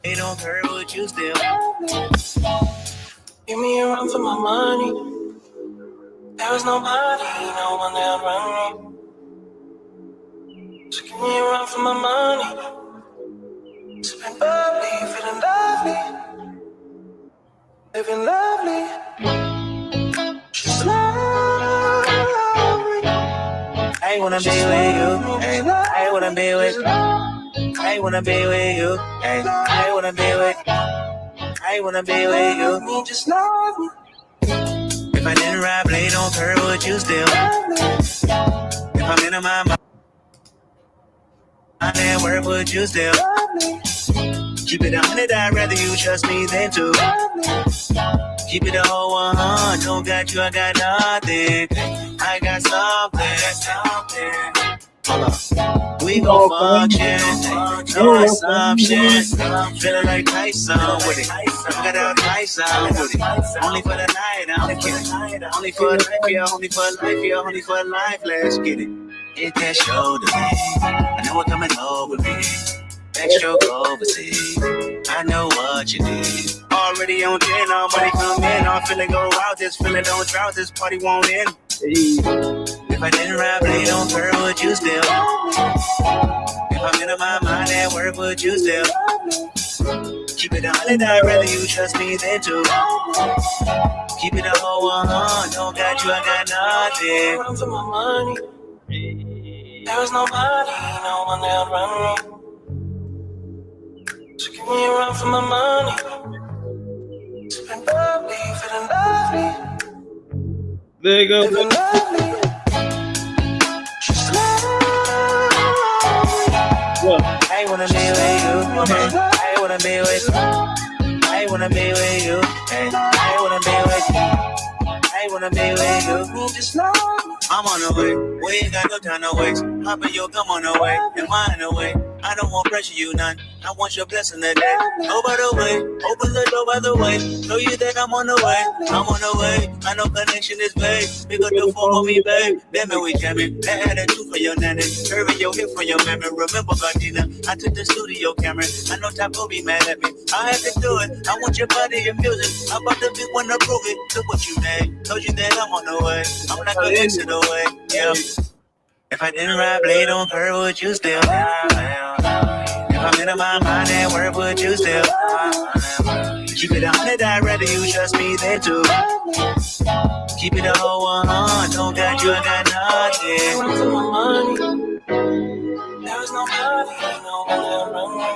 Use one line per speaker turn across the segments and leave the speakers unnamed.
They don't care what you still.
Give me a run for my money. There was nobody, no one that run me. So give me a run for my money. Sipping bubbly, feeling lovely. Living lovely. She's lovely.
I wanna be with you. Ay, I wanna be with you. I wanna be with you. Ay, I wanna be with you. I wanna be with you.
Just love me.
If I didn't rap, they don't care what you still. If I'm in my mind, then where would you still? Keep it 100, I'd rather you trust me than to. Keep it a whole 100, don't got you, I got nothing. I got something. Hold up. We gon' function, no assumptions. Feeling like Tyson with it. Got out Tyson with it. Only for the night, I'm kidding. Only for life, yeah, only for life, yeah, only for life. Let's get it. Hit that shoulder, man. I know what coming over me. Extra overseas. I know what you need. Already on 10, all money come in. I'm feeling go out. This feeling don't drought. This party won't end. If I didn't rap, they don't care what you still. If I'm in my mind at work, would you still? Keep it 100, I'd rather you trust me than to. Keep it a whole 100, don't got you, I got nothing.
Run for my money. There was nobody, no one that run me. So give me a run for my money. Sipping bubbly, feeling lovely.
There you go.
Living lovely. She's lovely.
I wanna be with you. I wanna be with you. I wanna be with you. I wanna be with you. I wanna be with you.
Just love me.
I'm on the way. We ain't got no time to waste. Hop in your come on the way. And mine away. I don't want pressure you none. I want your blessing today. Oh, by the way, open the door by the way. Show you that I'm on the way. I'm on the way. I know connection is babe. Pick up the phone for me, babe. Damn it, we jamming. That attitude for your nanny. Curving your hip for your memory. Remember, Gardena, I took the studio camera. I know Top will be mad at me. I have to do it. I want your body and music. I'm about to be one to prove it. Look what you made. Told you that I'm on the way. I'm not gonna exit away. Yeah. If I didn't rap, they don't care what you still. If I'm in my mind and where would you still? Keep it 100, I'd rather you trust me than to. Keep it a whole 100, don't got you, I got nothing.
Run for my money. There was nobody, no one that run me.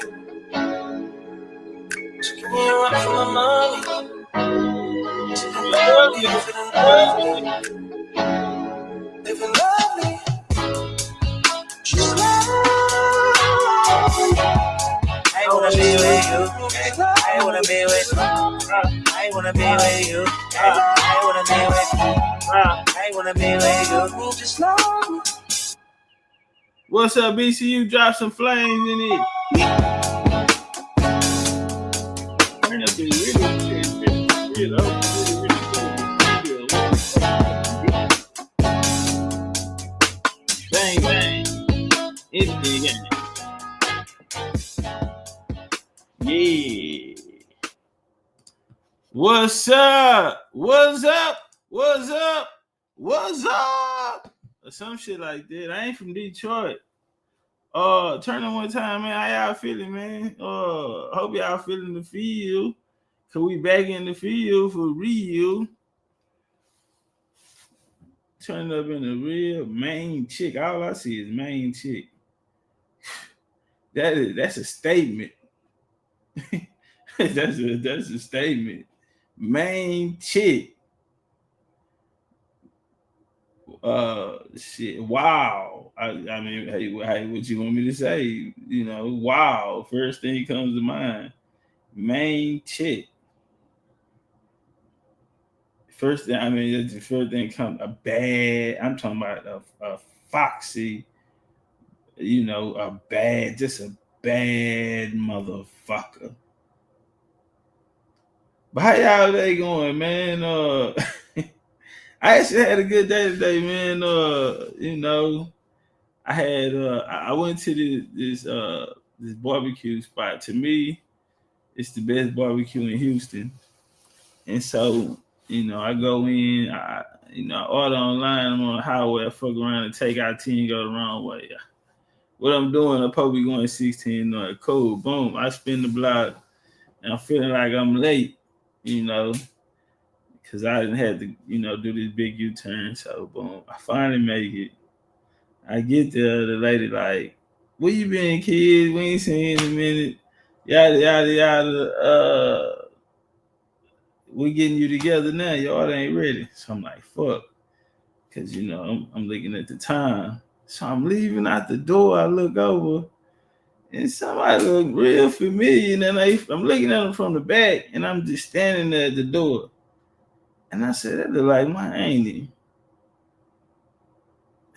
So give me a run for my money. Sipping bubbly, feeling lovely. Living lovely. She's lovely.
I wanna be with you. I wanna be with you. I wanna be with you. I wanna be with you. I wanna be with you.
Just love me.
What's up, BCU? Drop some flames in it. Turn up the really bang, bang. It's the game. Yeah. What's up? What's up? What's up? What's up? Or some shit like that. I ain't from Detroit. Turn on one time, man. How y'all feeling, man? Hope y'all feeling the feel. Cause we back in the field for real. Turn up in the real main chick. All I see is main chick. That's a statement. that's a statement. Main chick. Shit. Wow. I mean, hey, what you want me to say? You know, wow. First thing comes to mind. Main chick. First thing, I mean, the first thing comes a bad. I'm talking about a foxy. You know, just a bad motherfucker. But how y'all day going, man? I actually had a good day today, man. You know, I went to this barbecue spot. To me, It's the best barbecue in Houston. And so, I go in, I order online. I'm on the highway. I fuck around and take out 10, go the wrong way. What I'm doing, I'm probably going 16 north. Cool, boom. I spin the block, and I'm feeling like I'm late, because I didn't have to, do this big U-turn. So, boom, I finally make it. I get there, the lady like, where you been, kid? We ain't seen you in a minute. Yada, yada, yada. We getting you together now. Your order ain't ready. So I'm like, fuck. Because, I'm looking at the time. So I'm leaving out the door. I look over, and somebody look real familiar. And then I'm looking at them from the back, and I'm just standing there at the door. And I said, that look like my auntie.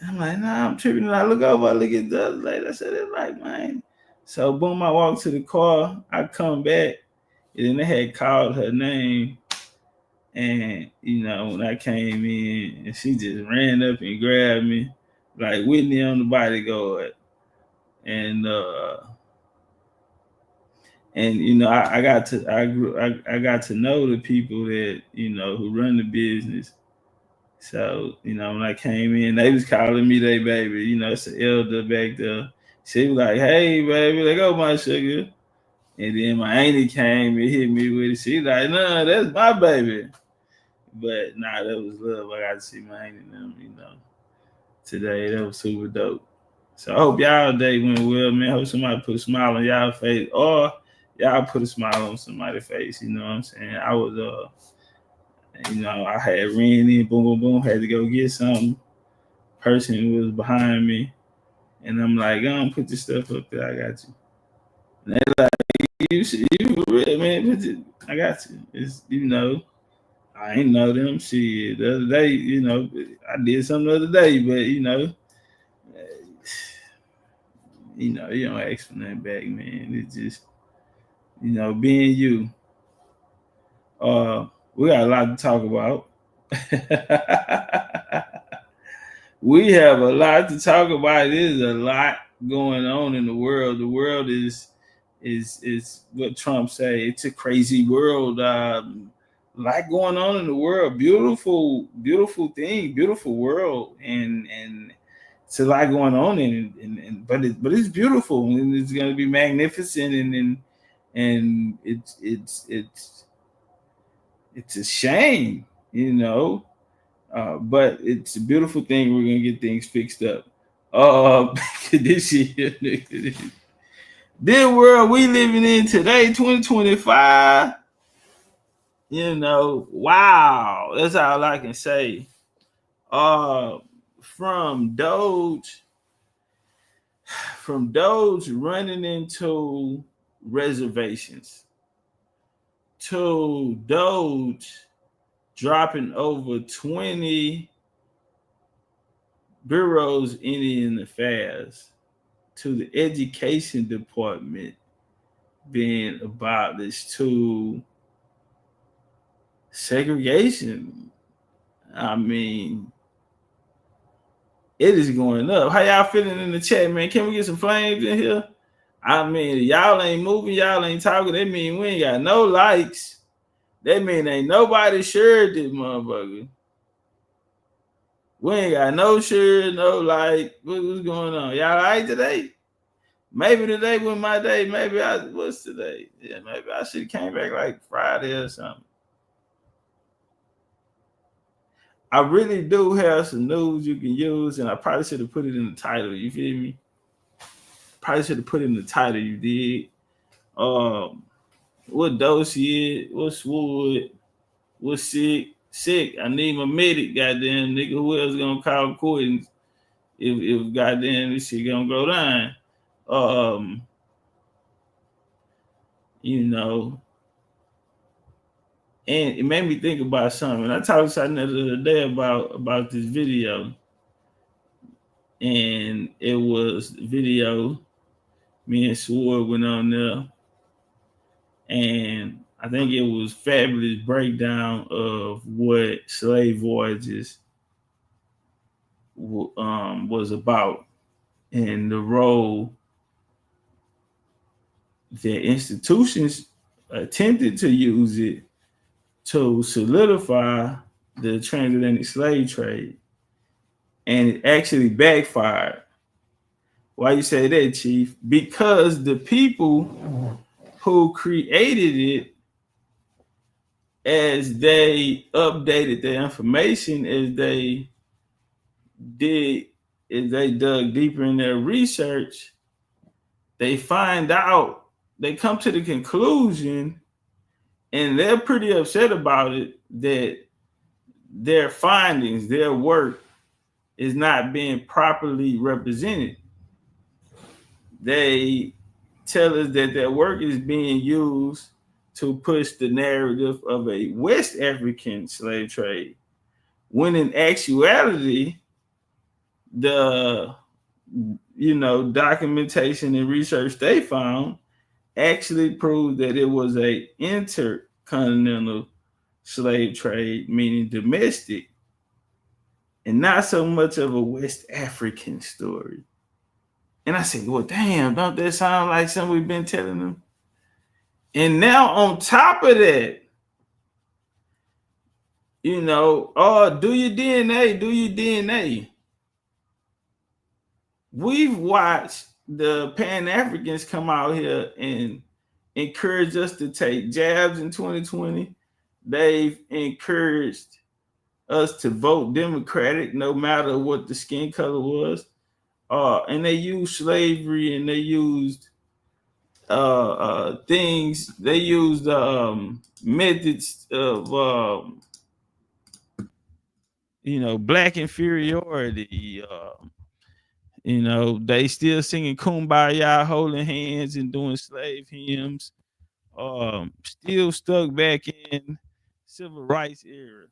I'm like, nah, I'm tripping. And I look over, I look at the other lady. I said, that's like mine. So boom, I walk to the car. I come back, and then they had called her name. And, when I came in, and she just ran up and grabbed me, like Whitney on the bodyguard. And I got to know the people that, who run the business. So, when I came in, they was calling me their baby. It's an elder back there. She was like, hey, baby, let go my sugar. And then my auntie came and hit me with it. She like, nah, that's my baby. But, nah, that was love. I got to see my auntie and them, today. That was super dope. So I hope y'all day went well, man. Hope somebody put a smile on y'all face, or y'all put a smile on somebody's face. You know what I'm saying? I was, I had ran in, boom, boom, boom, had to go get something. Person was behind me, and I'm like, put this stuff up there. I got you. And they like, you for real, man. I got you. It's, I ain't know them. Shit, the other day, I did something the other day, but you don't ask for nothing back, man. It's just, being you. We got a lot to talk about. We have a lot to talk about. There's a lot going on in the world. The world is what Trump say. It's a crazy world. A lot going on in the world. Beautiful, beautiful thing. Beautiful world, and it's a lot going on but it's beautiful, and it's gonna be magnificent, and it's a shame, but it's a beautiful thing. We're gonna get things fixed up. This year, this world we living in today, 2025. Wow, that's all I can say. From Doge running into reservations, to Doge dropping over 20 bureaus in Indian affairs, to the education department being abolished, to segregation. I mean, it is going up. How y'all feeling in the chat, man? Can we get some flames in here? I mean, y'all ain't moving, y'all ain't talking. That mean we ain't got no likes. That mean ain't nobody shared this motherfucker. We ain't got no share, no like. What's going on? Y'all all right today? Maybe today was my day. Maybe what's today? Yeah, maybe I should have came back like Friday or something. I really do have some news you can use, and I probably should have put it in the title. You feel me? Probably should have put it in the title. You did. What dose is? What's Wood? What's sick? Sick. I need my medic. Goddamn nigga. Who else gonna call quitting if goddamn this shit gonna go down? And it made me think about something. I talked to something the other day about this video. And it was video. Me and Sword went on there. And I think it was fabulous breakdown of what slave voyages was about, and the role that institutions attempted to use it to solidify the transatlantic slave trade, and it actually backfired. Why you say that, Chief? Because the people who created it, as they updated their information, did as they dug deeper in their research, they find out, they come to the conclusion, and they're pretty upset about it, that their findings, their work is not being properly represented. They tell us that their work is being used to push the narrative of a West African slave trade, when in actuality, the documentation and research they found actually proved that it was a intercontinental slave trade, meaning domestic, and not so much of a West African story. And I said, well, damn, don't that sound like something we've been telling them? And now on top of that, oh, do your DNA. We've watched the Pan-Africans come out here and encourage us to take jabs in 2020. They've encouraged us to vote Democratic no matter what the skin color was. And they used slavery, and they used things. They used methods of black inferiority. They still singing Kumbaya, holding hands and doing slave hymns. Still stuck back in civil rights era.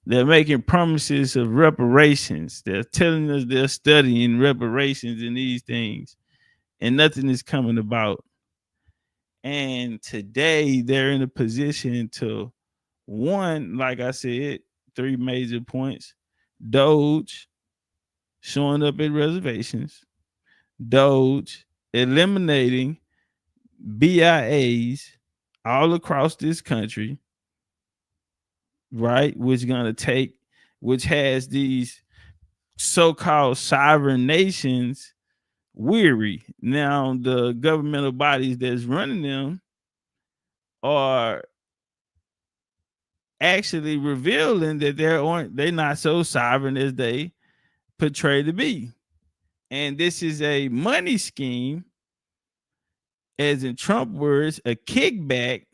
They're making promises of reparations. They're telling us they're studying reparations and these things, and nothing is coming about. And today they're in a position to, one, like I said, 3 major points: Doge showing up at reservations, Doge eliminating BIAs all across this country, right? Which has these so-called sovereign nations weary. Now the governmental bodies that's running them are actually revealing that they're not so sovereign as they portray to be. And this is a money scheme, as in Trump words, a kickback.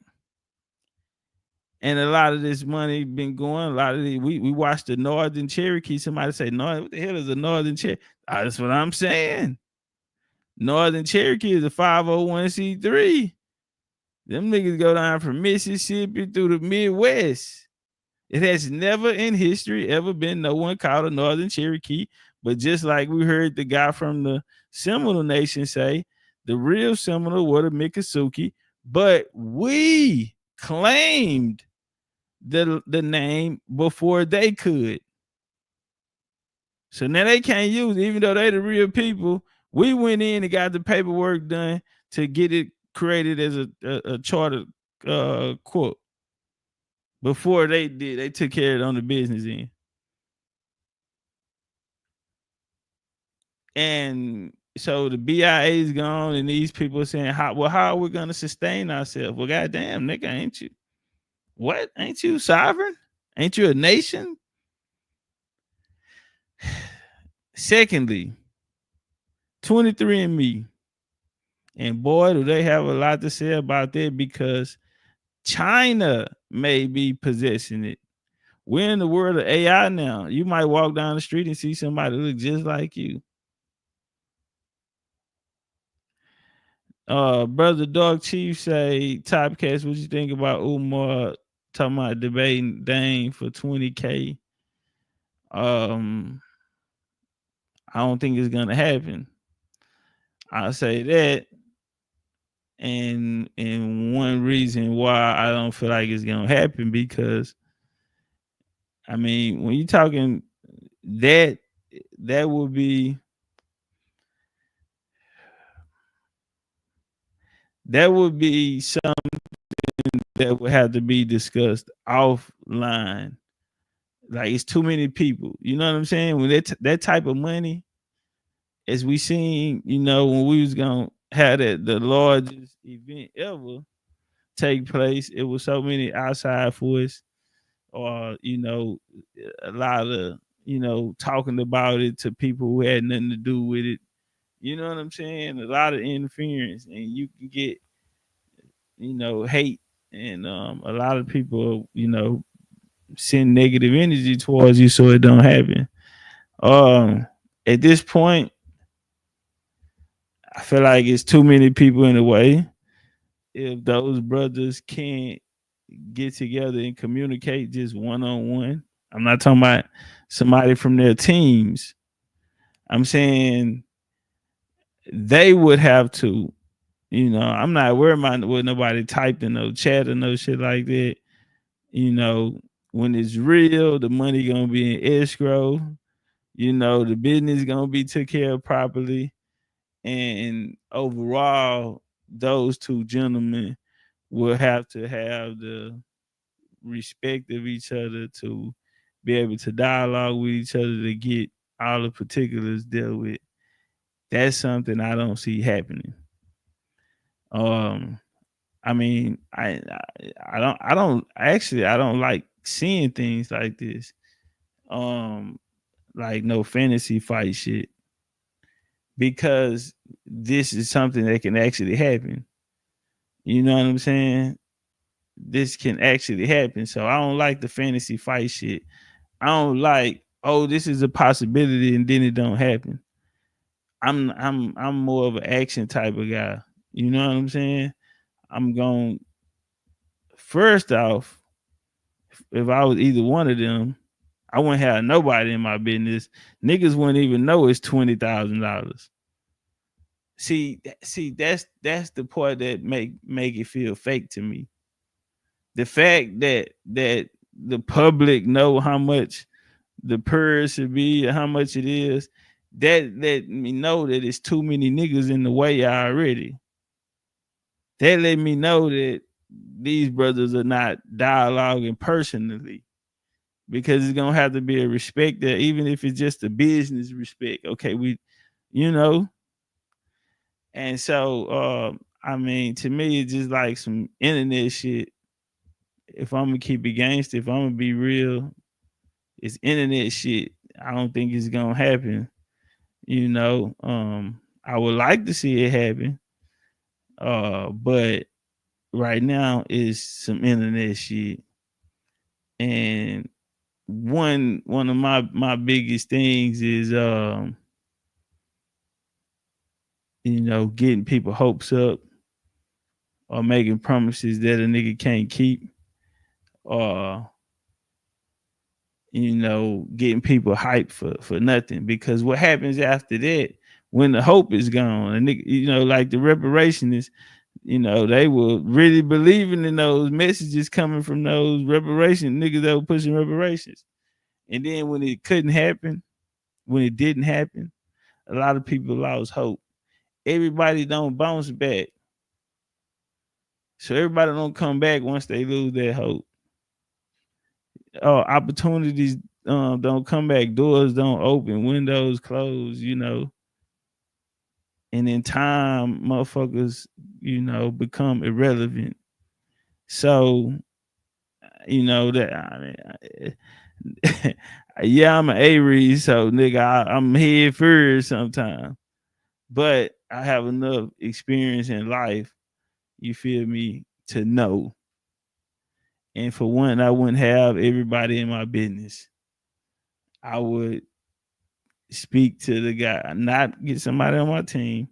And a lot of this money been going. A lot of we watched the Northern Cherokee. Somebody say, "No, what the hell is a Northern Cherokee?" That's what I'm saying. Northern Cherokee is a 501c3. Them niggas go down from Mississippi through the Midwest. It has never in history ever been no one called a Northern Cherokee. But just like we heard the guy from the Seminole Nation say, the real Seminole were the Miccosukee, but we claimed the name before they could. So now they can't use it, even though they the real people. We went in and got the paperwork done to get it created as a charter court. Before they did, they took care of it on the business end. And so the BIA is gone, and these people are saying, how are we going to sustain ourselves? Well, goddamn, nigga, ain't you? What? Ain't you sovereign? Ain't you a nation? Secondly, 23andMe. And boy, do they have a lot to say about that, because China may be possessing it. We're in the world of AI now. You might walk down the street and see somebody look just like you. Brother Dog Chief say, Topcatz, what you think about Umar talking about debating Dane for 20K? I don't think it's gonna happen. I'll say that. And one reason why I don't feel like it's gonna happen, because I mean, when you're talking that would be that would be something that would have to be discussed offline. Like it's too many people. You know what I'm saying? When that type of money, as we seen, when we was gonna have the largest event ever take place, it was so many outside force, or a lot of talking about it to people who had nothing to do with it. You know what I'm saying? A lot of interference, and you can get hate, and a lot of people send negative energy towards you, so it don't happen. Um, at this point, I feel like it's too many people in the way. If those brothers can't get together and communicate just one on one, I'm not talking about somebody from their teams. I'm saying they would have to. I'm not worried about what nobody typed in no chat or no shit like that. When it's real, the money gonna be in escrow. The business gonna be took care of properly, and overall, those two gentlemen will have to have the respect of each other to be able to dialogue with each other to get all the particulars dealt with. That's something I don't see happening. Um, I mean, I don't like seeing things like this. Um, like no fantasy fight shit, because this is something that can actually happen. You know what I'm saying? This can actually happen. So I don't like the fantasy fight shit. I don't like, oh, this is a possibility and then it don't happen. I'm more of an action type of guy. You know what I'm saying? I'm going, first off, if I was either one of them, I wouldn't have nobody in my business. Niggas wouldn't even know it's $20,000. See, that's the part that make it feel fake to me. The fact that the public know how much the purse should be or how much it is, that let me know that it's too many niggas in the way already. That let me know that these brothers are not dialoguing personally, because it's gonna have to be a respect that, even if it's just a business respect. Okay, you know. And so, I mean, to me, it's just like some internet shit. If I'm gonna keep it gangster, if I'm gonna be real, it's internet shit. I don't think it's gonna happen. I would like to see it happen. But right now it's some internet shit. And one of my biggest things is getting people hopes up, or making promises that a nigga can't keep, or getting people hyped for nothing. Because what happens after that, when the hope is gone, and nigga, like the reparationists, they were really believing in those messages coming from those reparation niggas that were pushing reparations. And then when it couldn't happen, when it didn't happen, a lot of people lost hope. Everybody don't bounce back. So everybody don't come back once they lose their hope. Opportunities don't come back. Doors don't open. Windows close, And in time, motherfuckers, become irrelevant. So, that, I mean, yeah, I'm an Aries, so nigga, I'm head first sometimes. But I have enough experience in life, you feel me, to know. And for one, I wouldn't have everybody in my business. I would speak to the guy, not get somebody on my team.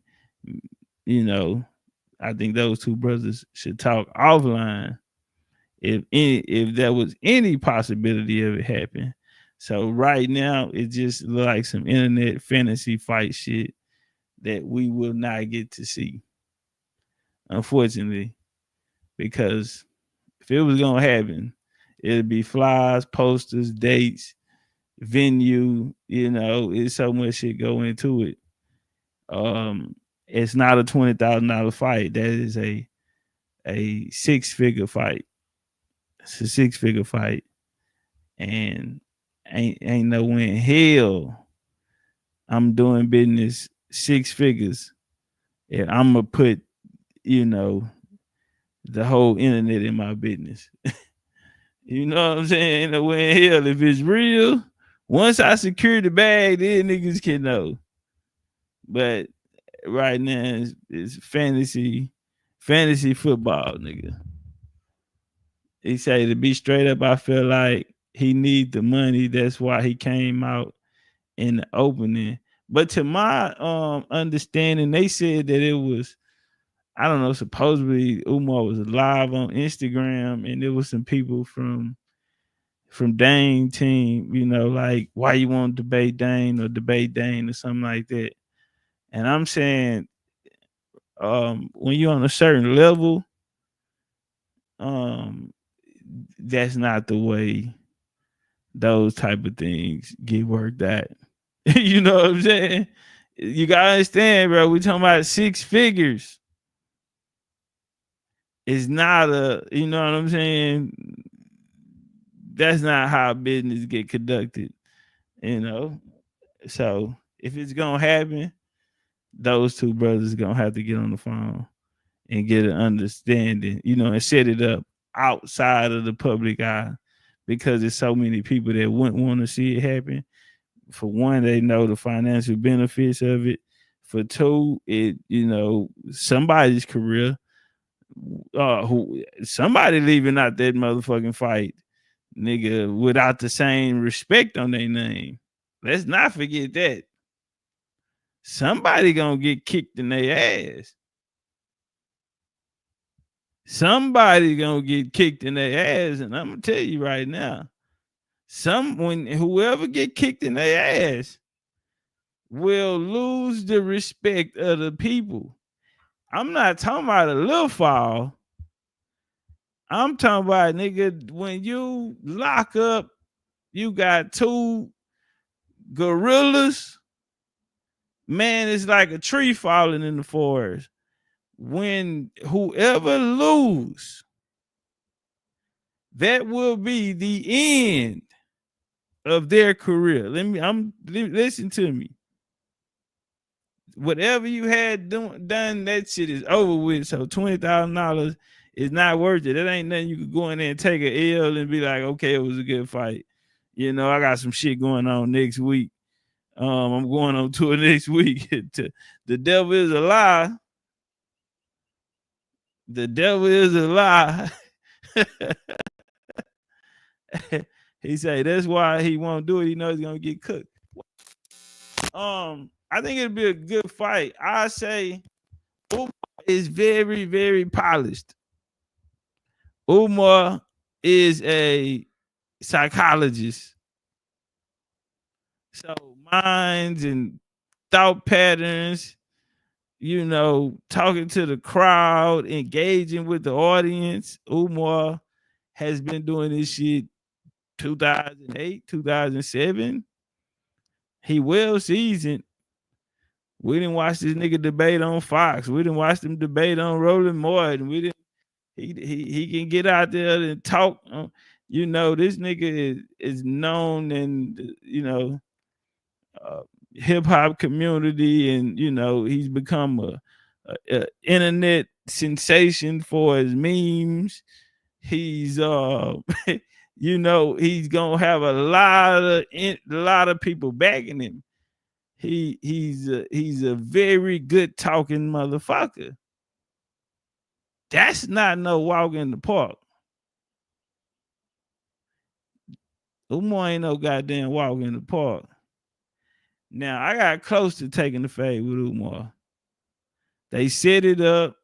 I think those two brothers should talk offline if there was any possibility of it happening. So right now, it just looks like some internet fantasy fight shit that we will not get to see, unfortunately, because if it was gonna happen, it'd be flyers, posters, dates, venue. It's so much shit go into it. It's not a $20,000 fight. That is a 6-figure fight. It's a 6-figure fight, and ain't no way in hell I'm doing business 6 figures. And I'm gonna put, you know, the whole internet in my business. You know what I'm saying? Ain't no way in hell. If it's real, once I secure the bag, then niggas can know. But right now it's fantasy football, nigga. He say, to be straight up, I feel like he need the money. That's why he came out in the opening. But to my understanding, they said that it was, I don't know, supposedly Umar was live on Instagram, and there was some people from Dane team, you know, like, why you want to debate Dane or something like that. And I'm saying, when you're on a certain level, that's not the way those type of things get worked out. You know what I'm saying? You gotta understand, bro. We talking about 6 figures. It's not a, you know what I'm saying? That's not how business get conducted, you know. So if it's gonna happen, those two brothers gonna have to get on the phone and get an understanding, you know, and set it up outside of the public eye, because there's so many people that wouldn't want to see it happen. For one, they know the financial benefits of it. For two, it, you know, somebody's career, who somebody leaving out that motherfucking fight, nigga, without the same respect on their name. Let's not forget that. Somebody gonna get kicked in their ass. Somebody gonna get kicked in their ass, and I'm gonna tell you right now, whoever get kicked in their ass will lose the respect of the people. I'm not talking about a little fall. I'm talking about, nigga, when you lock up, you got 2 gorillas. Man, it's like a tree falling in the forest. When whoever lose, that will be the end of their career. Listen to me. Whatever you had done, that shit is over with. So $20,000 is not worth it. That ain't nothing you could go in there and take an L and be like, okay, it was a good fight. You know, I got some shit going on next week. I'm going on tour next week. The devil is a lie. The devil is a lie. He say that's why he won't do it. He knows he's gonna get cooked. I think it'd be a good fight. I say Umar is very, very polished. Umar is a psychologist. So minds and thought patterns, you know, talking to the crowd, engaging with the audience. Umar has been doing this shit 2008, 2007. He well seasoned. We didn't watch this nigga debate on Fox. We didn't watch them debate on Roland Martin. We didn't. He can get out there and talk. You know, this nigga is known in, you know, hip hop community, and you know he's become a internet sensation for his memes. He's you know, he's gonna have a lot of people backing him. He's a very good talking motherfucker. That's not no walk in the park. Umar ain't no goddamn walk in the park. Now, I got close to taking the fade with Umar. They set it up,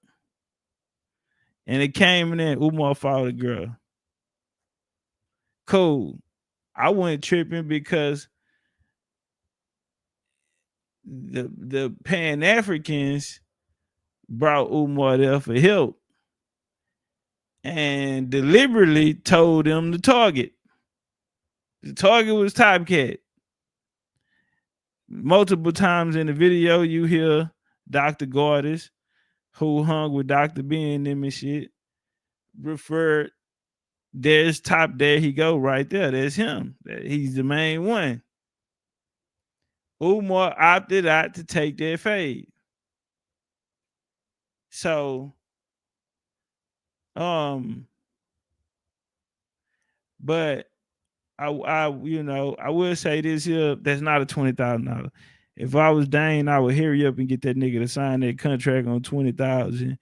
and it came in there. Umar fought a girl. Cool. I wasn't tripping because the Pan Africans brought Umar there for help and deliberately told him the target. The target was Topcatz. Multiple times in the video, you hear Dr. Gordis, who hung with Dr. B and them and shit, referred. There's Top. There he go right there. There's him. He's the main one. Umar opted out to take their fade. So, but I will say this here. That's not a $20,000. If I was Dane, I would hurry up and get that nigga to sign that contract on $20,000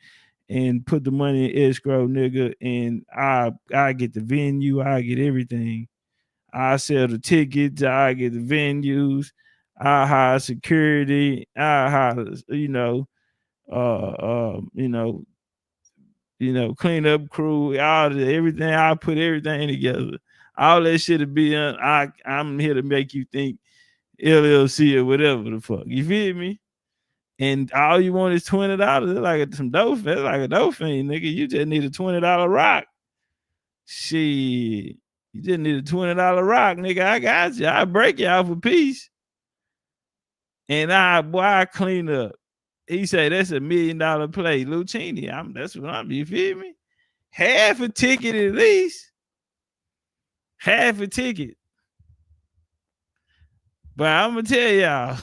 and put the money in escrow, nigga. And I get the venue, I get everything. I sell the tickets, I get the venues, I hire security, I hire, clean up crew, everything. I put everything together. All that shit to be done. I'm here to make you think LLC or whatever the fuck. You feel me? And all you want is $20. Like some dope. That's like a dope fiend, nigga. You just need a $20 rock. Shit. You just need a $20 rock, nigga. I got you. I break you off a piece. And I clean up. He said that's $1 million play. Lucchini. That's what I'm, you feel me? Half a ticket at least. Half a ticket. But I'm gonna tell y'all,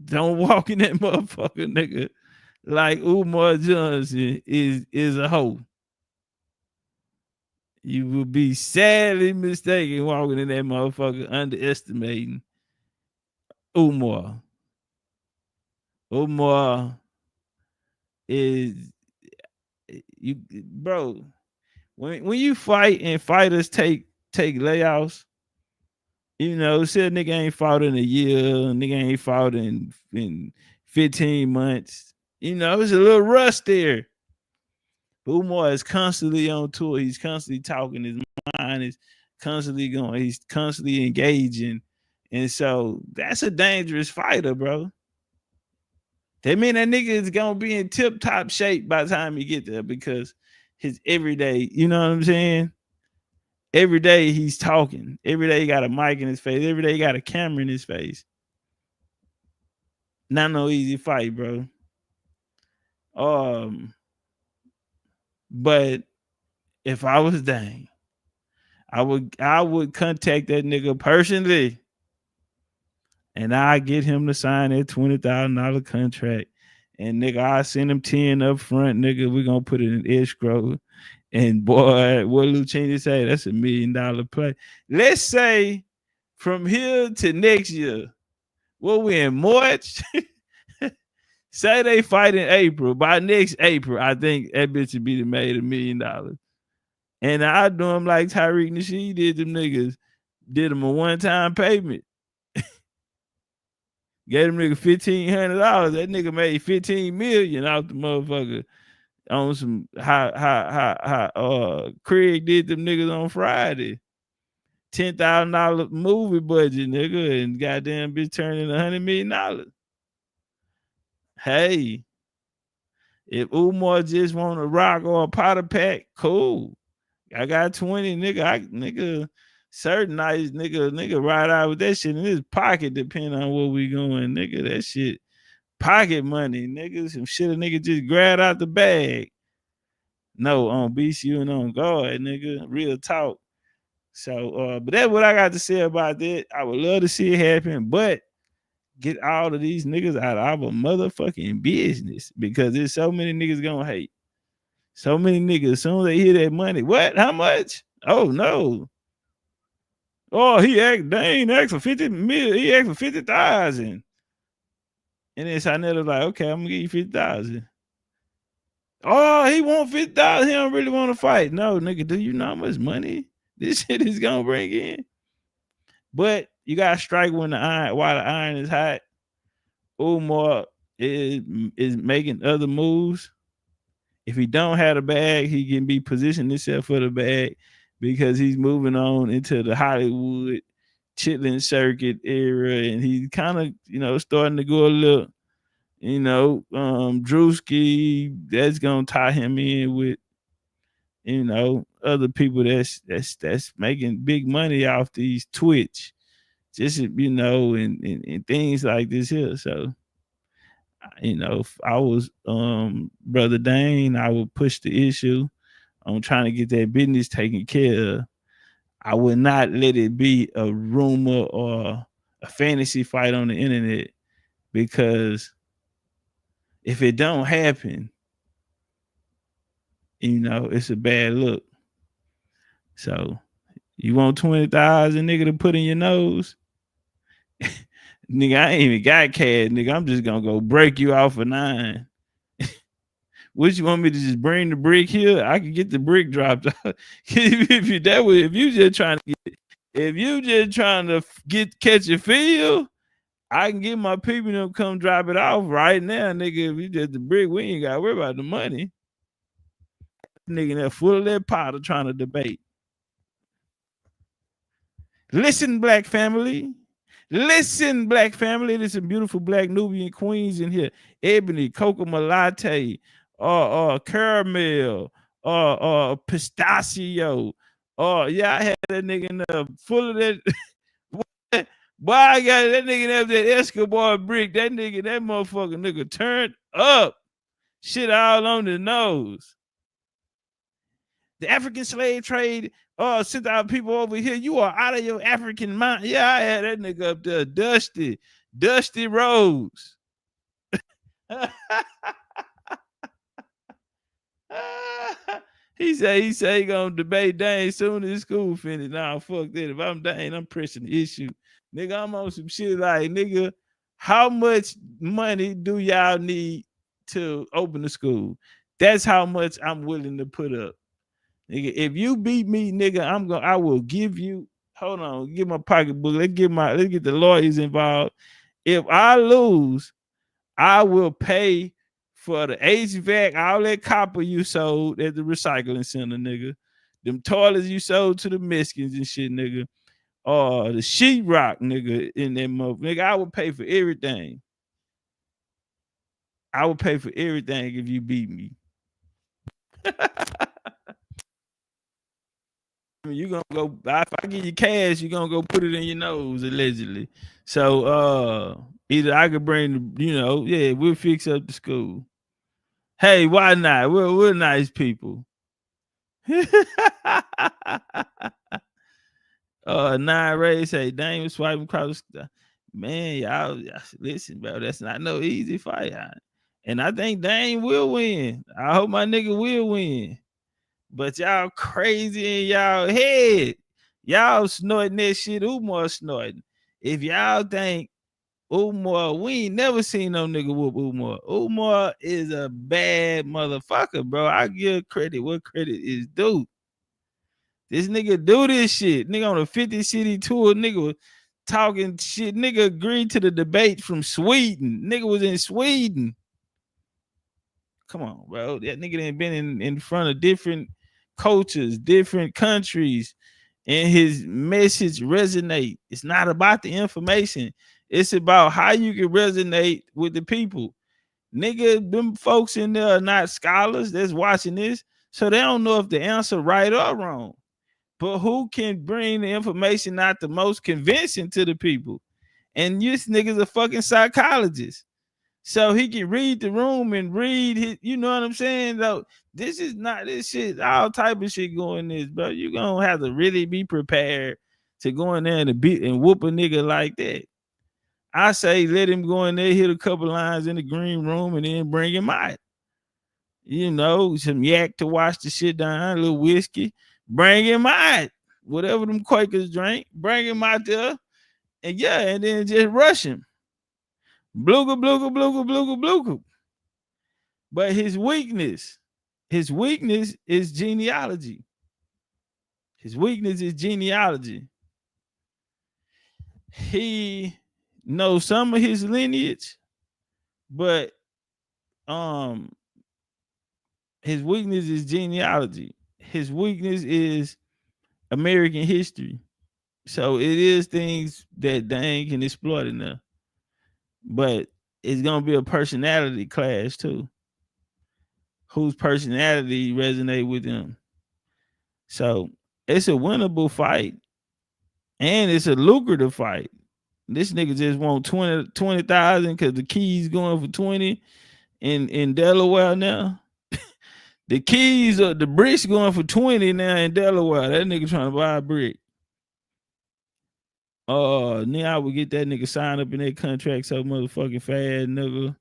don't walk in that motherfucker, nigga, like Umar Johnson is a hoe. You will be sadly mistaken walking in that motherfucker underestimating Umar. Umar is you, bro. When you fight and fighters take layoffs, say a nigga ain't fought in a year, nigga ain't fought in 15 months. It's a little rust there. Umar is constantly on tour. He's constantly talking. His mind is constantly going. He's constantly engaging. And so that's a dangerous fighter, bro. That mean that nigga is going to be in tip-top shape by the time he get there because his everyday, you know what I'm saying? Every day he's talking. Every day he got a mic in his face. Every day he got a camera in his face. Not no easy fight, bro. But if I was Dane, I would contact that nigga personally, and I get him to sign that $20,000 contract. And nigga, I send him 10 up front, nigga. We're gonna put it in escrow. And boy, what Lucchini say? That's $1 million play. Let's say from here to next year, we in March. Say they fight in April. By next April, I think that bitch would be made $1 million. And I do him like Tyreek Nasheed did them niggas. Did him a one-time payment. Gave them nigga $1,500. That nigga made $15 million off the motherfucker. On some Craig did them niggas on Friday. $10,000 movie budget, nigga, and goddamn bitch turning $100 million. Hey, if Umar just want a rock or a powder pack, cool. I got 20, nigga. Certain nights, nigga ride out with that shit in his pocket, depending on where we going, nigga. That shit, pocket money, nigga. Some shit a nigga just grab out the bag. No, on BCU and on guard, nigga. Real talk. So, but that's what I got to say about that. I would love to see it happen, but get all of these niggas out of our motherfucking business because there's so many niggas gonna hate. So many niggas, as soon as they hear that money, what? How much? Oh no. Oh, they ain't asked for 50 million. He asked for 50,000. And then Sanetta like, okay, I'm gonna give you 50,000. Oh, he want 50,000. He don't really want to fight. No, nigga, do you know how much money this shit is gonna bring in? But you gotta strike while the iron is hot. Umar is making other moves. If he don't have the bag, he can be positioning himself for the bag because he's moving on into the Hollywood chitlin circuit era, and he's kind of, starting to go a little, Drewski. That's gonna tie him in with, other people that's making big money off these Twitch, just and things like this here. So You know, if I was Brother Dane, I would push the issue on trying to get that business taken care of. I would not let it be a rumor or a fantasy fight on the internet, because if it don't happen, you know, it's a bad look. So you want 20,000 nigga to put in your nose? Nigga, I ain't even got cash, nigga. I'm just gonna go break you off for 9. What, you want me to just bring the brick here? I can get the brick dropped off. If you just trying to get, if you just trying to catch a feel, I can get my people to come drop it off right now, nigga. If you just the brick, we ain't gotta worry about the money. Nigga, that full of that powder trying to debate. Listen, black family. Listen, black family. There's some beautiful black Nubian queens in here. Ebony, Cocoa Latte, caramel, pistachio. Yeah, I had that nigga in there full of that. Boy, I got that nigga in that Escobar brick. That motherfucker nigga turned up. Shit all on the nose. The African slave trade sent out people over here. You are out of your African mind. Yeah, I had that nigga up there, Dusty Rose. He said he gonna debate Dane soon as school finished. Nah, fuck that. If I'm Dane, I'm pressing the issue. Nigga, I'm on some shit like, nigga, how much money do y'all need to open the school? That's how much I'm willing to put up. Nigga, if you beat me, nigga, I will give you, hold on, get my pocketbook. Let's get the lawyers involved. If I lose, I will pay for the HVAC, all that copper you sold at the recycling center, nigga. Them toilets you sold to the Mexicans and shit, nigga. The sheetrock, nigga, in that motherfucker. Nigga, I would pay for everything. I would pay for everything if you beat me. You gonna go, if I give you cash, you gonna go put it in your nose, allegedly. So either I could bring the, yeah, we'll fix up the school. Hey, why not? We're nice people. Nine Ray say, Dane was swiping across the, man, y'all listen, bro. That's not no easy fight. And I think Dane will win. I hope my nigga will win. But y'all crazy in y'all head. Y'all snorting that shit Umar snorting. If y'all think Umar, we ain't never seen no nigga whoop Umar. Umar is a bad motherfucker, bro. I give credit what credit is due. This nigga do this shit. Nigga on a 50 city tour, nigga was talking shit. Nigga agreed to the debate from Sweden. Nigga was in Sweden. Come on, bro. That nigga done been in front of different cultures, different countries, and his message resonate. It's not about the information. It's about how you can resonate with the people. Nigga, them folks in there are not scholars that's watching this, so they don't know if the answer right or wrong. But who can bring the information out the most convincing to the people? And this nigga's a fucking psychologist. So he can read the room and read his, you know what I'm saying? Though this is not this shit, all type of shit going this, bro. You're gonna have to really be prepared to go in there and beat and whoop a nigga like that. I say let him go in there, hit a couple lines in the green room, and then bring him out. Some yak to wash the shit down, a little whiskey. Bring him out. Whatever them Quakers drink, bring him out there. And then just rush him. Blooga, blooga, blooga, blooga, blooga. But his weakness is genealogy. His weakness is genealogy. He knows some of his lineage, but his weakness is genealogy. His weakness is American history. So it is things that Dane can exploit in there. But it's gonna be a personality clash too. Whose personality resonate with them. So it's a winnable fight. And it's a lucrative fight. This nigga just want 20,000 because the keys going for 20 in Delaware now. The keys of the bricks going for 20 now in Delaware. That nigga trying to buy a brick. Now I would get that nigga signed up in that contract so motherfucking fast, nigga.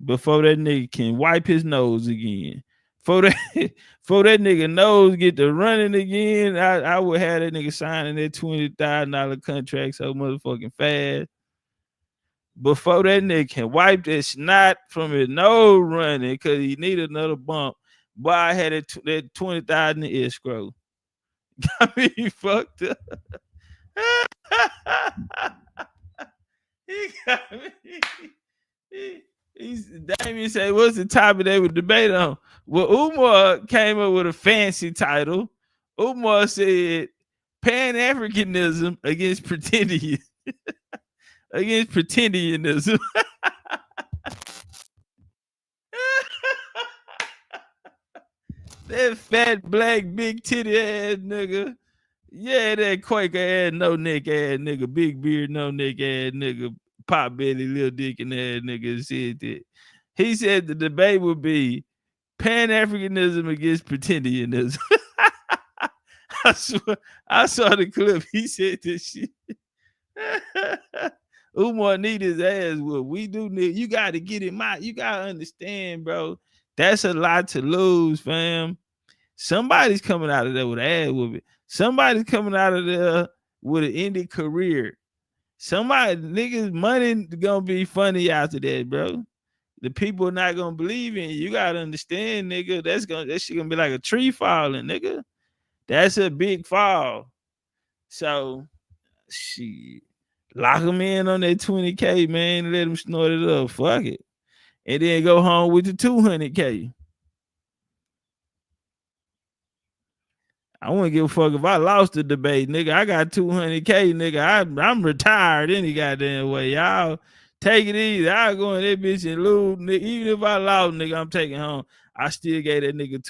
Before that nigga can wipe his nose again. For that nigga nose get to running again, I would have that nigga signing that $20,000 contract so motherfucking fast. Before that nigga can wipe that snot from his nose running because he need another bump. Boy, I had that 20,000 in escrow. Got me fucked up. He got me. Damien said, what's the topic they would debate on? Well, Umar came up with a fancy title. Umar said Pan-Africanism against pretendianism. Against pretendianism. That fat, black, big titty ass nigga. Yeah, that Quaker ass, no neck ass nigga, big beard, no neck ass nigga, pop belly, little dick and ass nigga said that. He said the debate would be Pan-Africanism against pretendianism. I swear, I saw the clip. He said this shit. Umar need his ass. Well, we do need. You got to get him out. You got to understand, bro. That's a lot to lose, fam. Somebody's coming out of there with an ass whooping. Somebody's coming out of there with an ended career. Somebody, niggas, money gonna be funny after that, bro. The people are not gonna believe in you. You gotta understand, nigga. That shit gonna be like a tree falling, nigga. That's a big fall. So, shit, lock them in on that 20K, man. Let them snort it up. Fuck it, and then go home with the 200K. I wouldn't give a fuck if I lost the debate, nigga. I got 200K, nigga. I'm retired any goddamn way. Y'all take it easy. I'll go in that bitch and lose, nigga. Even if I lost, nigga, I'm taking home. I still gave that nigga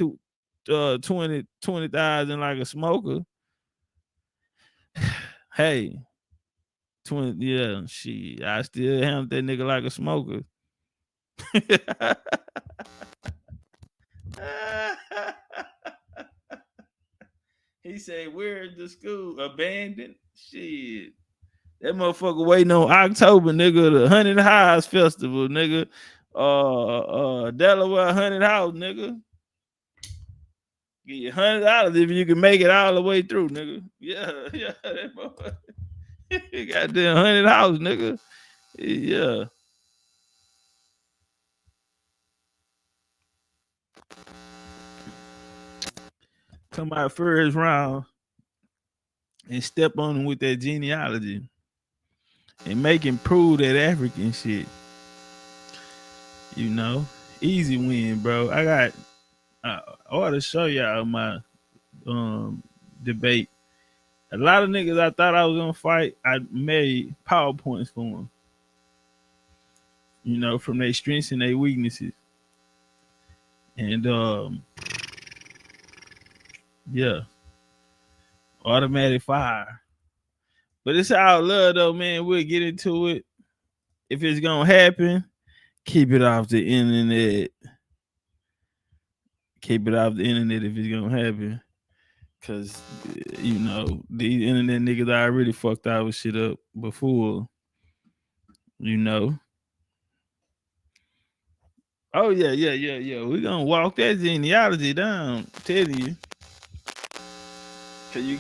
20,000 like a smoker. Hey, 20, yeah, shit. I still handled that nigga like a smoker. He said, where's the school? Abandoned? Shit. That motherfucker waiting on October, nigga, the 100 House Festival, nigga. Delaware 100 House, nigga. Get you $100 if you can make it all the way through, nigga. Yeah, that motherfucker. Goddamn 100 House, nigga. Yeah. Come out first round and step on him with that genealogy and make him prove that African shit. You know, easy win, bro. I ought to show y'all my debate. A lot of niggas I thought I was gonna fight, I made PowerPoints for them. You know, from their strengths and their weaknesses. And yeah, automatic fire. But it's all love though, man. We'll get into it. If it's gonna happen, keep it off the internet. Keep it off the internet if it's gonna happen. Cause you know, these internet niggas already fucked our shit up before. You know. Oh yeah. We're gonna walk that genealogy down, tell you. Cause you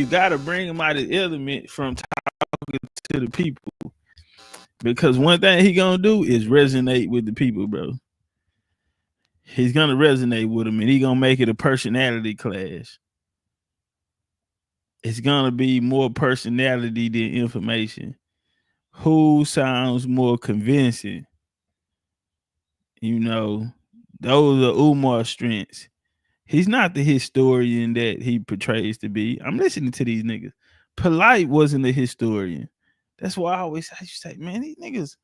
gotta bring them out of the element from talking to the people. Because one thing he gonna do is resonate with the people, bro. He's gonna resonate with them and he gonna make it a personality clash. It's gonna be more personality than information. Who sounds more convincing? You know, those are Umar's strengths. He's not the historian that he portrays to be. I'm listening to these niggas. Polite wasn't a historian. That's why I used to say, man, these niggas,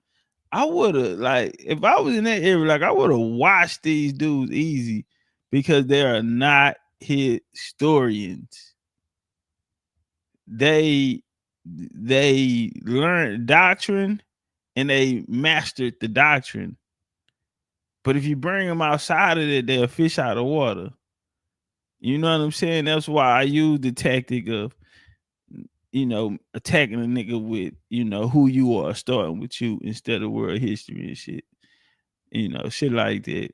I would have, like, if I was in that area, like, I would have watched these dudes easy because they are not historians. They they learned doctrine and they mastered the doctrine. But if you bring them outside of it, they'll fish out of water. You know what I'm saying? That's why I use the tactic of, attacking a nigga with, who you are, starting with you instead of world history and shit. Shit like that.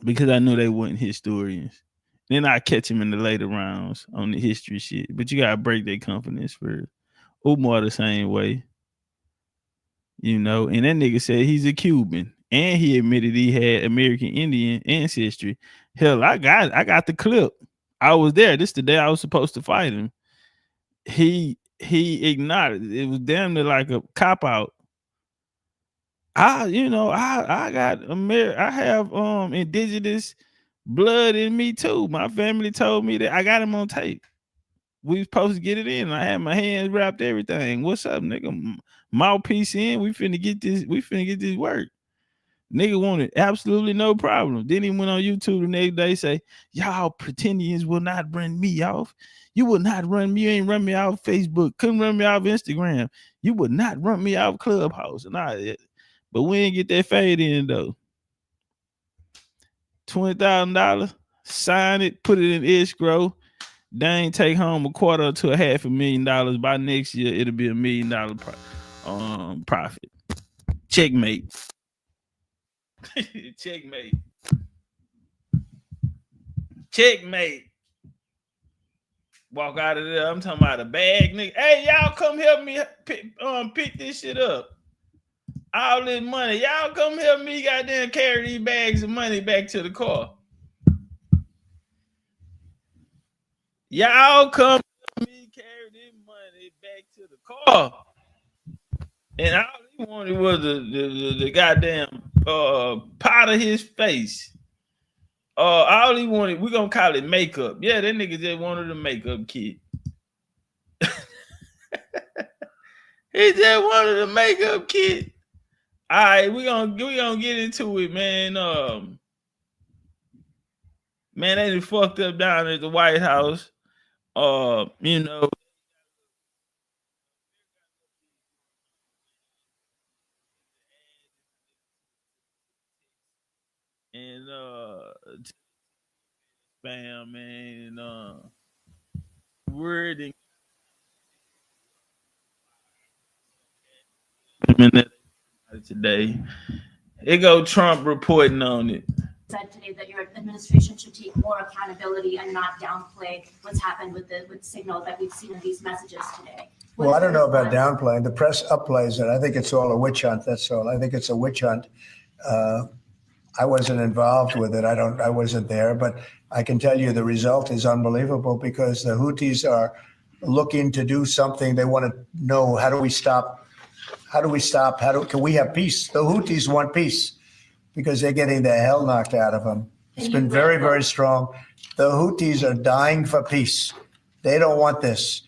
Because I knew they weren't historians. Then I catch them in the later rounds on the history shit. But you gotta break their confidence first. Umar the same way. And that nigga said he's a Cuban. And he admitted he had American Indian ancestry. Hell, I got the clip. I was there. This the day I was supposed to fight him. He ignored it. It was damn near like a cop out. I got I have indigenous blood in me too. My family told me that. I got him on tape. We was supposed to get it in. I had my hands wrapped, everything. What's up, nigga? Mouthpiece in. We finna get this work. Nigga wanted absolutely no problem. Then he went on YouTube the next day, say, y'all pretendians will not run me off. You will not run me. You ain't run me off Facebook. Couldn't run me off Instagram. You would not run me off Clubhouse. And all that. But we ain't get that fade in though. $20,000, sign it, put it in escrow. They ain't take home $250,000 to $500,000. By next year, it'll be $1 million profit. Checkmate. Checkmate. Checkmate. Walk out of there. I'm talking about a bag, nigga. Hey, y'all come help me pick this shit up. All this money. Y'all come help me goddamn carry these bags of money back to the car. Y'all come help me carry this money back to the car. And all he wanted was the goddamn part of his face. All he wanted, we're gonna call it makeup. Yeah, that nigga just wanted a makeup kit. He just wanted a makeup kit. All right, we gonna get into it, man. Man, they just fucked up down at the White House. And spam, man, wording today. It go Trump reporting on it.
Said today that your administration should take more accountability and not downplay what's happened with the signal that we've seen in these messages today.
Well, I don't know about downplaying. The press upplays it. I think it's all a witch hunt. That's all. I think it's a witch hunt. I wasn't involved with it. I wasn't there, but I can tell you the result is unbelievable because the Houthis are looking to do something. They want to know, how do we stop? Can we have peace? The Houthis want peace because they're getting the hell knocked out of them. It's been very, very strong. The Houthis are dying for peace. They don't want this.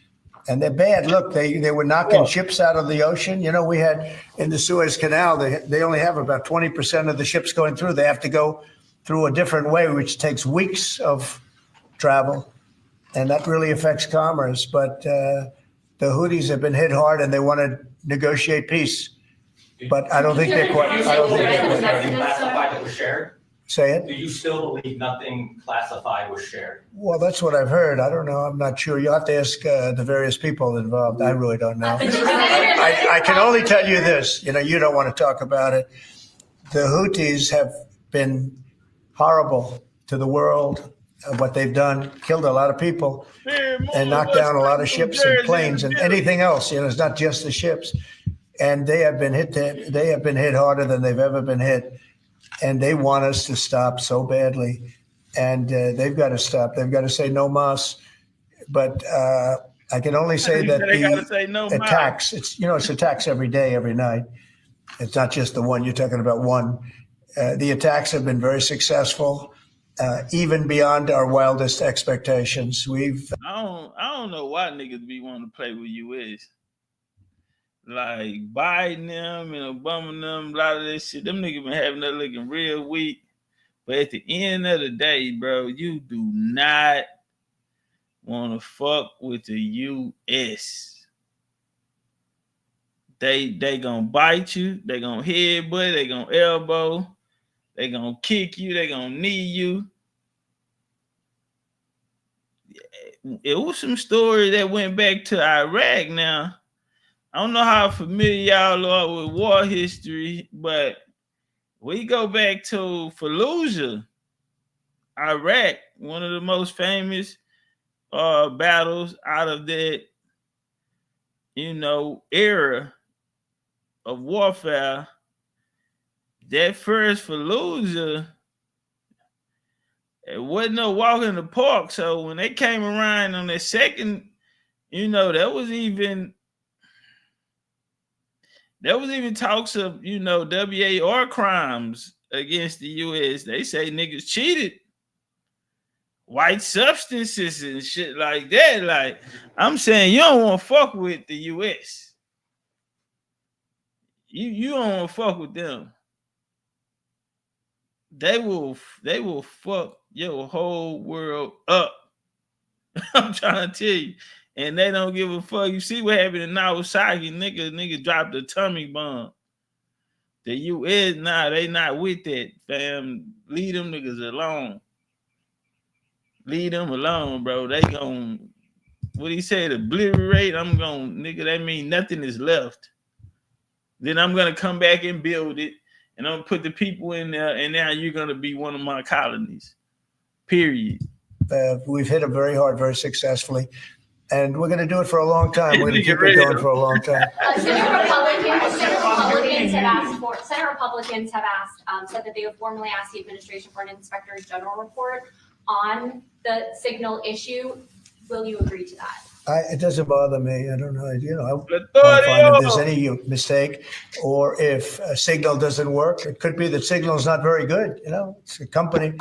And they're bad. Look, they were knocking ships out of the ocean. We had in the Suez Canal, they only have about 20% of the ships going through. They have to go through a different way, which takes weeks of travel. And that really affects commerce. But the Houthis have been hit hard and they want to negotiate peace. But I don't think they're quite.
Classified that was shared?
Say it.
Do you still believe nothing classified was shared?
Well, that's what I've heard. I don't know. I'm not sure. You'll have to ask the various people involved. I really don't know. I can only tell you this. You don't want to talk about it. The Houthis have been horrible to the world. What they've done, killed a lot of people and knocked down a lot of ships and planes and anything else. It's not just the ships. And they have been hit harder than they've ever been hit. And they want us to stop so badly. And they've got to stop. They've got to say no mas. But I can only say that the attacks, it's attacks every day, every night. It's not just the one. You're talking about one. The attacks have been very successful, even beyond our wildest expectations.
I don't know why niggas be wanting to play with U.S. Like Biden them and Obama them, a lot of that shit. Them niggas been having that looking real weak. But at the end of the day, bro, you do not want to fuck with the U.S. They gonna bite you, they gonna headbutt, they gonna elbow, they gonna kick you, they gonna knee you. It was some story that went back to Iraq. Now, I don't know how familiar y'all are with war history, but we go back to Fallujah, Iraq, one of the most famous battles out of that, era of warfare. That first Fallujah, it wasn't no walk in the park. So when they came around on that second, there was even talks of, WAR crimes against the US. They say niggas cheated. White substances and shit like that. Like, I'm saying, you don't want to fuck with the US. You don't want to fuck with them. They will fuck your whole world up. I'm trying to tell you. And they don't give a fuck. You see what happened in Nagasaki? Nigga dropped a atomic bomb. The US, they not with that, fam. Leave them niggas alone. Leave them alone, bro. They gon', what he said, obliterate. I'm gonna, nigga, that mean nothing is left. Then I'm gonna come back and build it, and I'm gonna put the people in there, and now you're gonna be one of my colonies. Period.
We've hit them very hard, very successfully, and we're gonna do it for a long time. We're gonna keep it going for a long time.
Senate Republicans have said that they would formally ask the administration for an Inspector General report on the signal issue. Will you agree to that?
It doesn't bother me. I don't know. I don't find if there's any mistake, or if a signal doesn't work. It could be that signal is not very good. It's a company.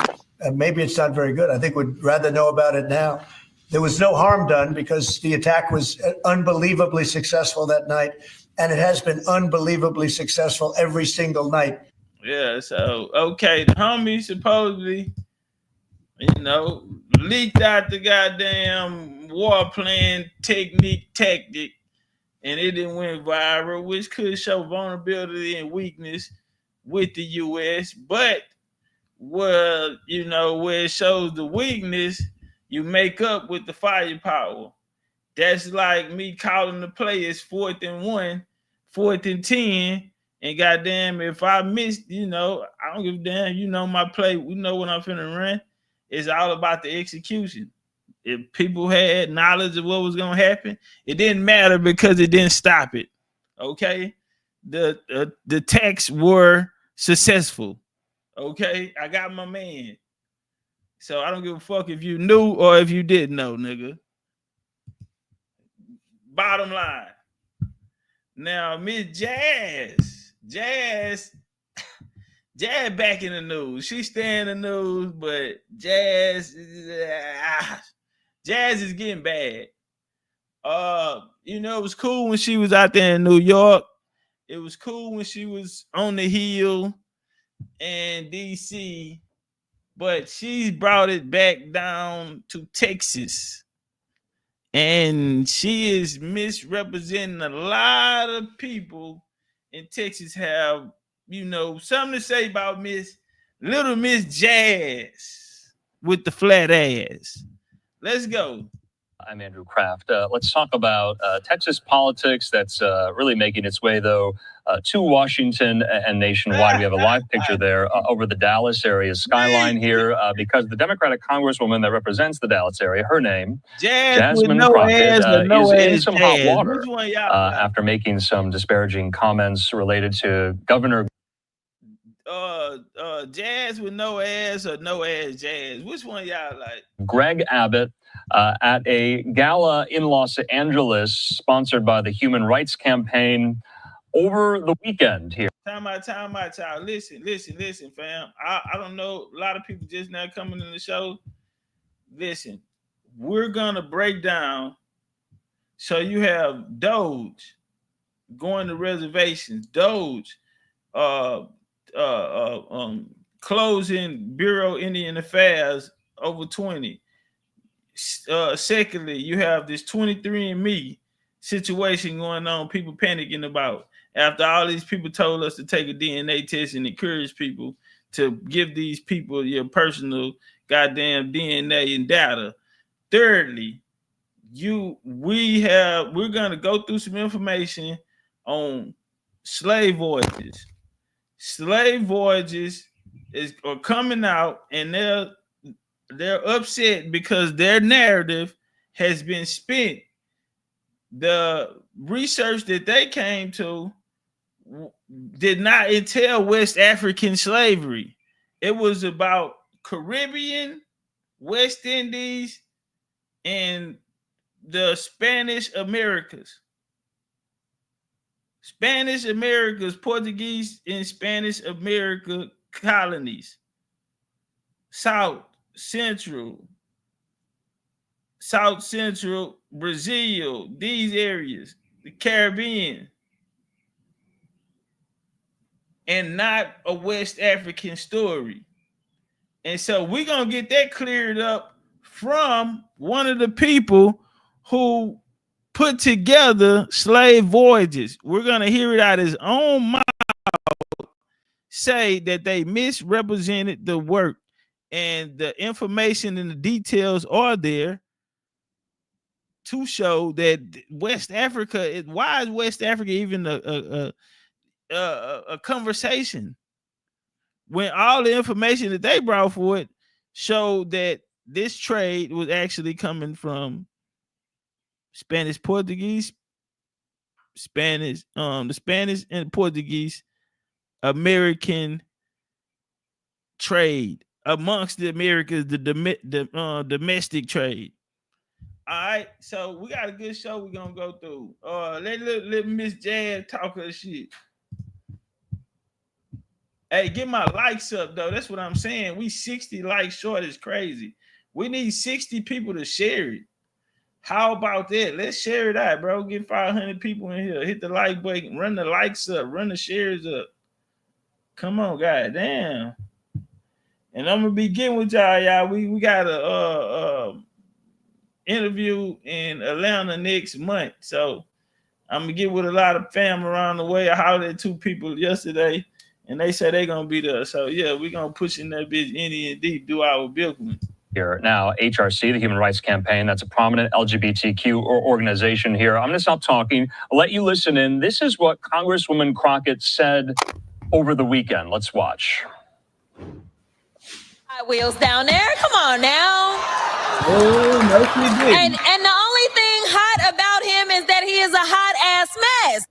Maybe it's not very good. I think we'd rather know about it now. There was no harm done because the attack was unbelievably successful that night, and it has been unbelievably successful every single night.
Yeah. So okay, the homie supposedly, leaked out the goddamn war plan tactic, and it didn't went viral, which could show vulnerability and weakness with the US. But where it shows the weakness, you make up with the firepower. That's like me calling the players 4th and 1, 4th and 10. And goddamn, if I missed, I don't give a damn. My play, we know what I'm finna run. It's all about the execution. If people had knowledge of what was gonna happen, it didn't matter because it didn't stop it. Okay, the attacks were successful. Okay, I got my man. So I don't give a fuck if you knew or if you didn't know, nigga. Bottom line. Now, Miss Jazz back in the news. She stay in the news, but Jazz is getting bad. It was cool when she was out there in New York. It was cool when she was on the Hill in DC, but she brought it back down to Texas. And she is misrepresenting a lot of people in Texas have, something to say about Little Miss Jazz with the flat ass. Let's go.
I'm Andrew Kraft. Let's talk about Texas politics that's really making its way, though, to Washington and nationwide. We have a live picture there over the Dallas area skyline here because the Democratic Congresswoman that represents the Dallas area, her name, Jasmine Crockett, is in some hot water after making some disparaging comments related to Governor
Jazz with no ass or no ass Jazz. Which one y'all like?
Greg Abbott at a gala in Los Angeles sponsored by the Human Rights Campaign over the weekend here.
Time out, child. Listen, fam. I don't know. A lot of people just now coming in the show. Listen, we're gonna break down. So you have Doge going to reservations, Doge closing Bureau Indian Affairs over 20. Secondly, you have this 23andMe situation going on, people panicking about. after all these people told us to take a DNA test and encourage people to give these people your personal goddamn DNA and data. Thirdly, we're gonna go through some information on slave voyages. Slave voyages are coming out, and they're upset because their narrative has been spent. The research that they came to did not entail West African slavery. It was about Caribbean, West Indies, and the Spanish Americas. Spanish Americas, Portuguese and Spanish America colonies. South Central Brazil, these areas, the Caribbean, and not a West African story. And so we're going to get that cleared up from one of the people who put together slave voyages. We're going to hear it out his own mouth say that they misrepresented the work, and the information and the details are there to show that West Africa, why is West Africa even a conversation when all the information that they brought for it showed that this trade was actually coming from Spanish, Portuguese, the Spanish and Portuguese American trade amongst the Americas, the domestic trade. All right, so we got a good show we're gonna go through. Let Miss Jazz talk her shit. Hey, get my likes up though. That's what I'm saying. We 60 likes short is crazy. We need 60 people to share it. How about that? Let's share it out, bro. Get 500 people in here. Hit the like button. Run the likes up. Run the shares up. Come on, goddamn. And I'm gonna be getting with y'all. We got a interview in Atlanta next month, so I'm gonna get with a lot of fam around the way. I hollered at 2 people yesterday, and they say they're gonna be there. So yeah, we're gonna push in that bitch Indian deep, do our bilkman.
Here now, HRC, the Human Rights Campaign, that's a prominent LGBTQ organization here. I'm going to stop talking. I'll let you listen in. This is what Congresswoman Crockett said over the weekend. Let's watch.
Hot wheels down there. Come on now.
Oh, no, she didn't.
And the only thing hot about him is that he is a hot ass mess.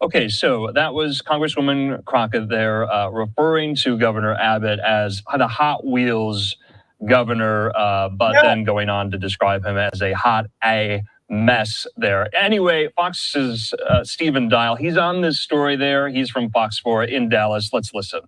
Okay, so that was Congresswoman Crockett there referring to Governor Abbott as the Hot Wheels governor, but then going on to describe him as a hot A mess there. Anyway, Fox's Stephen Dial, he's on this story there. He's from Fox 4 in Dallas. Let's listen.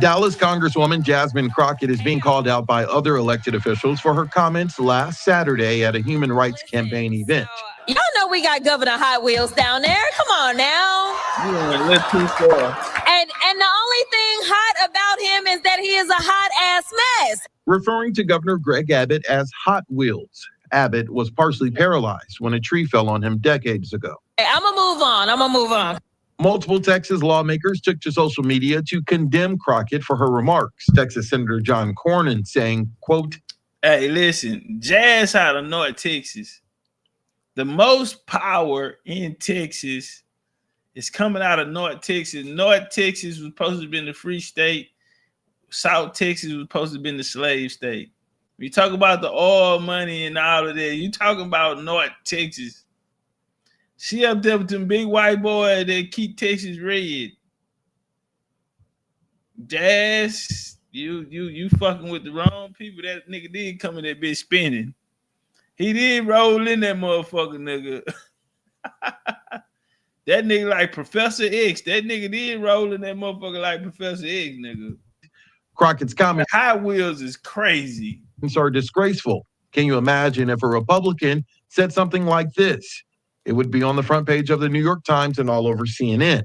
Dallas Congresswoman Jasmine Crockett is being called out by other elected officials for her comments last Saturday at a Human Rights Campaign event.
Y'all know we got Governor Hot Wheels down there. Come on now.
You went too far.
And the only thing hot about him is that he is a hot ass mess.
Referring to Governor Greg Abbott as Hot Wheels. Abbott was partially paralyzed when a tree fell on him decades ago.
Hey, I'm gonna move on.
Multiple Texas lawmakers took to social media to condemn Crockett for her remarks. Texas Senator John Cornyn saying, quote,
"Hey, listen, Jazz out of North Texas. The most power in Texas is coming out of North Texas. North Texas was supposed to be the free state. South Texas was supposed to be the slave state. We talk about the oil money and all of that. You talking about North Texas. She up there with them big white boys that keep Texas red. Jazz, you fucking with the wrong people. That nigga did come in that bitch spinning. He did roll in that motherfucker, nigga. That nigga like Professor X. That nigga did roll in that motherfucker like Professor X, nigga.
Crockett's comments
Hot Wheels is crazy.
are disgraceful. Can you imagine if a Republican said something like this? It would be on the front page of the New York Times and all over CNN.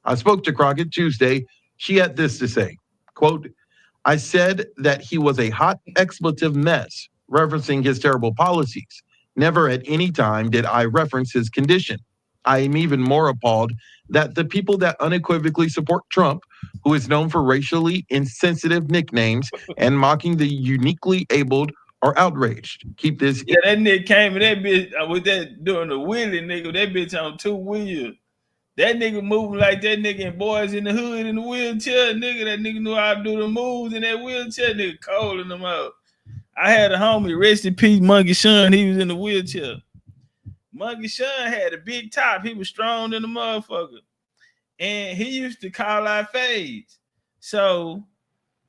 I spoke to Crockett Tuesday. She had this to say, quote, "I said that he was a hot expletive mess, referencing his terrible policies. Never at any time did I reference his condition. I am even more appalled that the people that unequivocally support Trump, who is known for racially insensitive nicknames and mocking the uniquely abled, are outraged. Keep this.
Yeah, that nigga came in that bitch with that doing the wheelie, nigga. That bitch on 2 wheels. That nigga moving like that nigga in Boys in the Hood in the wheelchair, nigga. That nigga knew how to do the moves in that wheelchair, nigga. Calling them out. I had a homie, rest in peace, Monkey Sean. He was in the wheelchair. Monkey Sean had a big top. He was strong than a motherfucker. And he used to call out fades. So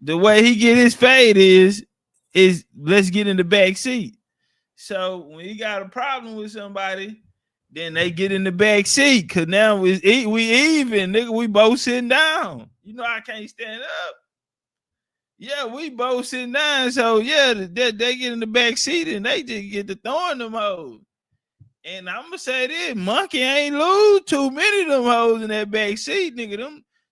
the way he get his fade is let's get in the back seat. So when he got a problem with somebody, then they get in the back seat. Cause now we even, nigga. We both sitting down. You know I can't stand up. Yeah, we both sitting down. So yeah, they get in the back seat and they just get to throwing them hoes. And I'm gonna say this, Monkey ain't lose too many of them hoes in that back seat, nigga.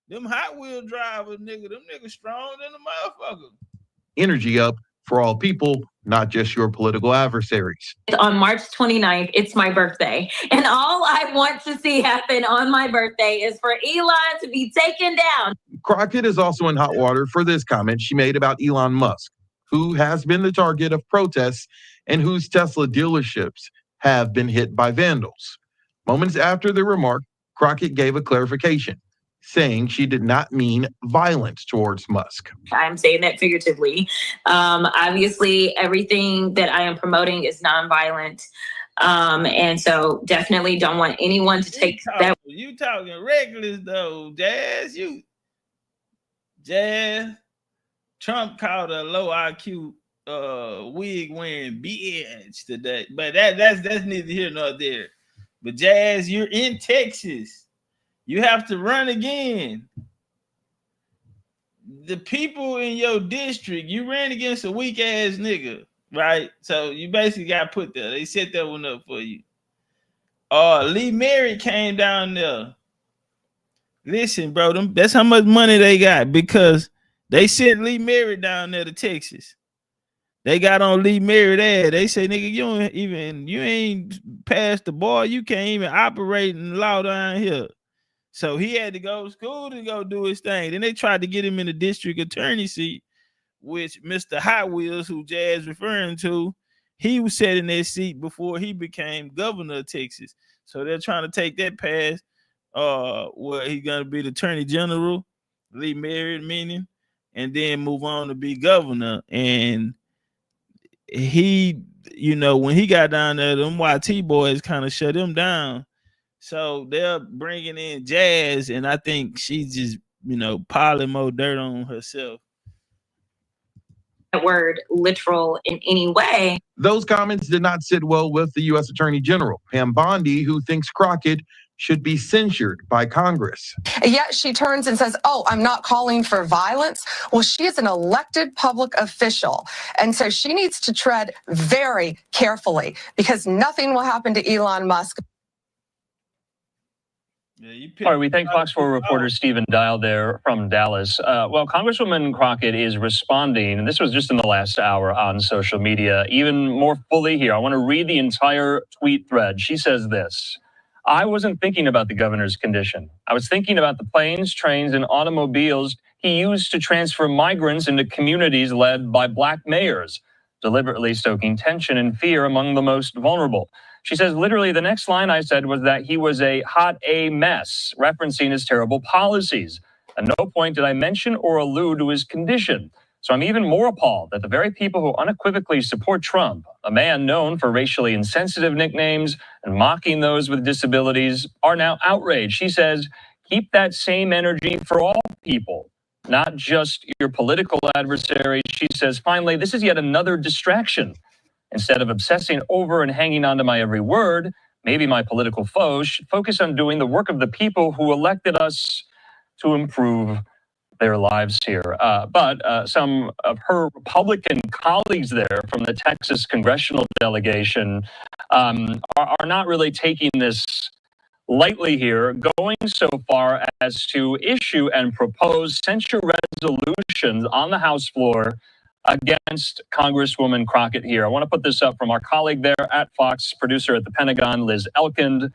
Them Hot Wheel drivers, nigga. Them niggas strong than a motherfucker.
Energy up for all people, not just your political adversaries.
On March 29th, it's my birthday. And all I want to see happen on my birthday is for Elon to be taken down.
Crockett is also in hot water for this comment she made about Elon Musk, who has been the target of protests and whose Tesla dealerships have been hit by vandals. Moments after the remark, Crockett gave a clarification, saying she did not mean violence towards Musk.
I'm saying that figuratively. Obviously, everything that I am promoting is nonviolent. And so definitely don't want anyone to take that.
You talking reckless though, Jazz. Jazz. Trump called a low IQ wig wearing bitch today, but that's neither here nor there. But Jazz, you're in Texas. You have to run again. The people in your district, you ran against a weak ass nigga, right? So you basically got put there. They set that one up for you. Lee Mary came down there. Listen, bro, that's how much money they got because they sent Lee Mary down there to Texas. They got on Lee Mary there. They say, nigga, you ain't past the bar. You can't even operate in law down here. So he had to go to school to go do his thing. Then they tried to get him in the district attorney seat, which Mr. Hot Wheels, who Jazz referring to, he was set in that seat before he became governor of Texas. So they're trying to take that pass where he's going to be the attorney general, Lee Mary meaning, and then move on to be governor. And he, when he got down there, them YT boys kind of shut him down. So they're bringing in Jazz, and I think she's just, piling more dirt on herself.
That word literal in any way.
Those comments did not sit well with the U.S. Attorney General, Pam Bondi, who thinks Crockett should be censured by Congress.
Yet she turns and says, I'm not calling for violence. Well, she is an elected public official. And so she needs to tread very carefully because nothing will happen to Elon Musk.
All right, we thank Fox 4 reporter Stephen Dial there from Dallas. Well, Congresswoman Crockett is responding, and this was just in the last hour on social media, even more fully here. I want to read the entire tweet thread. She says this: I wasn't thinking about the governor's condition. I was thinking about the planes, trains, and automobiles he used to transfer migrants into communities led by Black mayors, deliberately stoking tension and fear among the most vulnerable. She says, literally, the next line I said was that he was a hot A mess, referencing his terrible policies. At no point did I mention or allude to his condition. So I'm even more appalled that the very people who unequivocally support Trump, a man known for racially insensitive nicknames and mocking those with disabilities, are now outraged. She says, keep that same energy for all people, not just your political adversaries. She says, finally, this is yet another distraction. Instead of obsessing over and hanging on to my every word, maybe my political foes should focus on doing the work of the people who elected us to improve their lives here. But some of her Republican colleagues there from the Texas congressional delegation are not really taking this lightly here, going so far as to issue and propose censure resolutions on the House floor against Congresswoman Crockett here. I want to put this up from our colleague there at Fox, producer at the Pentagon, Liz Elkind.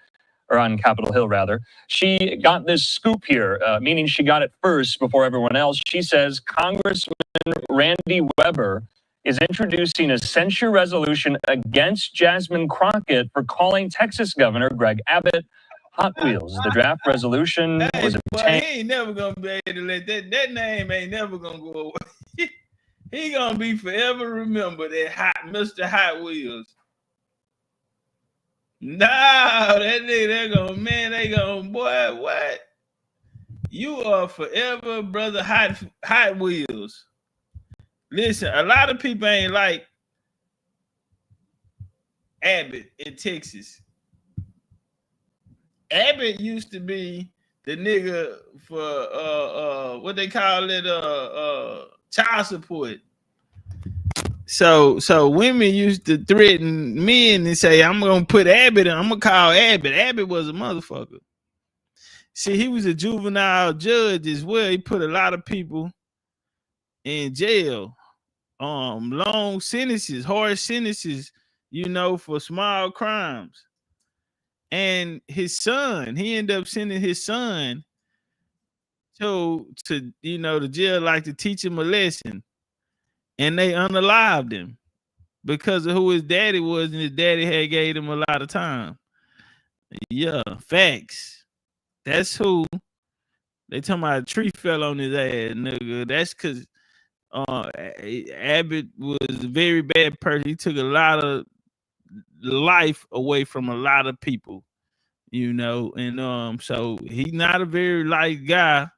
or on Capitol Hill rather. She got this scoop here, meaning she got it first before everyone else. She says Congressman Randy Weber is introducing a censure resolution against Jasmine Crockett for calling Texas Governor Greg Abbott Hot Wheels. The draft resolution was obtained.
He ain't never gonna be able to let that name ain't never gonna go away. He gonna be forever remembered as Mr. Hot Wheels. No, that nigga, they gonna, boy, what? You are forever, brother, Hot Wheels. Listen, a lot of people ain't like Abbott in Texas. Abbott used to be the nigga for what they call it, child support. So women used to threaten men and say, I'm gonna put Abbott in, I'm gonna call Abbott. Abbott was a motherfucker. See, he was a juvenile judge as well. He put a lot of people in jail. Long sentences, hard sentences, for small crimes. And his son, he ended up sending his son to the jail, like, to teach him a lesson. And they unalived him because of who his daddy was, and his daddy had gave him a lot of time. Yeah, facts. That's who. They talking about a tree fell on his ass, nigga. That's because Abbott was a very bad person. He took a lot of life away from a lot of people, and so he's not a very light guy.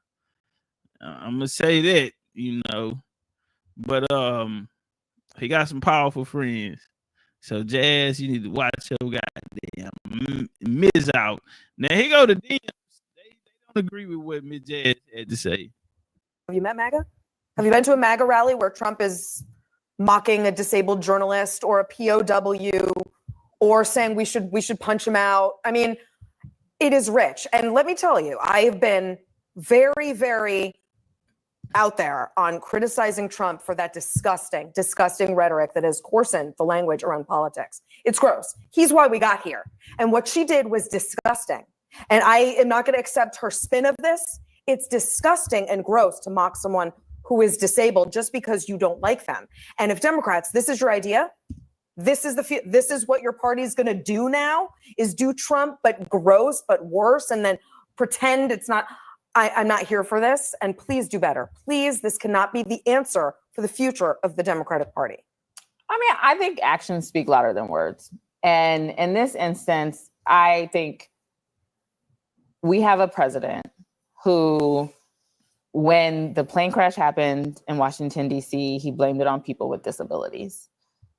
I'm gonna say that, but he got some powerful friends. So Jazz, you need to watch your goddamn Miz out. Now he go to DMs. They don't agree with what Miss Jazz had to say.
Have you met MAGA? Have you been to a MAGA rally where Trump is mocking a disabled journalist or a POW or saying we should punch him out? I mean, it is rich. And let me tell you, I have been very, very out there on criticizing Trump for that disgusting, disgusting rhetoric that has coarsened the language around politics. It's gross. He's why we got here. And what she did was disgusting. And I am not going to accept her spin of this. It's disgusting and gross to mock someone who is disabled just because you don't like them. And if Democrats, this is your idea, this is what your party is going to do now, is do Trump, but gross, but worse, and then pretend it's not. I'm not here for this, and please do better. Please, this cannot be the answer for the future of the Democratic Party.
I mean, I think actions speak louder than words. And in this instance, I think we have a president who, when the plane crash happened in Washington, D.C., he blamed it on people with disabilities.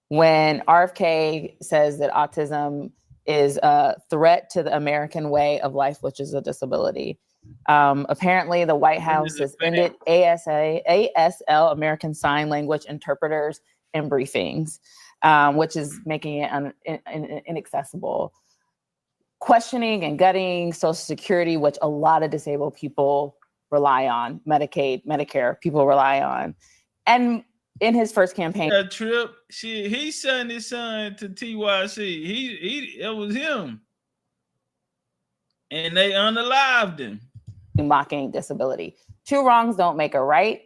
When RFK says that autism is a threat to the American way of life, which is a disability, apparently the White House has ended ASL, American Sign Language interpreters, in briefings, which is making it inaccessible. Questioning and gutting Social Security, which a lot of disabled people rely on, Medicaid, Medicare, people rely on. And in his first campaign,
he sent his son to TYC. It was him. And they unalived him.
Mocking disability. Two wrongs don't make a right,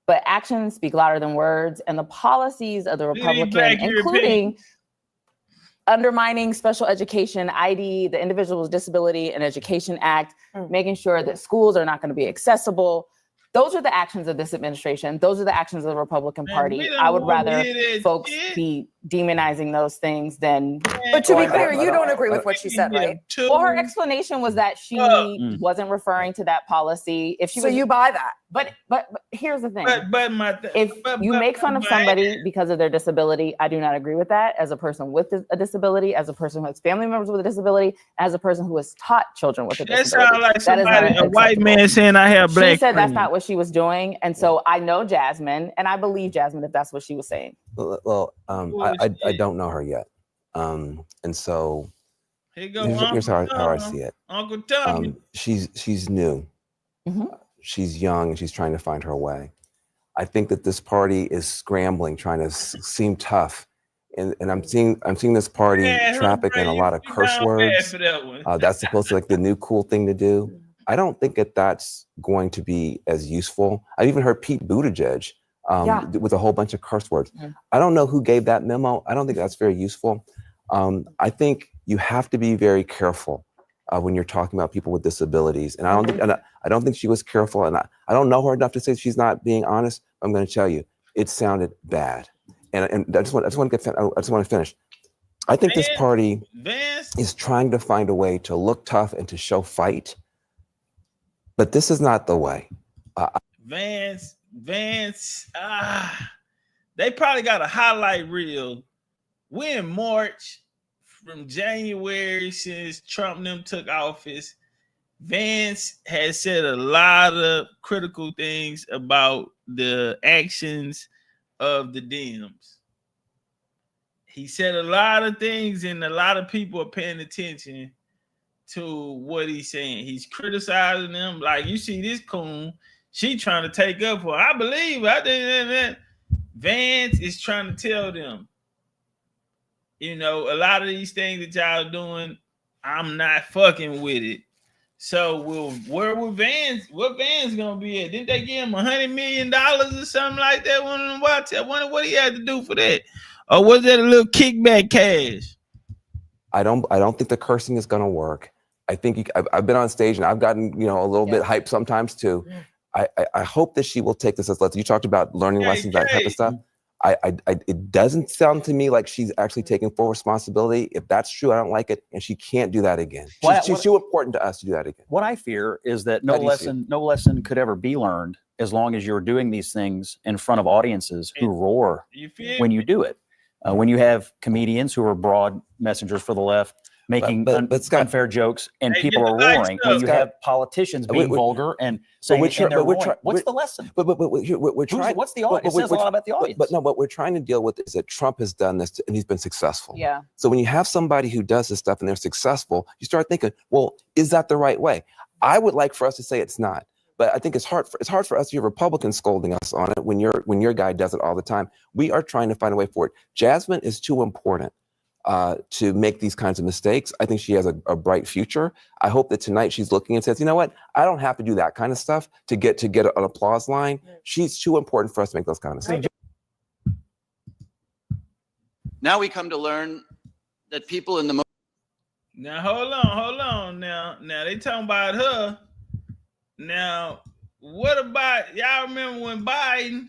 but actions speak louder than words. And the policies of the Republican, including undermining special education, ID, the Individuals with Disability and Education Act, making sure that schools are not going to be accessible. Those are the actions of this administration. Those are the actions of the Republican Party. I would rather folks be demonizing those things than.
But to be clear, you don't agree with what she said, right?
Well, her explanation was that she wasn't referring to that policy. If she
so you buy that.
But here's the thing.
If
you make fun of somebody because of their disability, I do not agree with that. As a person with a disability, as a person who has family members with a disability, as a person who has taught children with a disability.
That sounds like somebody, a white man saying I have black.
She said that's not what she was doing, and so I know Jasmine, and I believe Jasmine if that's what she was saying.
Well, I don't know her yet, and so here's how I see it.
Uncle Tommy.
She's new.
Mm-hmm.
She's young and she's trying to find her way. I think that this party is scrambling, trying to seem tough and I'm seeing this party traffic in a lot of curse words. That's supposed to like the new cool thing to do. I don't think that's going to be as useful. I even heard Pete Buttigieg with a whole bunch of curse words. I don't know who gave that memo. I don't think that's very useful. I think you have to be very careful when you're talking about people with disabilities. And I don't think she was careful. And I don't know her enough to say she's not being honest. I'm going to tell you, it sounded bad. And I just want to finish. I think this party is trying to find a way to look tough and to show fight. But this is not the way.
Vance, they probably got a highlight reel. We're in March from January since Trump and them took office. Vance has said a lot of critical things about the actions of the Dems. He said a lot of things, and a lot of people are paying attention to what he's saying. He's criticizing them. Like, you see this coon, she trying to take up for her. I think that Vance is trying to tell them, you know, a lot of these things that y'all doing, I'm not fucking with it. So where will Vance? What Vance gonna be at? Didn't they give him $100 million or something like that? I wonder what he had to do for that, or was that a little kickback cash?
I don't think the cursing is gonna work. I think I've been on stage and I've gotten a little bit hyped sometimes too. I hope that she will take this as lessons. You talked about learning lessons, that type of stuff. It doesn't sound to me like she's actually taking full responsibility. If that's true, I don't like it, and she can't do that again. She's too important to us to do that again.
What I fear is that no lesson could ever be learned as long as you're doing these things in front of audiences who roar when you do it. When you have comedians who are broad messengers for the left making unfair jokes and people are roaring, when you have politicians being vulgar and saying what's the lesson? What's the audience? It says a lot about the audience.
But no, what we're trying to deal with is that Trump has done this and he's been successful.
Yeah.
So when you have somebody who does this stuff and they're successful, you start thinking, well, is that the right way? I would like for us to say it's not. But I think it's hard for us to hear Republicans scolding us on it when your guy does it all the time. We are trying to find a way forward. Jasmine is too important to make these kinds of mistakes. I think she has a bright future. I hope that tonight she's looking and says, you know what? I don't have to do that kind of stuff to get an applause line. She's too important for us to make those kind of mistakes.
Now we come to learn that people in the
Now hold on. Now they talking about her. Now, what about y'all remember when Biden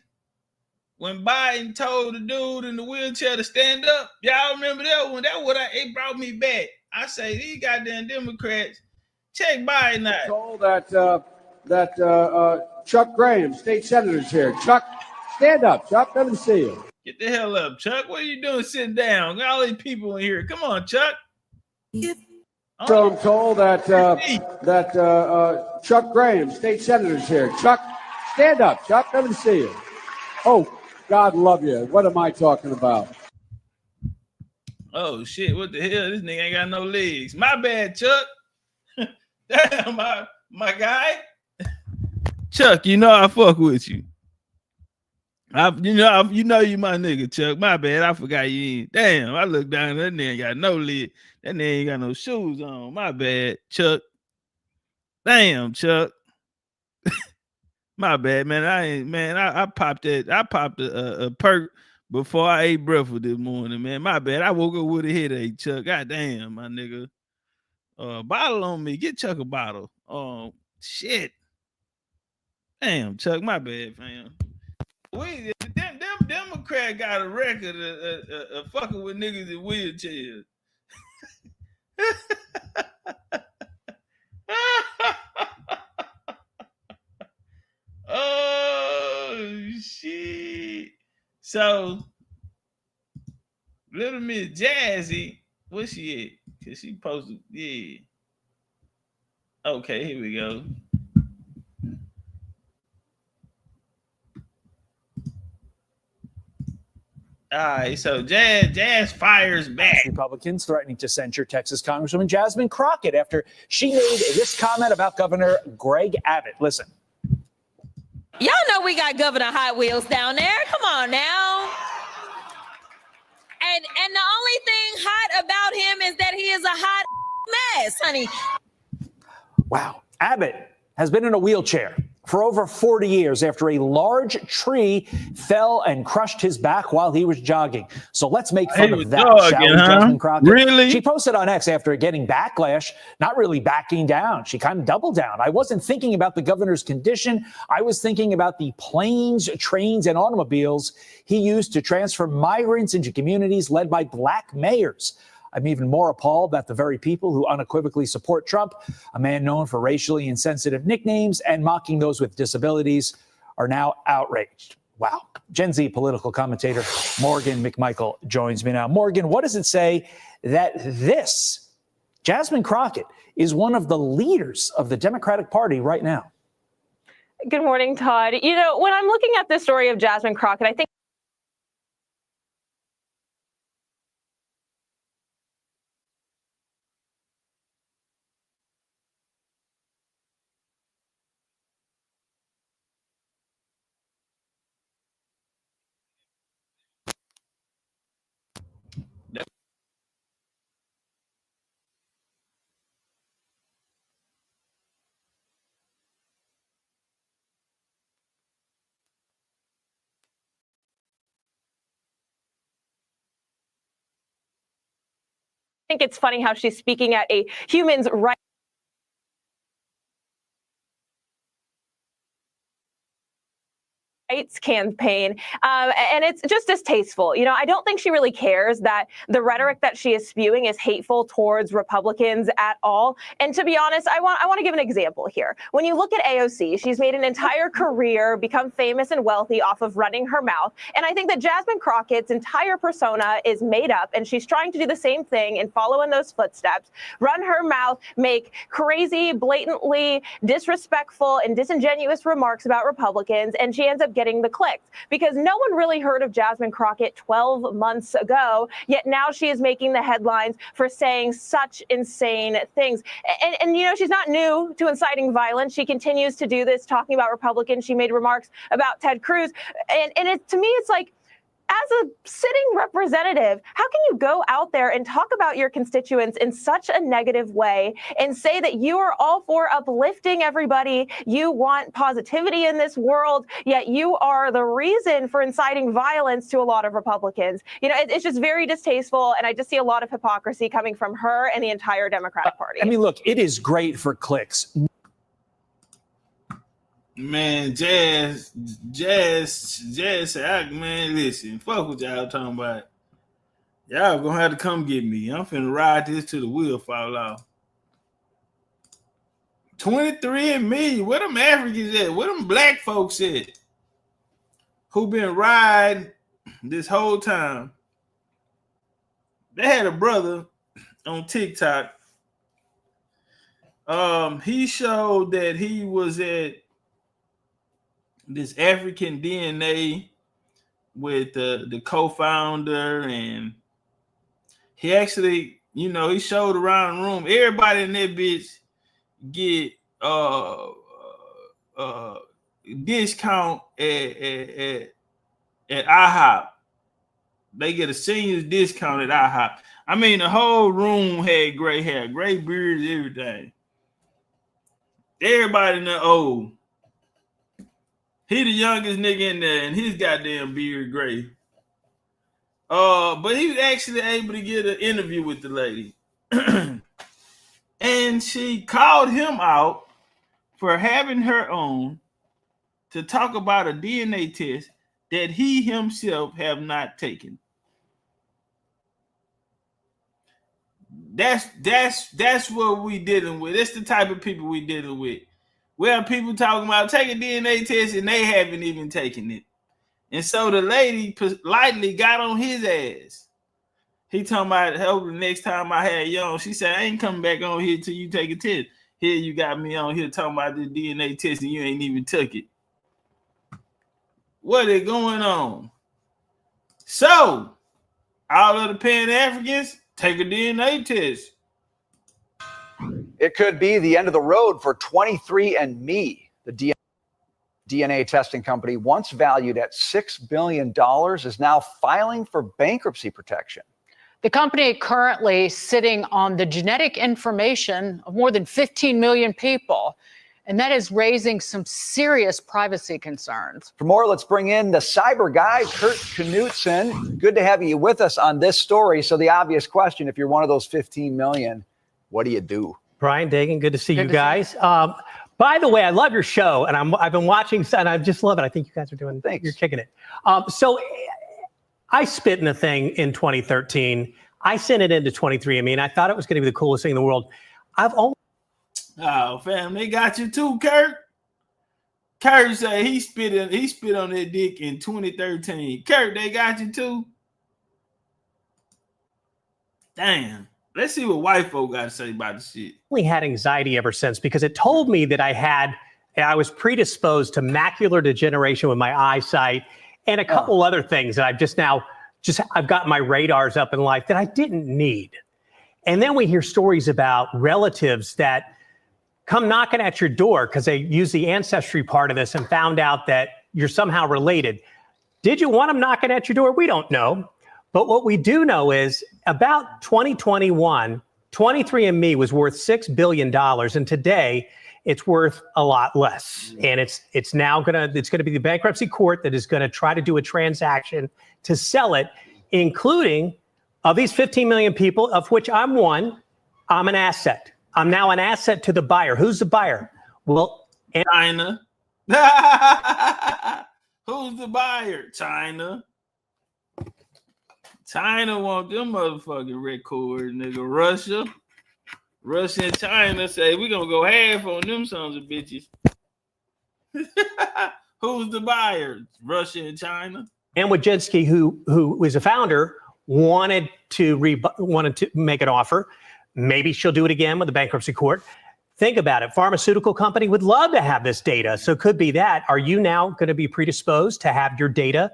told the dude in the wheelchair to stand up? Y'all remember that one? It brought me back. I say these goddamn Democrats, check Biden out.
Told that Chuck Graham, state senator's here. Chuck, stand up. Chuck, let me see you.
Get the hell up, Chuck. What are you doing sitting down? Got all these people in here. Come on, Chuck.
So I'm told that Chuck Graham, state senator's here. Chuck, stand up. Chuck, let me see you. Oh, God love you. What am I talking about?
Oh, shit. What the hell? This nigga ain't got no legs. My bad, Chuck. Damn, my guy. Chuck, you know I fuck with you. You know you my nigga, Chuck. My bad. I forgot you ain't. Damn, I looked down. That nigga ain't got no leg. That nigga ain't got no shoes on. My bad, Chuck. Damn, Chuck. My bad, man. I popped a perk before I ate breakfast this morning, man. My bad. I woke up with a headache, Chuck. God damn, my nigga. Bottle on me. Get Chuck a bottle. Oh, shit. Damn, Chuck. My bad, fam. Them Democrat got a record of fucking with niggas in wheelchairs. Oh shit! So little Miss Jazzy, where's she at? Cause she posted, yeah. Okay, here we go. All right, so Jazz fires back.
Republicans threatening to censure Texas Congresswoman Jasmine Crockett after she made this comment about Governor Greg Abbott. Listen.
Y'all know we got Governor Hot Wheels down there. Come on now. And the only thing hot about him is that he is a hot mess, honey.
Wow. Abbott has been in a wheelchair for over 40 years after a large tree fell and crushed his back while he was jogging. So let's make fun of that, shall we, Jasmine Crockett?
Really?
She posted on X after getting backlash, not really backing down. She kind of doubled down. I wasn't thinking about the governor's condition. I was thinking about the planes, trains, and automobiles he used to transfer migrants into communities led by black mayors. I'm even more appalled that the very people who unequivocally support Trump, a man known for racially insensitive nicknames and mocking those with disabilities, are now outraged. Wow. Gen Z political commentator Morgan McMichael joins me now. Morgan, what does it say that this Jasmine Crockett is one of the leaders of the Democratic Party right now?
Good morning, Todd. You know, when I'm looking at this story of Jasmine Crockett, I think it's funny how she's speaking at a human's rights campaign, and it's just distasteful. You know, I don't think she really cares that the rhetoric that she is spewing is hateful towards Republicans at all. And to be honest, I want to give an example here. When you look at AOC, she's made an entire career, become famous and wealthy off of running her mouth. And I think that Jasmine Crockett's entire persona is made up, and she's trying to do the same thing and follow in those footsteps, run her mouth, make crazy, blatantly disrespectful and disingenuous remarks about Republicans, and she ends up getting the clicks because no one really heard of Jasmine Crockett 12 months ago, yet now she is making the headlines for saying such insane things. And you know, she's not new to inciting violence. She continues to do this, talking about Republicans. She made remarks about Ted Cruz. And to me, it's like, as a sitting representative, how can you go out there and talk about your constituents in such a negative way and say that you are all for uplifting everybody, you want positivity in this world, yet you are the reason for inciting violence to a lot of Republicans? You know, it's just very distasteful, and I just see a lot of hypocrisy coming from her and the entire Democratic Party.
I mean, look, it is great for clicks.
Man, Jazz said, man, listen, fuck what y'all talking about. Y'all gonna have to come get me. I'm finna ride this till the wheel fall off. 23andMe, where them Africans at? Where them black folks at? Who been riding this whole time? They had a brother on TikTok. He showed that he was at this African DNA with the co-founder, and he actually, you know, he showed around the room. Everybody in that bitch get discount at IHOP. They get a seniors discount at IHOP. I mean, the whole room had gray hair, gray beards, everything. Everybody in there old. He the youngest nigga in there, and his goddamn beard gray. But he was actually able to get an interview with the lady. And she called him out for having her on to talk about a DNA test that he himself have not taken. That's what we dealing with. That's the type of people we dealing with. Where people talking about take a DNA test and they haven't even taken it. And so the lady politely got on his ass. He talking about, hell, the next time I had you on, she said, I ain't coming back on here till you take a test. Here you got me on here talking about this DNA test and you ain't even took it. What is going on? So, all of the Pan-Africans, take a DNA test.
It could be the end of the road for 23andMe. The DNA DNA testing company, once valued at $6 billion, is now filing for bankruptcy protection.
The company currently sitting on the genetic information of more than 15 million people, and that is raising some serious privacy concerns.
For more, let's bring in the cyber guy, Kurt Knutson. Good to have you with us on this story. So the obvious question, if you're one of those 15 million, what do you do?
Brian Dagan, good to see you guys. By the way, I love your show, and I've been watching, and I just love it. I think you guys are doing, you're kicking it. So I spit in a thing in 2013. I sent it into 23andMe, and I thought it was going to be the coolest thing in the world.
Oh, fam, they got you too, Kurt. Kurt said he spit on that dick in 2013. Kurt, they got you too. Damn. Let's see what white folk got to say about the shit.
Only had anxiety ever since because it told me that I was predisposed to macular degeneration with my eyesight and a couple other things that I've got my radars up in life that I didn't need. And then we hear stories about relatives that come knocking at your door because they use the ancestry part of this and found out that you're somehow related. Did you want them knocking at your door? We don't know. But what we do know is about 2021, 23andMe was worth $6 billion. And today it's worth a lot less. And it's going to be the bankruptcy court that is going to try to do a transaction to sell it, including of these 15 million people, of which I'm one. I'm an asset. I'm now an asset to the buyer. Who's the buyer? Well,
China. Who's the buyer? China. China want them motherfucking records, nigga. Russia and China say we're gonna go half on them sons of bitches. Who's the buyer? Russia and China.
And Wojcicki, who was a founder, wanted to make an offer. Maybe she'll do it again with the bankruptcy court. Think about it. Pharmaceutical company would love to have this data. So it could be that. Are you now going to be predisposed to have your data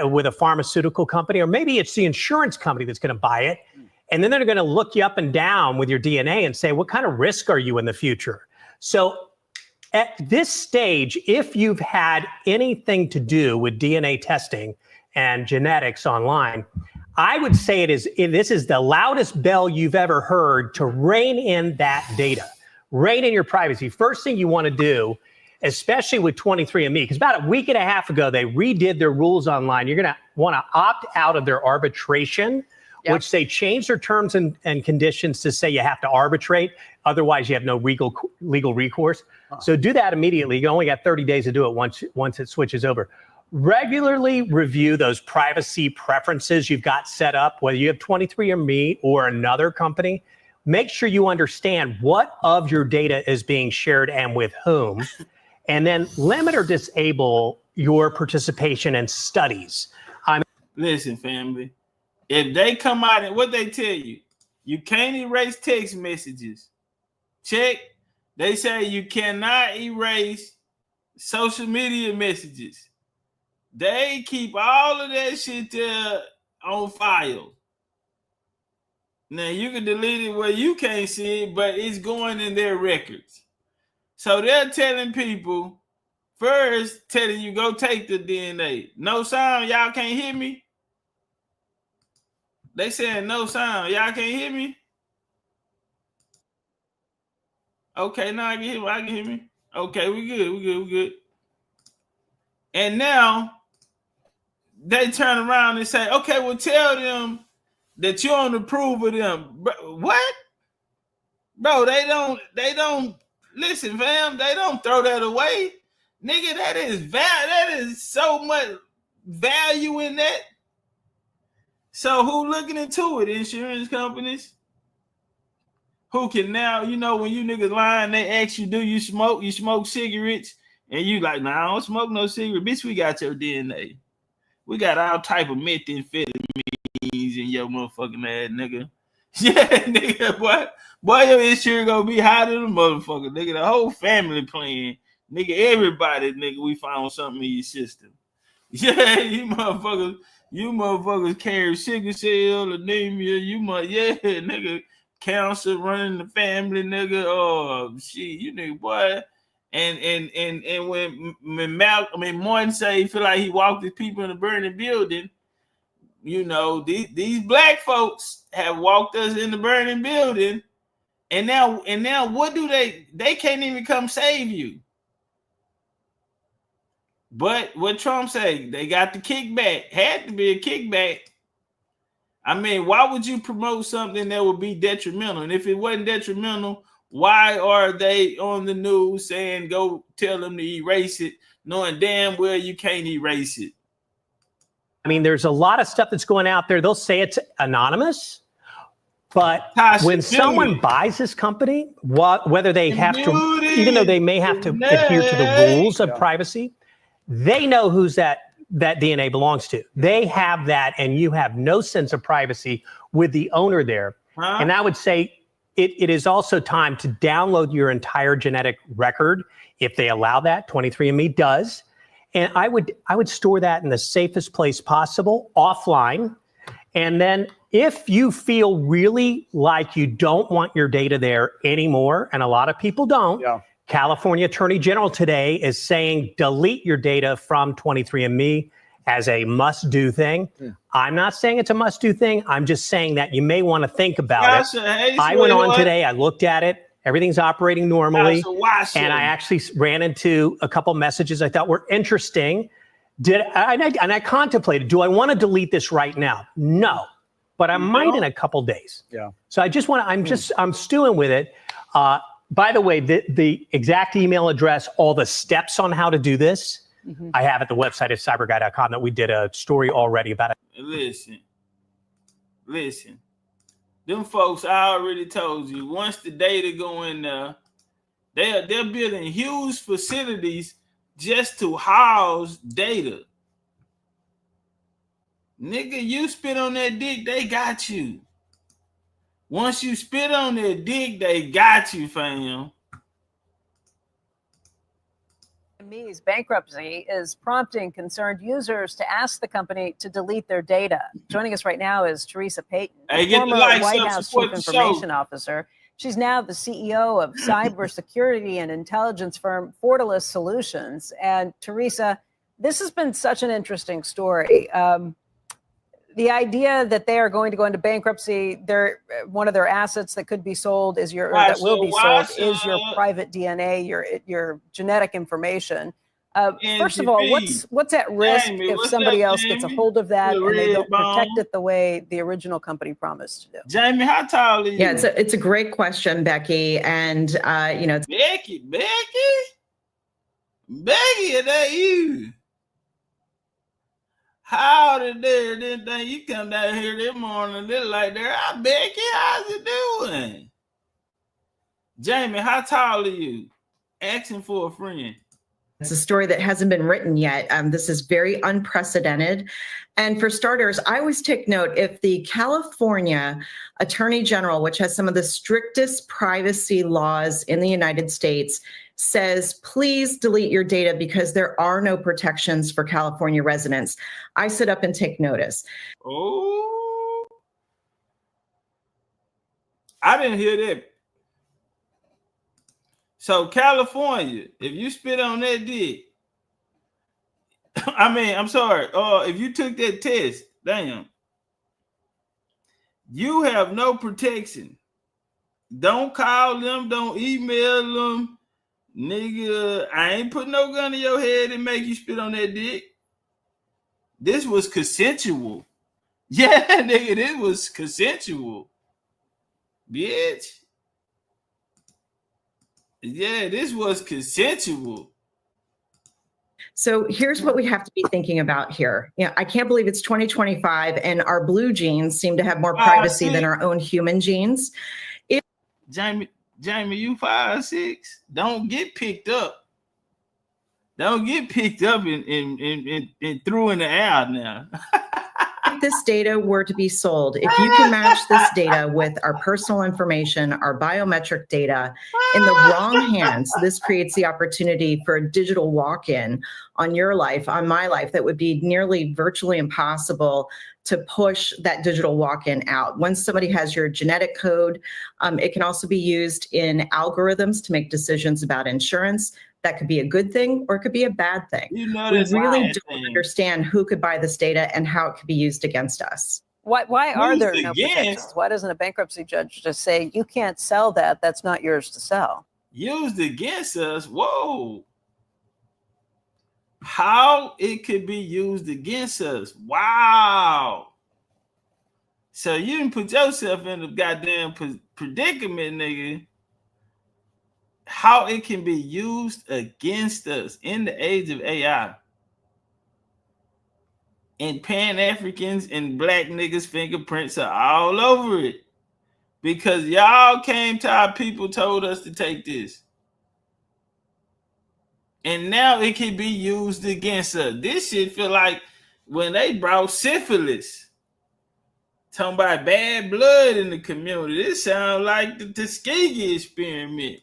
with a pharmaceutical company? Or maybe it's the insurance company that's going to buy it. And then they're going to look you up and down with your DNA and say, what kind of risk are you in the future? So at this stage, if you've had anything to do with DNA testing and genetics online, I would say this is the loudest bell you've ever heard to rein in that data, rein in your privacy. First thing you want to do, especially with 23andMe, because about a week and a half ago, they redid their rules online. You're going to want to opt out of their arbitration, which they changed their terms and conditions to say you have to arbitrate. Otherwise, you have no legal recourse. So do that immediately. You only got 30 days to do it once it switches over. Regularly review those privacy preferences you've got set up, whether you have 23andMe or another company. Make sure you understand what of your data is being shared and with whom, and then limit or disable your participation in studies.
Listen, family, if they come out and what they tell you, you can't erase text messages. Check. They say you cannot erase social media messages. They keep all of that shit there on file. Now, you can delete it where you can't see it, but it's going in their records. So they're telling people, first telling you, go take the DNA. No sound, y'all can't hear me? They saying no sound, y'all can't hear me? Okay, now I can hear me. Okay, we good. And now, they turn around and say, okay, well, tell them that you don't approve of them. Bro, what? Bro, they don't, listen, fam, they don't throw that away. Nigga, that is so much value in that. So who looking into it? Insurance companies? Who can now, when you niggas lying, they ask you, do you smoke? You smoke cigarettes? And you like, nah, I don't smoke no cigarette. Bitch, we got your DNA. We got all type of methamphetamines in your motherfucking ass, nigga. Yeah, nigga, boy, your insurance gonna be higher than a motherfucker, nigga. The whole family playing, nigga. Everybody, nigga, we found something in your system. Yeah, you motherfuckers carry sickle cell, anemia. Nigga, cancer running the family, nigga. Oh shit, you nigga, boy. And when Martin say he feel like he walked his people in a burning building, you know, these black folks have walked us in the burning building, and now what do they can't even come save you. But what Trump say, they got the kickback. Had to be a kickback. I mean, why would you promote something that would be detrimental? And if it wasn't detrimental, why are they on the news saying go tell them to erase it, knowing damn well you can't erase it?
I mean, there's a lot of stuff that's going out there. They'll say it's anonymous, but when someone buys this company, whether they have to, even though they may have to adhere to the rules of privacy, they know who's that DNA belongs to. They have that, and you have no sense of privacy with the owner there. And I would say it is also time to download your entire genetic record if they allow that. 23andMe does. And I would store that in the safest place possible, offline. And then if you feel really like you don't want your data there anymore, and a lot of people don't, California Attorney General today is saying delete your data from 23andMe as a must-do thing. I'm not saying it's a must-do thing. I'm just saying that you may want to think about it. I went on today. I looked at it. Everything's operating normally. And I actually ran into a couple messages I thought were interesting. And I contemplated, do I want to delete this right now? No, but I might in a couple days. So I just want to, I'm stewing with it. By the way, the exact email address, all the steps on how to do this, I have at the website at cyberguy.com that we did a story already about it.
Listen. Them folks, I already told you, once the data go in there, they're building huge facilities just to house data. Nigga, you spit on that dick, they got you. Once you spit on their dick, they got you, fam.
Me's bankruptcy is prompting concerned users to ask the company to delete their data. Joining us right now is Teresa Payton, former White House Chief Information Officer. She's now the CEO of cybersecurity and intelligence firm Fortalice Solutions. And Teresa, this has been such an interesting story. The idea that they are going to go into bankruptcy, one of their assets that could be sold is your private DNA, your genetic information. First of all, what's at risk if somebody else gets a hold of that and they don't protect it the way the original company promised to do?
Jamie, how tall are you?
Yeah, it's a great question, Becky, and
Becky, is that you? How did this thing you come down here this morning? They're like, "Hi, Becky, how's it doing?" Jamie, how tall are you? Asking for a friend.
It's a story that hasn't been written yet. This is very unprecedented. And for starters, I always take note, if the California Attorney General, which has some of the strictest privacy laws in the United States, says, please delete your data because there are no protections for California residents, I sit up and take notice.
Oh, I didn't hear that. So California, if you spit on that dick, I'm sorry, if you took that test, damn, you have no protection. Don't call them, don't email them. Nigga, I ain't put no gun in your head and make you spit on that dick. This was consensual. Yeah, nigga, this was consensual. Bitch. Yeah, this was consensual.
So here's what we have to be thinking about here. I can't believe it's 2025 and our blue genes seem to have more privacy than our own human genes.
Jamie, you 5'6". Don't get picked up. Don't get picked up and threw in the air now.
If this data were to be sold, if you can match this data with our personal information, our biometric data in the wrong hands, this creates the opportunity for a digital walk-in on your life, on my life, that would be nearly virtually impossible to push that digital walk-in out. Once somebody has your genetic code, it can also be used in algorithms to make decisions about insurance, That could be a good thing or it could be a bad thing.
You know,
We
that's a
really
bad
don't
thing.
understand who could buy this data and how it could be used against us.
Why are there no
Used against?
protections? Why doesn't a bankruptcy judge just say, you can't sell that, that's not yours to sell?
Used against us? Whoa. How it could be used against us? Wow. So you didn't put yourself in a goddamn predicament, nigga. How it can be used against us in the age of AI. And Pan-Africans and black niggas' fingerprints are all over it. Because y'all came to our people, told us to take this. And now it can be used against us. This shit feel like when they brought syphilis. Talking about bad blood in the community. This sounds like the Tuskegee experiment.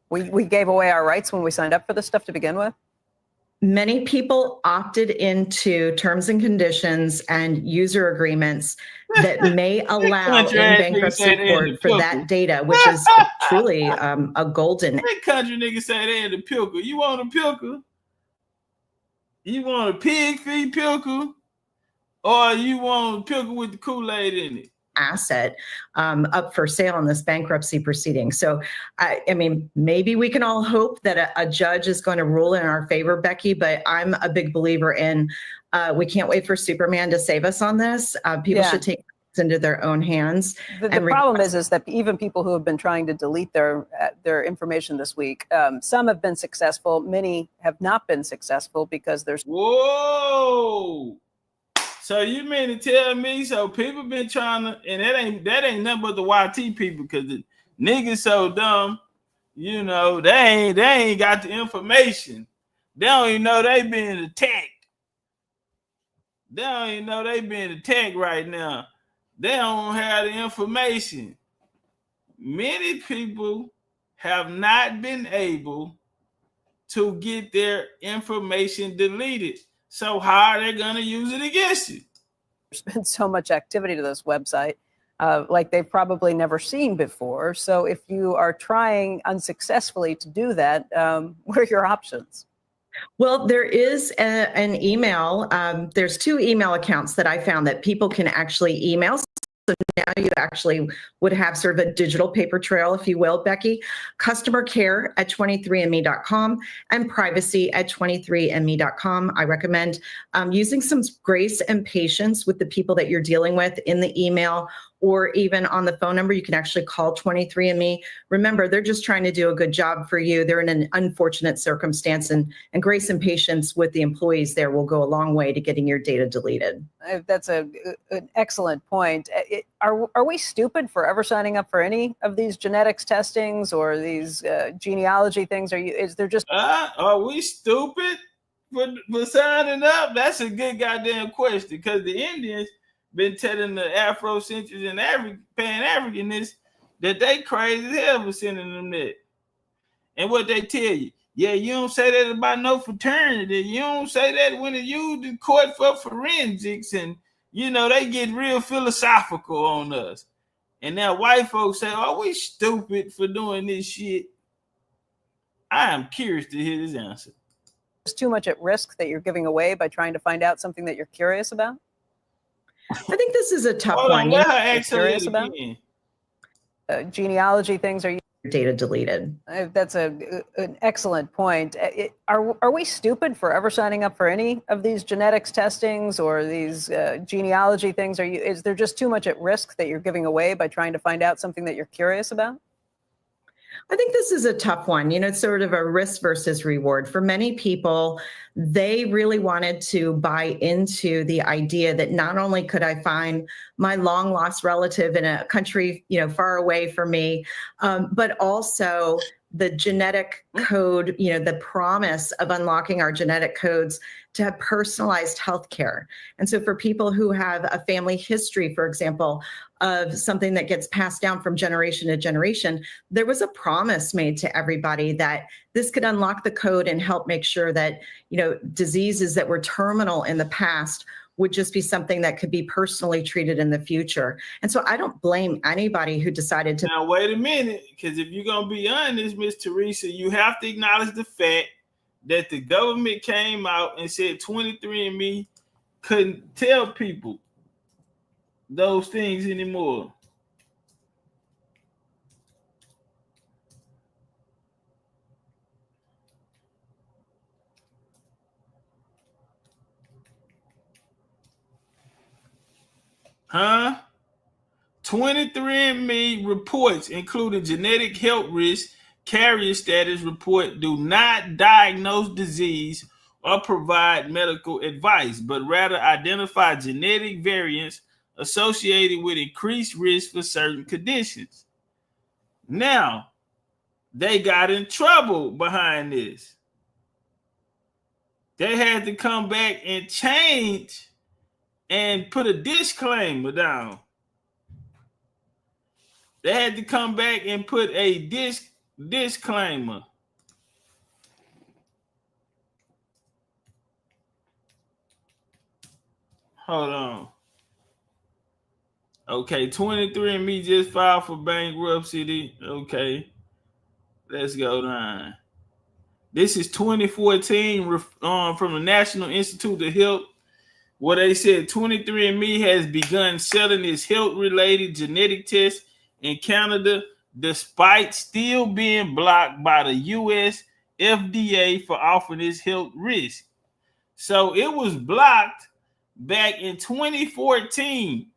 We gave away our rights when we signed up for this stuff to begin with.
Many people opted into terms and conditions and user agreements that may allow in bankruptcy court for that data, which is truly a golden.
That country niggas say they in the pickle. You want a pickle? You want a pig feed pickle? Or you want a pickle with the Kool-Aid in it?
Asset up for sale in this bankruptcy proceeding. So, I mean, maybe we can all hope that a judge is going to rule in our favor, Becky, but I'm a big believer in we can't wait for Superman to save us on this. People should take this into their own hands.
The problem is that even people who have been trying to delete their information this week, some have been successful, many have not been successful because there's...
Whoa! So you mean to tell me, so people been trying to, and that ain't nothing but the YT people, because the niggas so dumb, you know, they ain't got the information. They don't even know they being attacked. They don't even know they being attacked right now. They don't have the information. Many people have not been able to get their information deleted. So how are they going to use it against you?
There's been so much activity to this website, like they've probably never seen before. So if you are trying unsuccessfully to do that, what are your options?
Well, there is an email. There's 2 email accounts that I found that people can actually email. So now you actually would have sort of a digital paper trail, if you will, Becky. Customer care at 23andme.com and privacy at 23andme.com. I recommend using some grace and patience with the people that you're dealing with in the email or even on the phone number. You can actually call 23andMe. Remember, they're just trying to do a good job for you. They're in an unfortunate circumstance, and grace and patience with the employees there will go a long way to getting your data deleted.
That's an excellent point. Are we stupid for ever signing up for any of these genetics testings or these genealogy things? Is there just...
Are we stupid for signing up? That's a good goddamn question, because the Indians been telling the Afrocentrics and Pan-Africanists that they crazy as hell for sending them that. And what they tell you, yeah, you don't say that about no fraternity. You don't say that when it's used in court for forensics, and you know, they get real philosophical on us. And now white folks say, oh, we stupid for doing this shit. I am curious to hear this answer.
There's too much at risk that you're giving away by trying to find out something that you're curious about?
I think this is a tough
Hold
one.
on, let her answer
curious
it
about?
again.
Genealogy things, are you...
Data deleted.
That's an excellent point. Are we stupid for ever signing up for any of these genetics testings or these genealogy things? Is there just too much at risk that you're giving away by trying to find out something that you're curious about?
I think this is a tough one. You know, it's sort of a risk versus reward. For many people, they really wanted to buy into the idea that not only could I find my long lost relative in a country, you know, far away from me, but also the genetic code, you know, the promise of unlocking our genetic codes to have personalized healthcare. And so for people who have a family history, for example, of something that gets passed down from generation to generation, there was a promise made to everybody that this could unlock the code and help make sure that, you know, diseases that were terminal in the past would just be something that could be personally treated in the future. And so I don't blame anybody who decided to.
Now, wait a minute, because if you're going to be honest, Ms. Teresa, you have to acknowledge the fact that the government came out and said 23andMe couldn't tell people those things anymore. Huh? 23andMe reports, including genetic health risk, carrier status report, do not diagnose disease or provide medical advice, but rather identify genetic variants associated with increased risk for certain conditions. Now, they got in trouble behind this. They had to come back and change and put a disclaimer down. They had to come back and put a disclaimer. Hold on. Okay, 23andMe just filed for bankruptcy. Okay, let's go down. This is 2014 from the National Institute of Health, where they said 23andMe has begun selling its health-related genetic tests in Canada, despite still being blocked by the U.S. FDA for offering its health risk. So it was blocked back in 2014,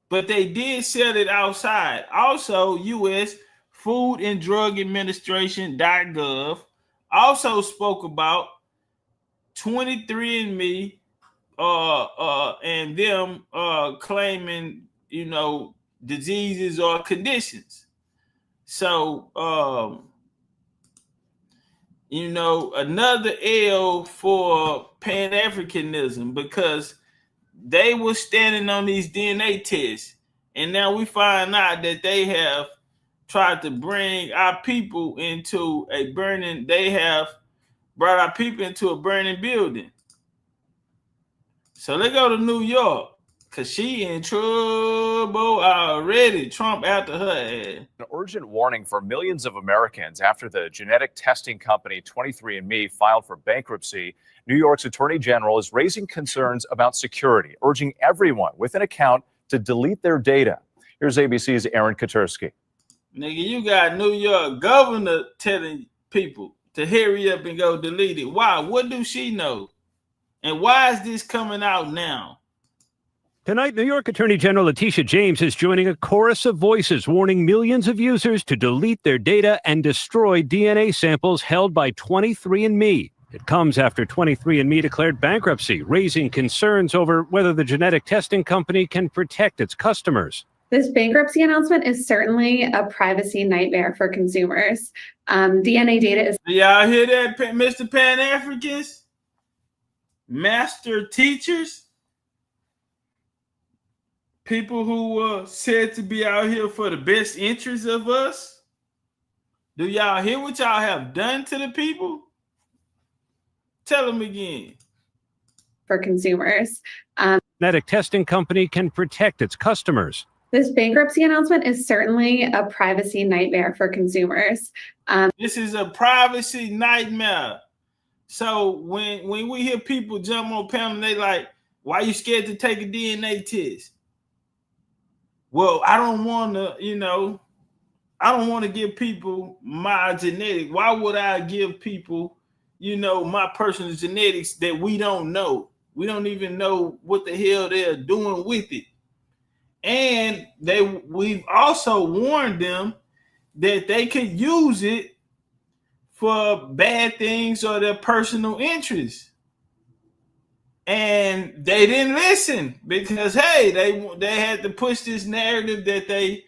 but they did sell it outside. Also, U.S. Food and Drug Administration.gov also spoke about 23andMe and them claiming, diseases or conditions. So, another L for Pan-Africanism, because they were standing on these DNA tests, and now we find out that they have tried to bring our people into a burning. They have brought our people into a burning building. So they go to New York, because she in trouble already. Trump after her ass.
An urgent warning for millions of Americans after the genetic testing company 23andMe filed for bankruptcy. New York's Attorney General is raising concerns about security, urging everyone with an account to delete their data. Here's ABC's Aaron Katursky.
Nigga, you got New York governor telling people to hurry up and go delete it. Why? What do she know? And why is this coming out now?
Tonight, New York Attorney General Letitia James is joining a chorus of voices warning millions of users to delete their data and destroy DNA samples held by 23andMe. It comes after 23andMe declared bankruptcy, raising concerns over whether the genetic testing company can protect its customers.
This bankruptcy announcement is certainly a privacy nightmare for consumers. DNA data is...
Y'all hear that, Mr. Pan-Africans? Master teachers? People who were said to be out here for the best interests of us? Do y'all hear what y'all have done to the people? Tell them again.
For consumers.
Genetic testing company can protect its customers.
This bankruptcy announcement is certainly a privacy nightmare for consumers.
This is a privacy nightmare. So when we hear people jump on panel, they like, why are you scared to take a DNA test? Well, I don't want to, I don't want to give people my genetic. Why would I give people, my personal genetics that we don't know? We don't even know what the hell they're doing with it. And we've also warned them that they could use it for bad things or their personal interests. And they didn't listen because, hey, they had to push this narrative that they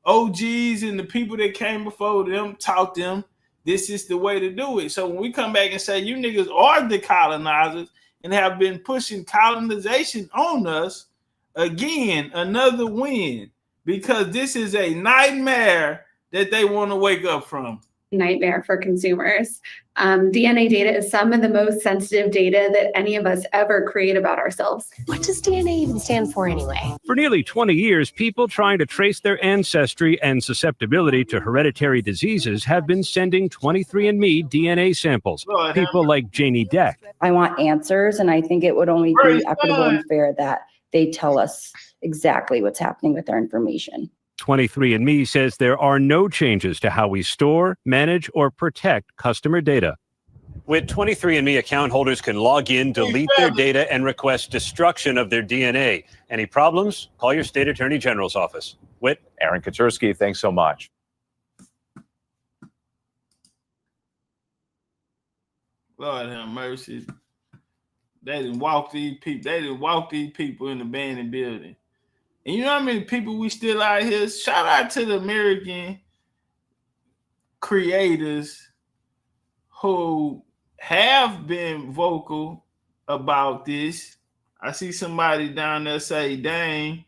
OGs and the people that came before them taught them this is the way to do it. So when we come back and say you niggas are the colonizers and have been pushing colonization on us, again, another win, because this is a nightmare that they want to wake up from.
nightmare for consumers. DNA data is some of the most sensitive data that any of us ever create about ourselves.
What does DNA even stand for anyway?
For nearly 20 years, people trying to trace their ancestry and susceptibility to hereditary diseases have been sending 23andMe DNA samples. People like Janie Deck.
I want answers, and I think it would only be equitable and fair that they tell us exactly what's happening with their information.
23andMe says there are no changes to how we store, manage, or protect customer data. With 23andMe, account holders can log in, delete their data, and request destruction of their DNA. Any problems? Call your state attorney general's office. Whit?
Aaron Kaczorski, thanks so much.
Lord have mercy. They didn't walk these people. They didn't walk these people in the abandoned building. And you know how many people we still out here? Shout out to the American creators who have been vocal about this. I see somebody down there say, Dane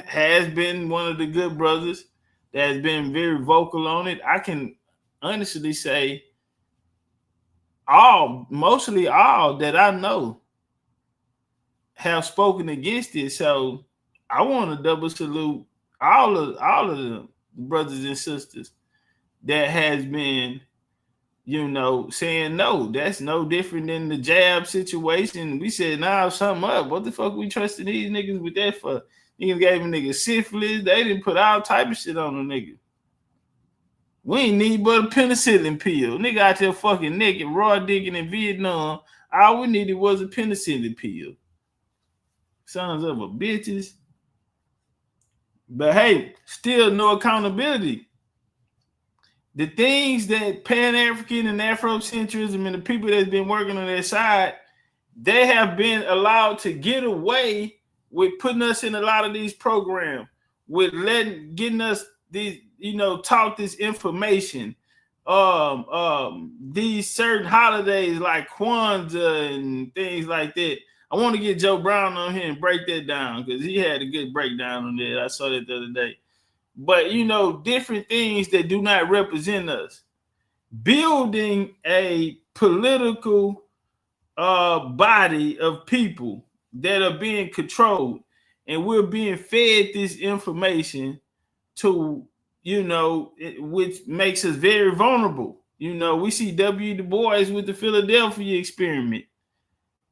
has been one of the good brothers that has been very vocal on it. I can honestly say mostly all that I know have spoken against it. So I want to double salute all of the brothers and sisters that has been, saying no. That's no different than the jab situation. We said, nah, something up. What the fuck we trusting these niggas with that for? Niggas gave them niggas syphilis. They didn't put all type of shit on the nigga. We ain't need but a penicillin pill. Nigga out there fucking naked, raw digging in Vietnam. All we needed was a penicillin pill. Sons of a bitches. But hey, still no accountability. The things that Pan-African and Afrocentrism and the people that's been working on their side, they have been allowed to get away with putting us in a lot of these programs, with getting us these, taught this information. These certain holidays like Kwanzaa and things like that. I want to get Joe Brown on here and break that down because he had a good breakdown on that. I saw that the other day. But, different things that do not represent us. Building a political body of people that are being controlled, and we're being fed this information to, which makes us very vulnerable. We see W. Du Bois with the Philadelphia experiment.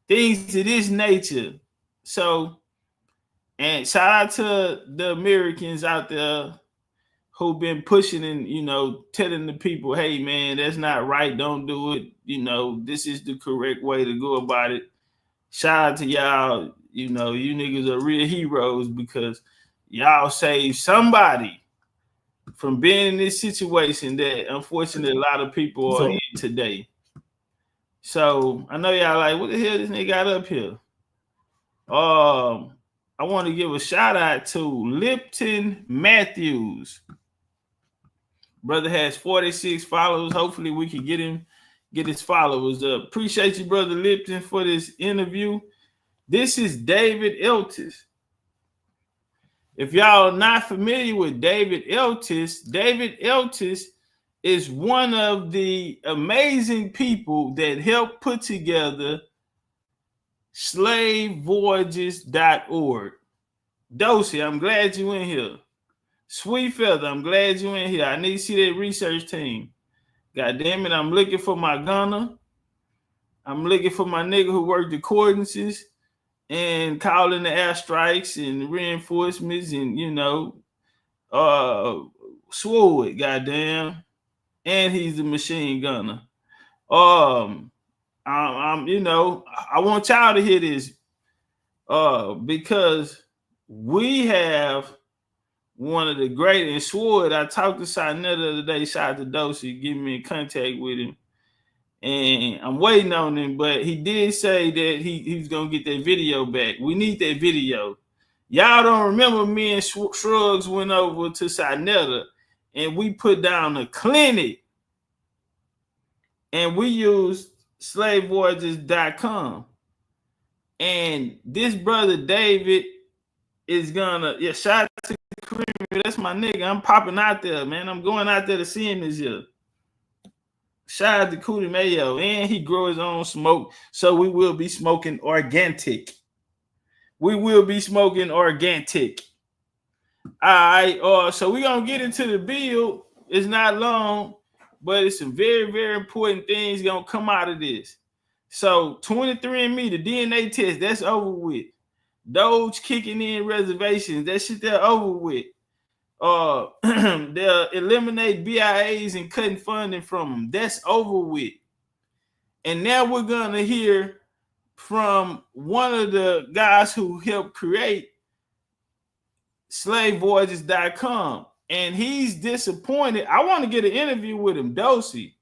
Things of this nature. So, and shout out to the Americans out there who've been pushing and, telling the people, hey, man, that's not right. Don't do it. This is the correct way to go about it. Shout out to y'all. You niggas are real heroes because y'all saved somebody from being in this situation that unfortunately a lot of people are in today. So I know y'all like, what the hell this nigga got up here? I want to give a shout out to Lipton Matthews. Brother has 46 followers. Hopefully we can get his followers up. Appreciate you, Brother Lipton, for this interview. This is David Eltis. If y'all are not familiar with David Eltis is one of the amazing people that helped put together slavevoyages.org. Dosey, I'm glad you in here. Sweet Feather, I'm glad you in here. I need to see that research team. God damn it, I'm looking for my gunner. I'm looking for my nigga who worked the coordinates and calling the airstrikes and reinforcements and, Sword, goddamn. And he's a machine gunner. I want y'all to hear this because we have one of the great, and Sword, I talked to Sinetta the other day, shout out to Dosey, getting me in contact with him. And I'm waiting on him, but he did say that he's going to get that video back. We need that video. Y'all don't remember me and Shrugs went over to Sinetta and we put down a clinic and we used slavevoyages.com. And this brother David is gonna, shout out to Kareem, that's my nigga. I'm popping out there, man. I'm going out there to see him this year. Shout out to Cootie Mayo. And he grow his own smoke. So we will be smoking organic. We will be smoking organic. All right. So we're going to get into the bill. It's not long, but it's some very, very important things going to come out of this. So 23andMe, the DNA test, that's over with. Doge kicking in reservations, that shit they're over with. They'll eliminate BIAs and cutting funding from them. That's over with. And now we're going to hear from one of the guys who helped create slavevoyages.com. And he's disappointed. I want to get an interview with him. Dosey,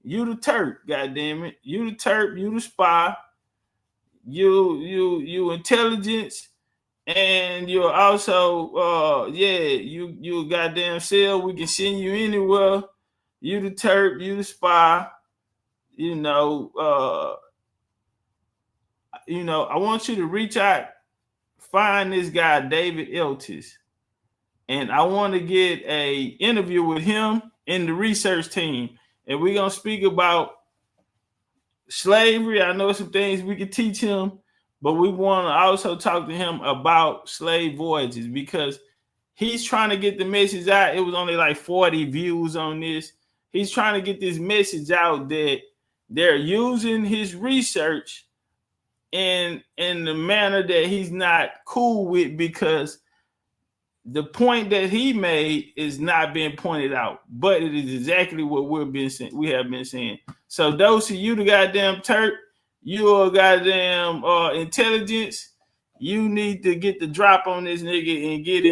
you the Turk, goddammit. You the Turk, you the spy, you intelligence. And you're also, you a goddamn cell. We can send you anywhere. You the Turk, you the spy. I want you to reach out, find this guy, David Eltis. And I want to get a interview with him and the research team. And we're going to speak about slavery. I know some things we could teach him. But we want to also talk to him about slave voyages because he's trying to get the message out. It was only like 40 views on this. He's trying to get this message out that they're using his research in the manner that he's not cool with because the point that he made is not being pointed out. But it is exactly what we have been saying. So, Dosey, you the goddamn Turk. You a goddamn intelligence. You need to get the drop on this nigga and get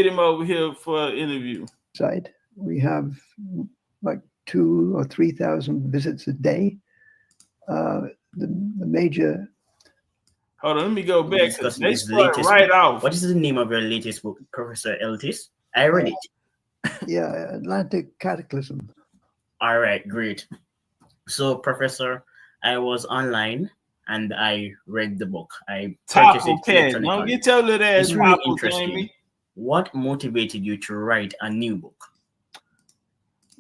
him over here for an interview.
Site. We have like 2,000 or 3,000 visits a day. The major.
Hold on, let me go back. They start right off.
What is the name of your latest book, Professor Eltis? I read it.
Yeah, Atlantic Cataclysm.
All right, great. So, Professor, I was online and I read the book. I purchased it electronically.
Don't get your little ass.
It's really interesting. What motivated you to write a new book?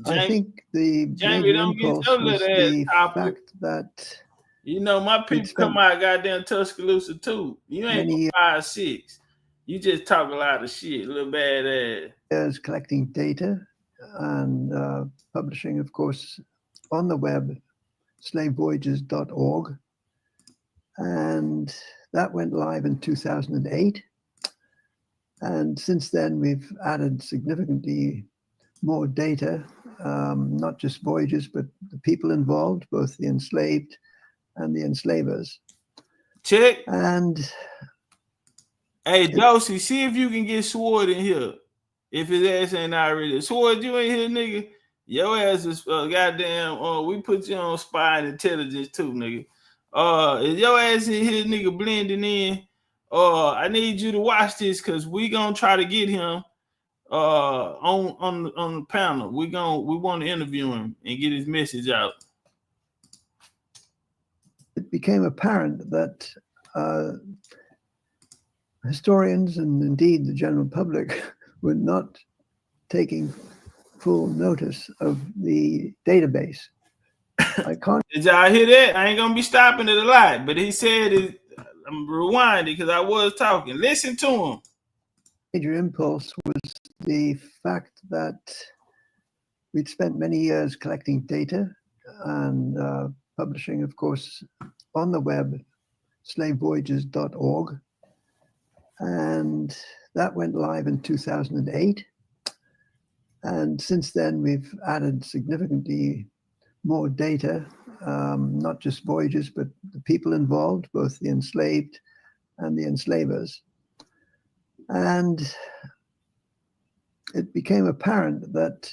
I think the major impulse was the fact that
my people come out goddamn Tuscaloosa too. You ain't 5'6". You just talk a lot of shit, little bad ass.
Years collecting data and publishing, of course, on the web. slavevoyages.org, and that went live in 2008. And since then, we've added significantly more data, not just voyages, but the people involved, both the enslaved and the enslavers.
Check.
And
hey, Dosey, see if you can get Sword in here. If his ass ain't already. Sword, you ain't here, nigga. Your ass is goddamn. We put you on spy and intelligence too, nigga. Is your ass in here, nigga, blending in? I need you to watch this because we gonna try to get him on the panel. We want to interview him and get his message out.
It became apparent that historians and indeed the general public were not taking full notice of the database.
Did y'all hear that? I ain't gonna be stopping it a lot, but he said it. I'm rewinding because I was talking. Listen to him.
Major impulse was the fact that we'd spent many years collecting data and publishing, of course, on the web, slavevoyages.org, and that went live in 2008. And since then, we've added significantly more data, not just voyages, but the people involved, both the enslaved and the enslavers. And it became apparent that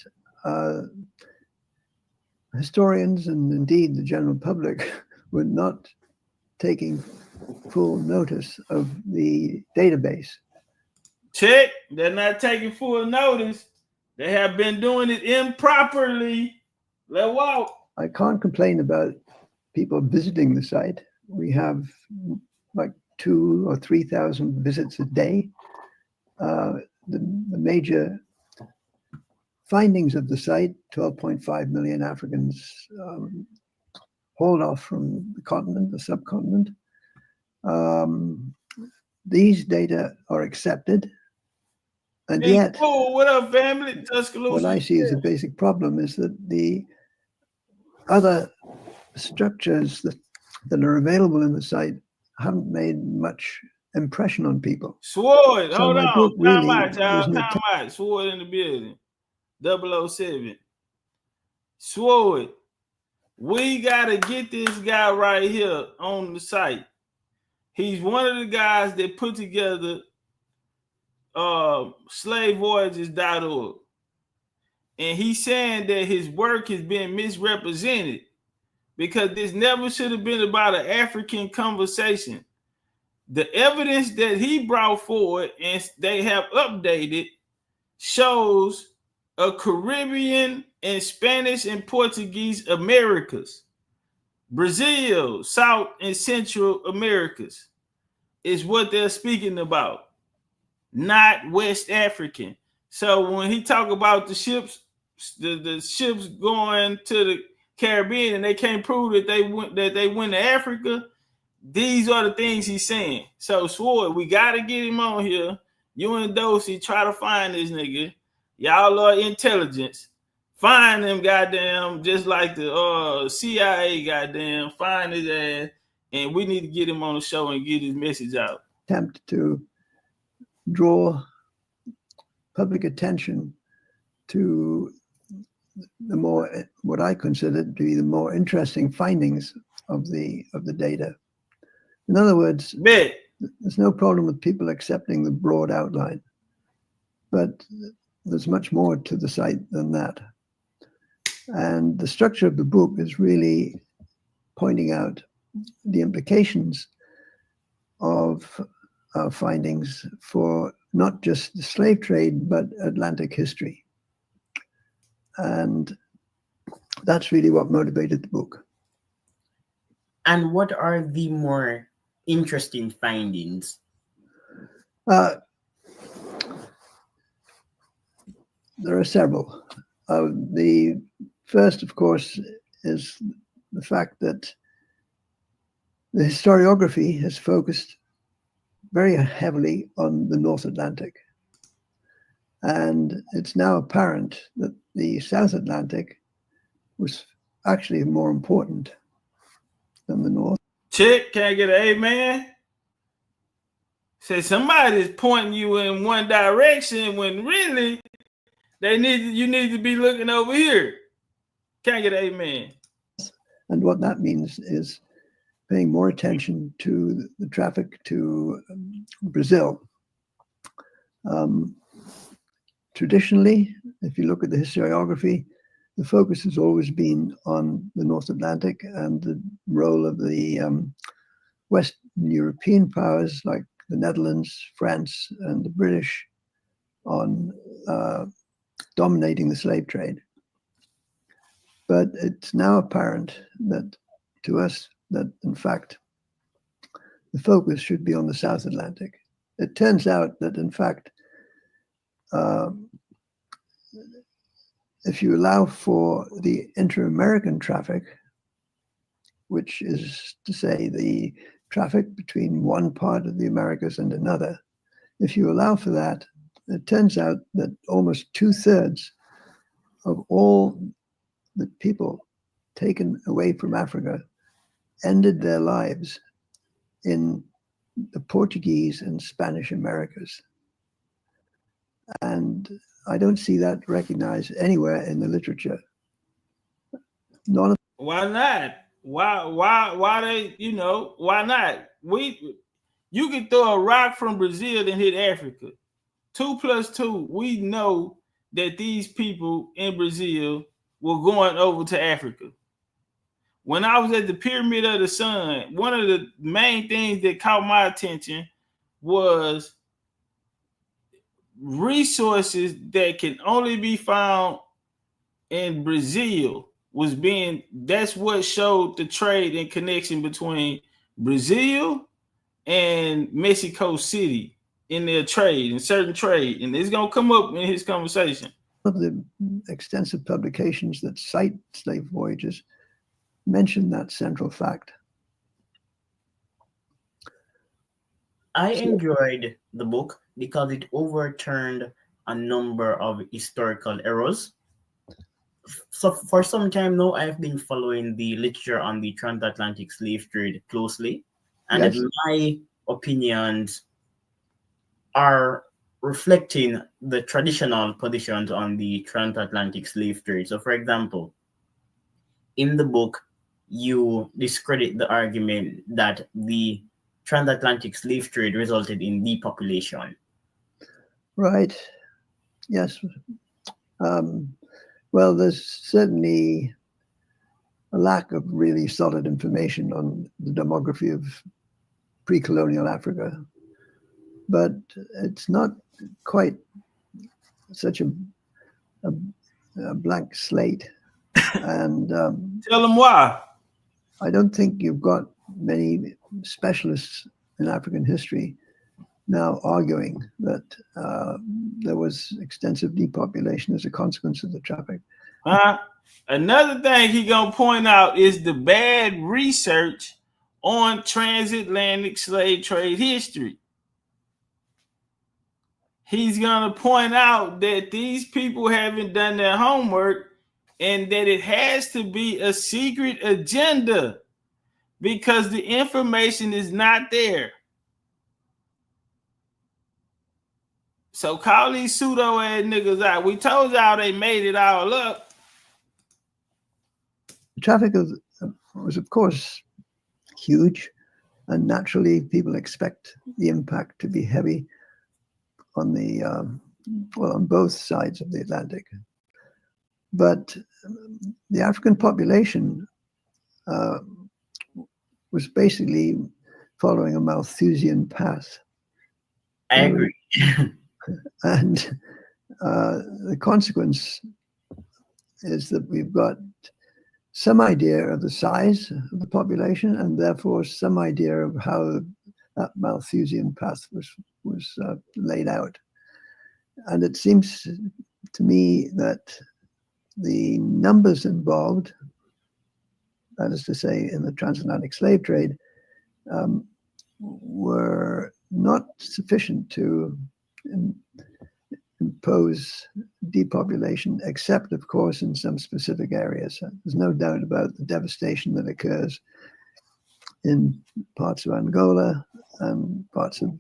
historians and indeed the general public were not taking full notice of the database.
Check, they're not taking full notice. They have been doing it improperly. Let walk.
I can't complain about people visiting the site. We have like 2,000 or 3,000 visits a day. The major findings of the site, 12.5 million Africans hauled off from the continent, the subcontinent. These data are accepted, and yet
what up, family?
what I see as a basic problem is that the other structures that are available in the site haven't made much impression on people.
Sword,
So
hold
my
on.
book really
Time out, y'all.
was an
Time out. Sword in the building. 007. Sword. We got to get this guy right here on the site. He's one of the guys that put together slavevoyages.org. And he's saying that his work has been misrepresented because this never should have been about an African conversation. The evidence that he brought forward and they have updated shows a Caribbean and Spanish and Portuguese Americas, Brazil, South and Central Americas is what they're speaking about, not West African. So when he talk about the ships, the ships going to the Caribbean and they can't prove that they went to Africa, these are the things he's saying. So Sword, we gotta get him on here. You and Dosey try to find this nigga. Y'all are intelligence. Find them goddamn, just like the CIA goddamn, find his ass, and we need to get him on the show and get his message out.
Attempt to draw public attention to the more, what I consider to be the more interesting findings of the data. In other words, there's no problem with people accepting the broad outline, but there's much more to the site than that. And the structure of the book is really pointing out the implications of our findings for not just the slave trade, but Atlantic history. And that's really what motivated the book.
And what are the more interesting findings?
There are several. The first, of course, is the fact that the historiography has focused very heavily on the North Atlantic. And it's now apparent that the South Atlantic was actually more important than the North.
Chick, can I get an amen? Say somebody's pointing you in one direction when really you need to be looking over here. Can I get an amen?
And what that means is paying more attention to the traffic to Brazil. Traditionally, if you look at the historiography, the focus has always been on the North Atlantic and the role of the Western European powers like the Netherlands, France, and the British on dominating the slave trade. But it's now apparent that to us that, in fact, the focus should be on the South Atlantic. It turns out that, in fact, if you allow for the inter-American traffic, which is to say the traffic between one part of the Americas and another, if you allow for that, it turns out that almost 2/3 of all the people taken away from Africa ended their lives in the Portuguese and Spanish Americas. And I don't see that recognized anywhere in the literature.
Why not? Why they, why not? You can throw a rock from Brazil and hit Africa. 2 + 2, we know that these people in Brazil were going over to Africa. When I was at the Pyramid of the Sun, one of the main things that caught my attention was resources that can only be found in Brazil that's what showed the trade and connection between Brazil and Mexico City in their trade, in certain trade. And it's going to come up in his conversation.
of the extensive publications that cite slave voyages mention that central fact.
I enjoyed the book because it overturned a number of historical errors. So for some time now, I've been following the literature on the transatlantic slave trade closely, and
Yes.
my opinions are reflecting the traditional positions on the transatlantic slave trade. So, for example, in the book, you discredit the argument that the transatlantic slave trade resulted in depopulation.
Right. Yes. Well, there's certainly a lack of really solid information on the demography of pre-colonial Africa, but it's not quite such a blank slate. And
tell them why.
I don't think you've got many specialists in African history now arguing that there was extensive depopulation as a consequence of the traffic.
Another thing he gonna point out is the bad research on transatlantic slave trade history. He's gonna point out that these people haven't done their homework and that it has to be a secret agenda because the information is not there. So call these pseudo ass niggas out. We told y'all they made it all up.
The traffic was, of course, huge, and naturally people expect the impact to be heavy on the on both sides of the Atlantic. But the African population was basically following a Malthusian path.
I agree.
And the consequence is that we've got some idea of the size of the population and therefore some idea of how that Malthusian path was laid out. And it seems to me that the numbers involved, that is to say in the transatlantic slave trade, were not sufficient to impose depopulation, except, of course, in some specific areas. There's no doubt about the devastation that occurs in parts of Angola and parts of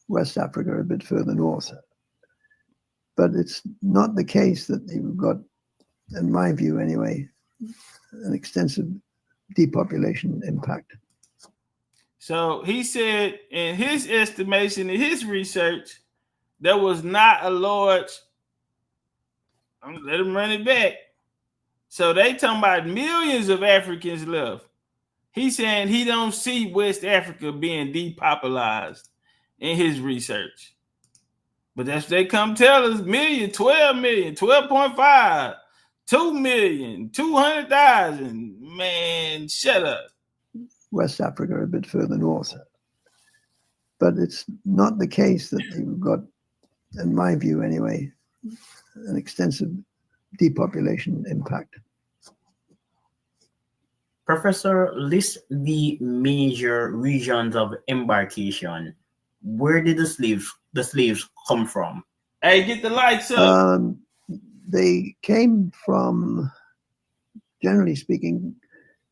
West Africa a bit further north. But it's not the case that you've got, in my view anyway, an extensive depopulation impact.
So he said in his estimation, in his research, there was not a large, I'm gonna let him run it back. So they talking about millions of Africans left. He's saying he don't see West Africa being depopularized in his research. But that's what they come tell us, 12 million, 12.5, 2 million, 200,000. Man, shut up.
West Africa a bit further north. But it's not the case that you've got, in my view anyway, an extensive depopulation impact.
Professor, list the major regions of embarkation. Where did the slaves come from?
Hey, get the lights up.
They came from, generally speaking,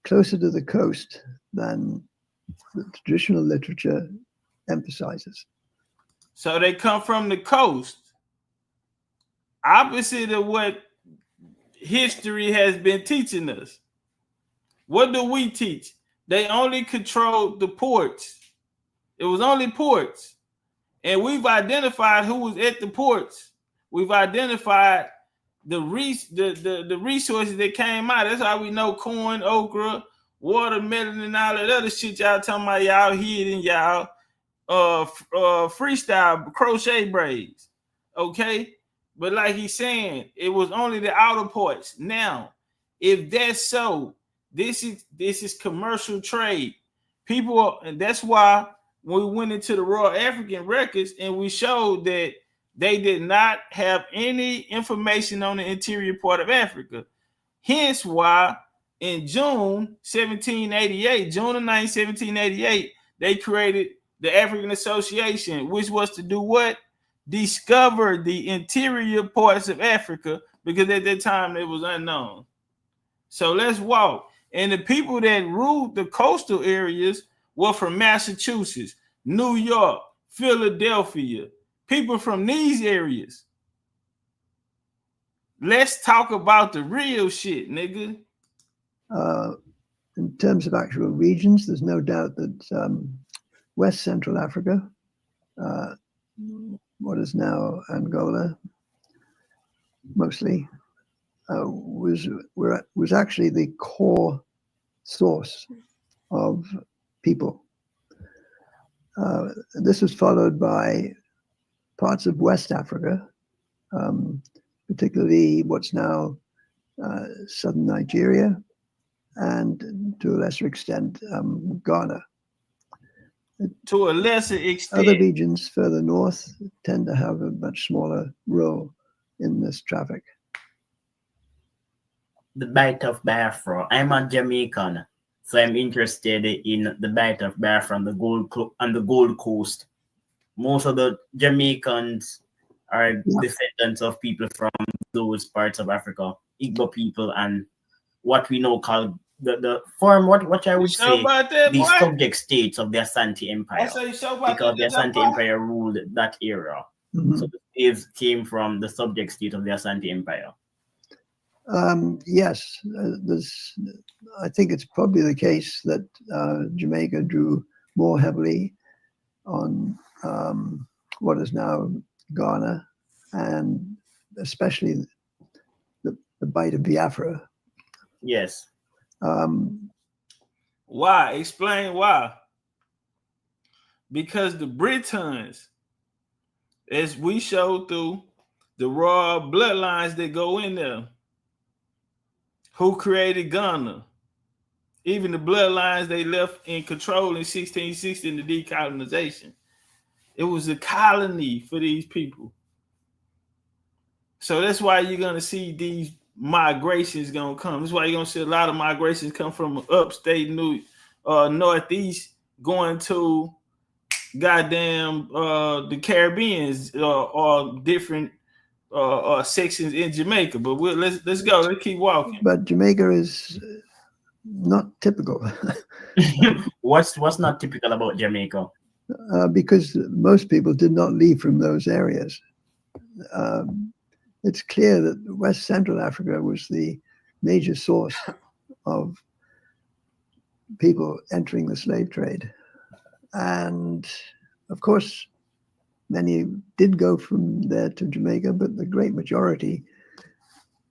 closer to the coast than the traditional literature emphasizes.
So they come from the coast, opposite of what history has been teaching us. What do we teach? They only controlled the ports. It was only ports. And we've identified who was at the ports. We've identified the resources that came out. That's how we know corn, okra, watermelon, and all that other shit y'all talking about. Y'all hid in y'all freestyle crochet braids. Okay? But like he's saying, it was only the outer ports. Now, if that's so, this is commercial trade. People, and that's why when we went into the Royal African records and we showed that they did not have any information on the interior part of Africa. Hence why in June 1788, June the 9th, 1788, they created the African Association, which was to do what? Discover the interior parts of Africa, because at that time it was unknown. So let's walk. And the people that ruled the coastal areas were from Massachusetts, New York, Philadelphia, people from these areas. Let's talk about the real shit, nigga.
In terms of actual regions, there's no doubt that West Central Africa, what is now Angola, mostly, was actually the core source of people. This was followed by parts of West Africa, particularly what's now southern Nigeria, and to a lesser extent, Ghana.
To a lesser extent.
Other regions further north tend to have a much smaller role in this traffic.
The Bight of Biafra. I'm a Jamaican, so I'm interested in the Bight of Biafra on the Gold Coast. Most of the Jamaicans are descendants of people from those parts of Africa, Igbo people, and what we know called the form, what I would say, the subject states of the Asante Empire, because the Asante Empire ruled that era.
Mm-hmm.
So the slaves came from the subject state of the Asante Empire.
Yes, I think it's probably the case that Jamaica drew more heavily on what is now Ghana, and especially the Bight of Biafra.
Yes.
Why? Explain why. Because the Britons, as we showed through the royal bloodlines that go in there, who created Ghana, even the bloodlines they left in control in 1660 in the decolonization. It was a colony for these people. So that's why you're going to see these migrations going to come. That's why you're going to see a lot of migrations come from upstate Northeast going to goddamn the Caribbeans or different sections in Jamaica. But let's go. Let's keep walking.
But Jamaica is not typical.
What's not typical about Jamaica?
Because most people did not leave from those areas. It's clear that West Central Africa was the major source of people entering the slave trade. And of course, many did go from there to Jamaica, but the great majority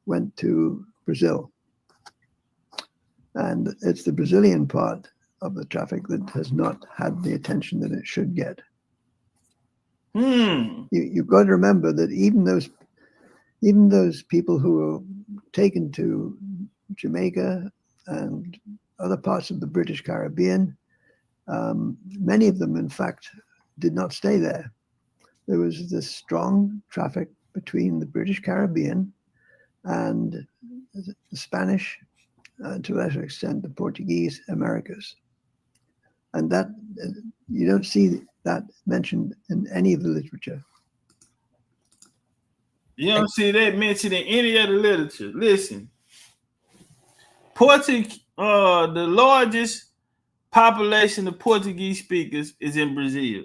went to Brazil. And it's the Brazilian part of the traffic that has not had the attention that it should get. You've got to remember that even those people who were taken to Jamaica and other parts of the British Caribbean, many of them, in fact, did not stay there. There was this strong traffic between the British Caribbean and the Spanish, to a lesser extent, the Portuguese Americas. And that you don't see that mentioned in any of the literature.
You don't see that mentioned in any of the literature. Listen, the largest population of Portuguese speakers is in Brazil.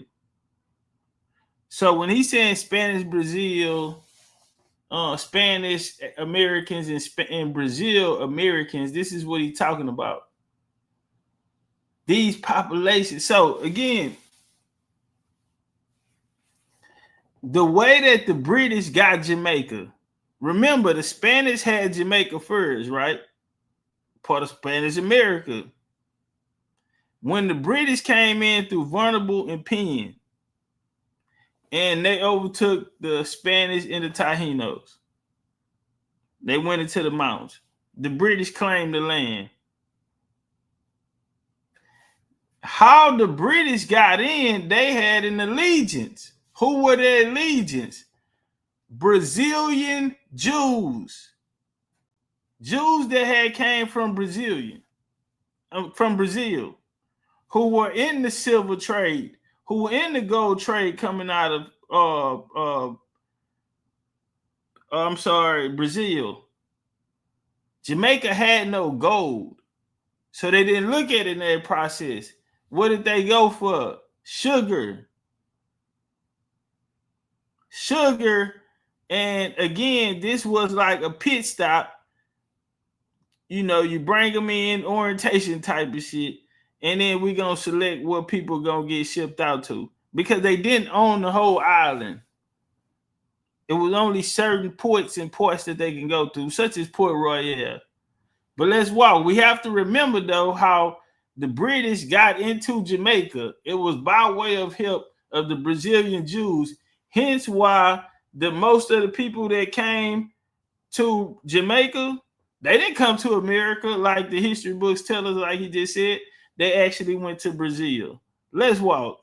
So when he's saying Spanish Brazil, Spanish Americans and Brazil Americans, this is what he's talking about. These populations. So again, the way that the British got Jamaica, remember the Spanish had Jamaica first, right? Part of Spanish America. When the British came in through Vulnerable and Penn, and they overtook the Spanish and the Taínos, they went into the mountains. The British claimed the land. How the British got in, they had an allegiance. Who were their allegiance? Brazilian Jews. Jews that had came from Brazil, who were in the silver trade, who were in the gold trade coming out of Brazil. Jamaica had no gold, so they didn't look at it in that process. What did they go for? Sugar. And again, this was like a pit stop. You know, you bring them in, orientation type of shit, and then we're going to select what people going to get shipped out to, because they didn't own the whole island. It was only certain ports and ports that they can go through, such as Port Royal. But let's walk. We have to remember, though, how the British got into Jamaica. It was by way of help of the Brazilian Jews. Hence why most of the people that came to Jamaica, they didn't come to America like the history books tell us, like he just said. They actually went to Brazil. Let's walk.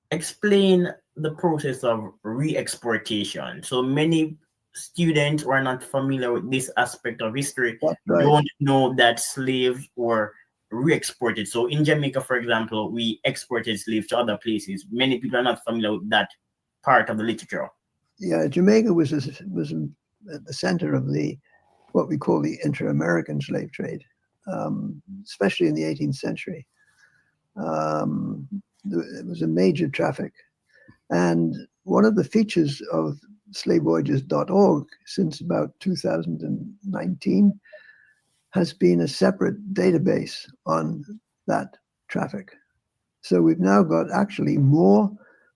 Explain the process of re-exportation. So many students who are not familiar with this aspect of history don't know that slaves were re-exported. So in Jamaica, for example, we exported slaves to other places. Many people are not familiar with that part of the literature.
Yeah, Jamaica was at the center of what we call the inter-American slave trade, especially in the 18th century. It was a major traffic. And one of the features of slavevoyages.org since about 2019 has been a separate database on that traffic. So we've now got actually more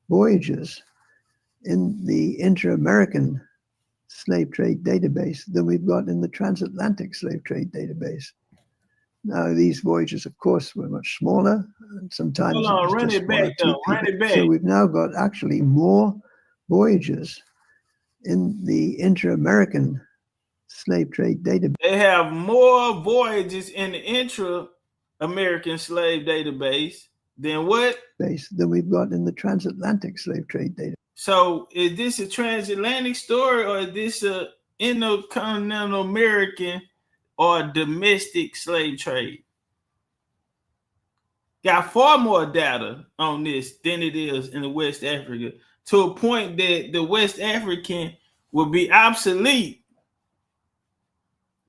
voyages in the inter-American slave trade database than we've got in the transatlantic slave trade database. Now, these voyages, of course, were much smaller, and sometimes it was just one or two people. So we've now got actually more voyages in the inter-American slave trade database.
They have more voyages in the intra-American slave database than what?
Than we've got in the transatlantic slave trade database.
So is this a transatlantic story, or is this a intercontinental American or domestic slave trade? Got far more data on this than it is in the West Africa, to a point that the West African would be obsolete.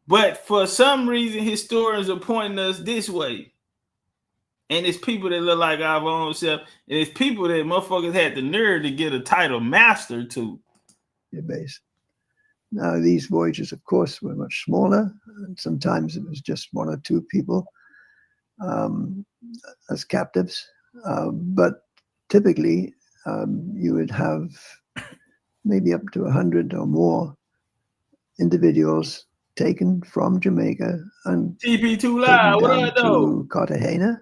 But for some reason, historians are pointing us this way. And it's people that look like our own self. And it's people that motherfuckers had the nerve to get a title master to.
Base. Now, these voyages, of course, were much smaller. And sometimes it was just one or two people as captives. But typically, you would have maybe up to 100 or more individuals taken from Jamaica and
TP2 Live, what
down to Cartagena.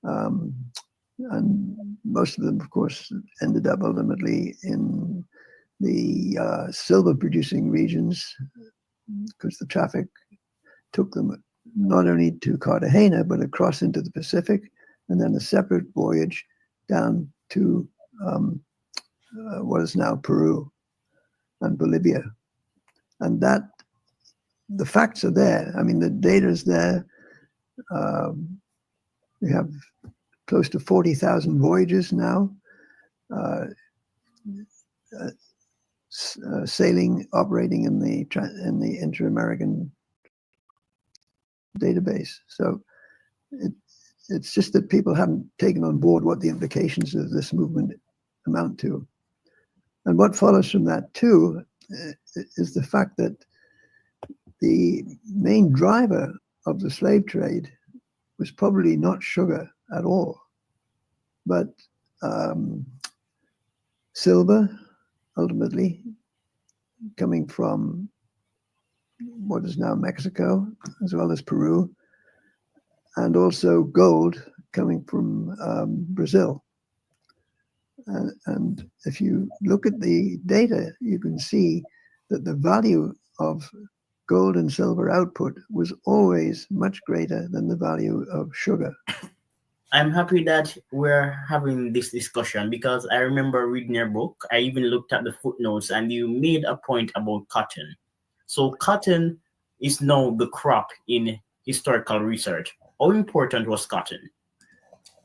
And most of them, of course, ended up ultimately in the silver producing regions, because the traffic took them not only to Cartagena, but across into the Pacific, and then a separate voyage down to what is now Peru and Bolivia. And that, the facts are there. I mean, the data is there. We have close to 40,000 voyages now, sailing, operating in the inter-American database. So it's just that people haven't taken on board what the implications of this movement amount to. And what follows from that too is the fact that the main driver of the slave trade was probably not sugar at all, but silver, ultimately, coming from what is now Mexico, as well as Peru, and also gold coming from Brazil. And if you look at the data, you can see that the value of gold and silver output was always much greater than the value of sugar.
I'm happy that we're having this discussion because I remember reading your book. I even looked at the footnotes and you made a point about cotton. So cotton is now the crop in historical research. How important was cotton?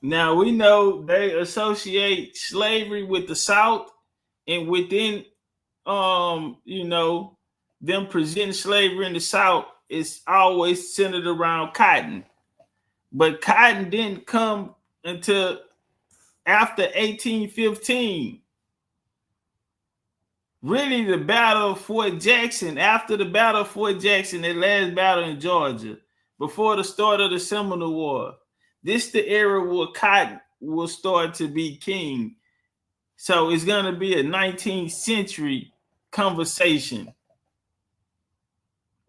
Now we know they associate slavery with the South, and within you know, them presenting slavery in the South is always centered around cotton. But cotton didn't come until after 1815. Really, the Battle of Fort Jackson, after the Battle of Fort Jackson, the last battle in Georgia, before the start of the Seminole War. This the era where cotton will start to be king. So it's going to be a 19th century conversation.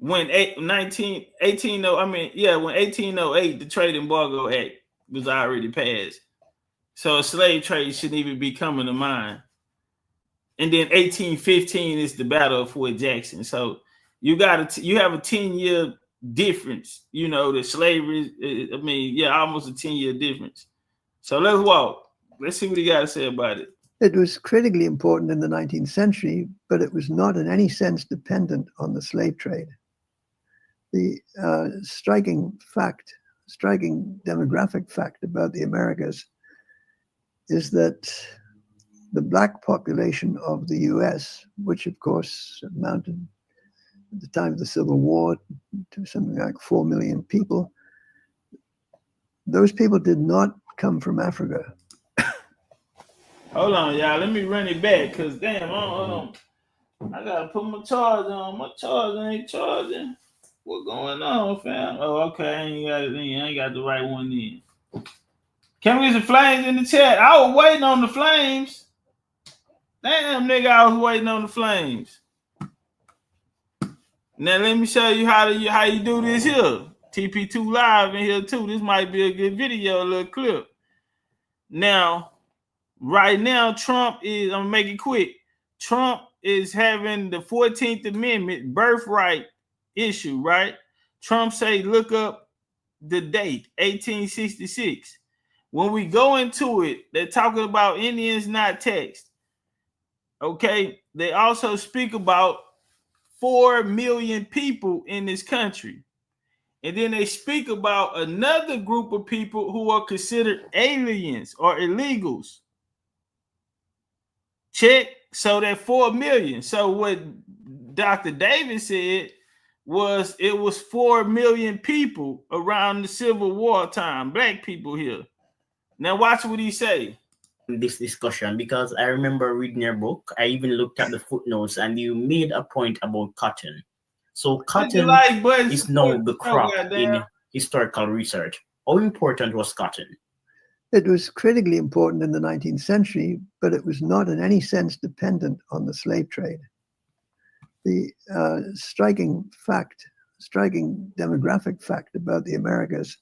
When 1808, the Trade Embargo Act was already passed. So a slave trade shouldn't even be coming to mind. And then 1815 is the Battle of Fort Jackson. So you have a 10-year difference. You know, the slavery, almost a 10-year difference. So let's walk. Let's see what he got to say about it.
It was critically important in the 19th century, but it was not in any sense dependent on the slave trade. The striking demographic fact about the Americas is that the black population of the US, which of course amounted at the time of the Civil War to something like 4 million people, those people did not come from Africa.
Hold on, y'all. Let me run it back, because damn, I gotta put my charger on. My charger ain't charging. What's going on, fam? Oh, okay. I ain't got the right one in. Can we get some flames in the chat? I was waiting on the flames. Damn, nigga, I was waiting on the flames. Now let me show you how you do this here. TP2 live in here too. This might be a good video, a little clip. Now, right now, Trump is, I'm gonna make it quick. Trump is having the 14th Amendment birthright issue, right? Trump say, look up the date, 1866. When we go into it, they're talking about Indians not taxed. Okay, they also speak about 4 million people in this country. And then they speak about another group of people who are considered aliens or illegals. Check. So that 4 million. So what Dr. Davis said was it was 4 million people around the Civil War time, black people here. Now watch what he say.
This discussion because I remember reading your book. I even looked at the footnotes and you made a point about cotton. So cotton is now the crop in historical research. How important was cotton?
It was critically important in the 19th century, but it was not in any sense dependent on the slave trade. The striking demographic fact about the Americas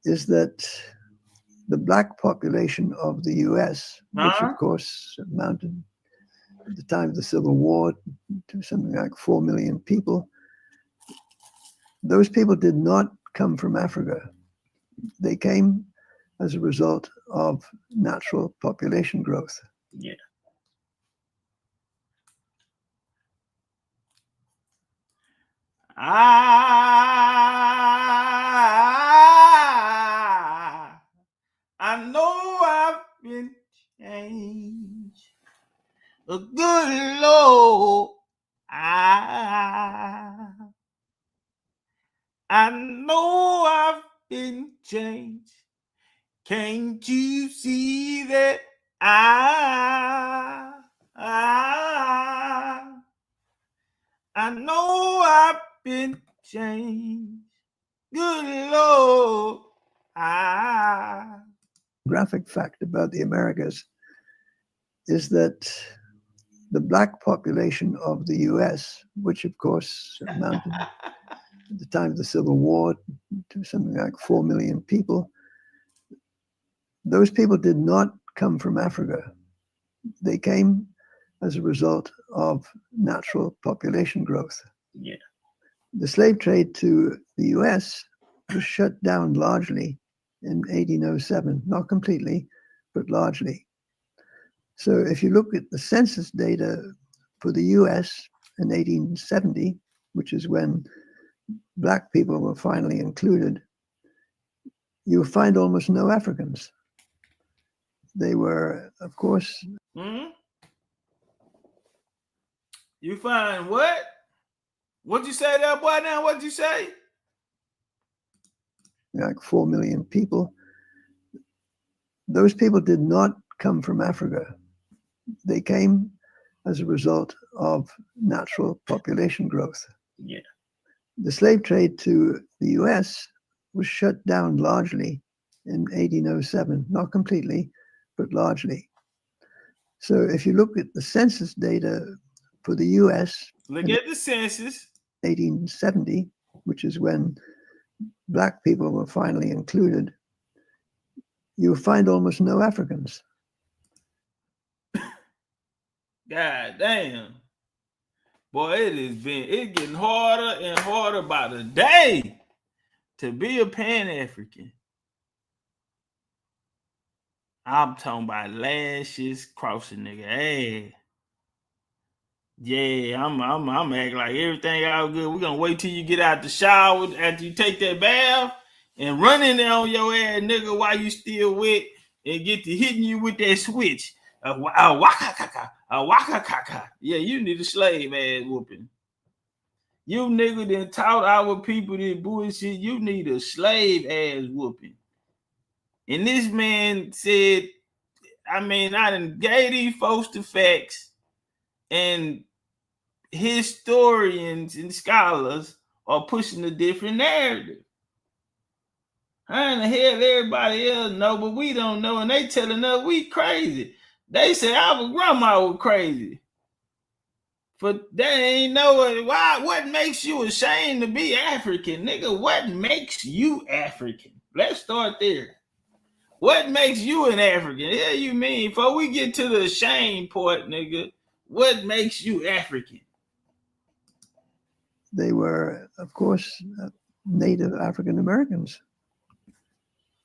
is that the black population of the US, which of course amounted at the time of the Civil War to something like 4 million people, those people did not come from Africa. They came as a result of natural population growth.
Yeah.
I know I've been changed. A good Lord. I know I've been changed. Can't you see that I know I've been changed. Good Lord.
Graphic fact about the Americas is that the black population of the US, which of course amounted at the time of the Civil War to something like 4 million people, those people did not come from Africa. They came as a result of natural population growth.
Yeah.
The slave trade to the US was shut down largely in 1807, not completely, but largely. So if you look at the census data for the US in 1870, which is when Black people were finally included, you'll find almost no Africans. They were, of course.
Mm-hmm. You find what? What'd you say there, boy? Now, what'd you say?
Like 4 million people. Those people did not come from Africa. They came as a result of natural population growth.
Yeah.
The slave trade to the US was shut down largely in 1807, not completely, but largely. So if you look at the census data for the US,
look at the census,
1870, which is when Black people were finally included, you'll find almost no Africans.
God damn. Boy, it's getting harder and harder by the day to be a Pan-African. I'm talking about lashes crossing nigga ass. Yeah, I'm acting like everything all good. We're gonna wait till you get out the shower after you take that bath and run in there on your ass, nigga, while you still wet and get to hitting you with that switch. Waka kaka. Yeah, you need a slave ass whooping. You nigga done taught our people this bullshit. You need a slave ass whooping. And this man said, I done gave these folks the facts, and historians and scholars are pushing a different narrative. How in the hell everybody else know, but we don't know, and they telling us we crazy. They say our grandma was crazy. But they ain't know why. What makes you ashamed to be African, nigga? What makes you African? Let's start there. What makes you an African? Yeah, you mean before we get to the shame part, nigga? What makes you African?
They were, of course, Native African Americans,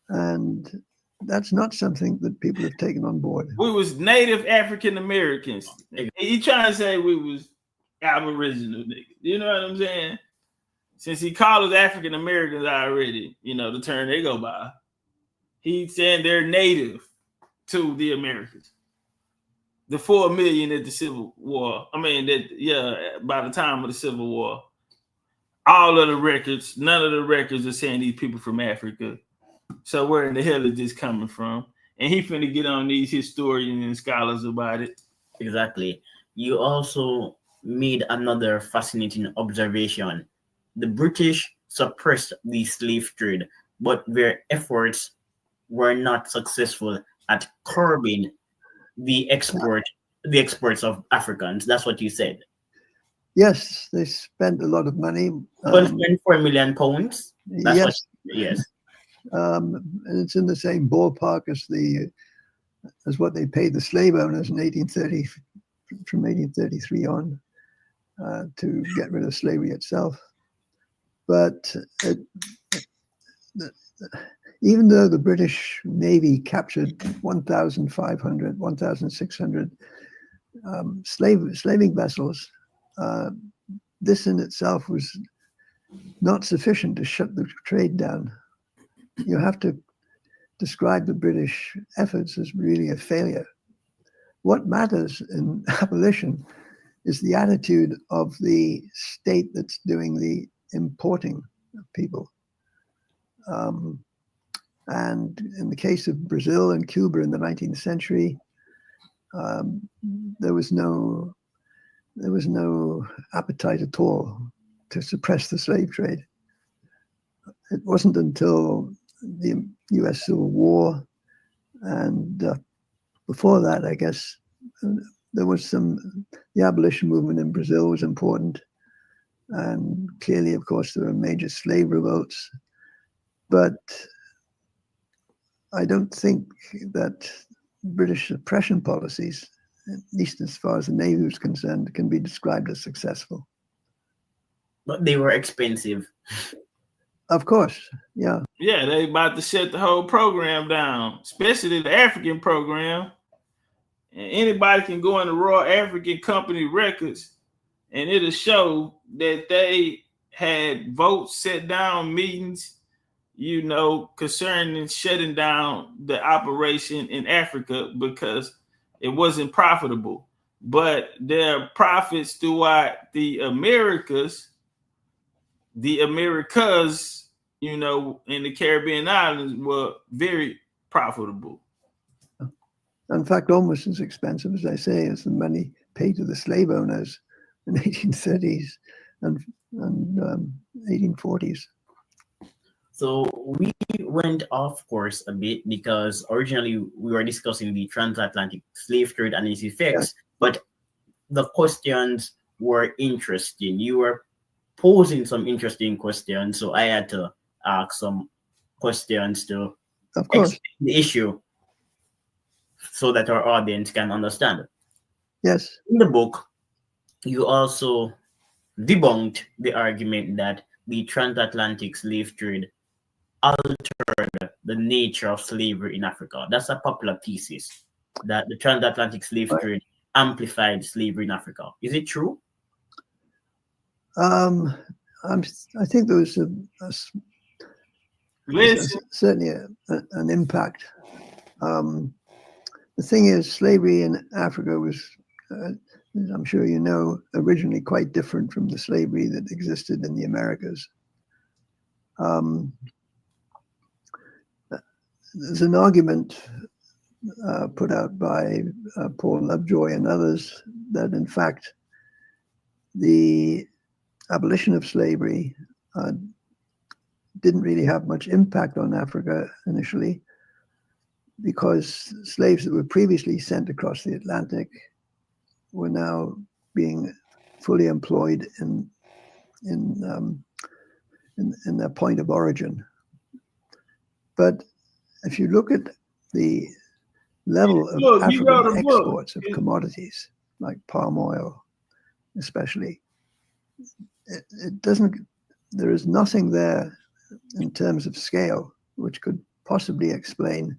and that's not something that people have taken on board.
We was Native African Americans. He trying to say we was Aboriginal niggas. You know what I'm saying? Since he called us African Americans already, you know, the term they go by. He's saying they're native to the Americans. The 4 million at the Civil War. By the time of the Civil War. All of the records, none of the records are saying these people from Africa. So where in the hell is this coming from? And he finna get on these historians and scholars about it.
Exactly. You also made another fascinating observation. The British suppressed the slave trade, but their efforts were not successful at curbing the exports of Africans. That's what you said.
Yes, they spent a lot of money.
12.4 million pounds. That's
yes. And it's in the same ballpark as what they paid the slave owners in 1830, from 1833 on, to get rid of slavery itself. But even though the British Navy captured 1,600 slaving vessels, this in itself was not sufficient to shut the trade down. You have to describe the British efforts as really a failure. What matters in abolition is the attitude of the state that's doing the importing of people. And in the case of Brazil and Cuba in the 19th century, there was no appetite at all to suppress the slave trade. It wasn't until the U.S. Civil War, and before that, I guess, there was the abolition movement in Brazil was important. And clearly, of course, there were major slave revolts. But I don't think that British suppression policies, at least as far as the Navy was concerned, can be described as successful.
But they were expensive.
Of course, yeah.
Yeah, they about to shut the whole program down, especially the African program. And anybody can go in the Royal African Company records, and it'll show that they had votes set down, meetings, you know, concerning shutting down the operation in Africa because it wasn't profitable. But their profits throughout the Americas, you know, in the Caribbean islands were very profitable.
In fact, almost as expensive, as I say, as the money paid to the slave owners in the 1830s and 1840s.
So we went off course a bit because originally we were discussing the transatlantic slave trade and its effects, but the questions were interesting. You were posing some interesting questions, so I had to ask some questions to explain the issue so that our audience can understand.
Yes.
In the book, you also debunked the argument that the transatlantic slave trade altered the nature of slavery in Africa. That's a popular thesis, that the transatlantic slave trade amplified slavery in Africa. Is it true?
I think there was certainly an impact. The thing is, slavery in Africa was, I'm sure you know, originally quite different from the slavery that existed in the Americas. There's an argument put out by Paul Lovejoy and others that, in fact, the abolition of slavery didn't really have much impact on Africa initially, because slaves that were previously sent across the Atlantic were now being fully employed in their point of origin. But if you look at the level of African exports of commodities like palm oil, especially, it doesn't. There is nothing there in terms of scale which could possibly explain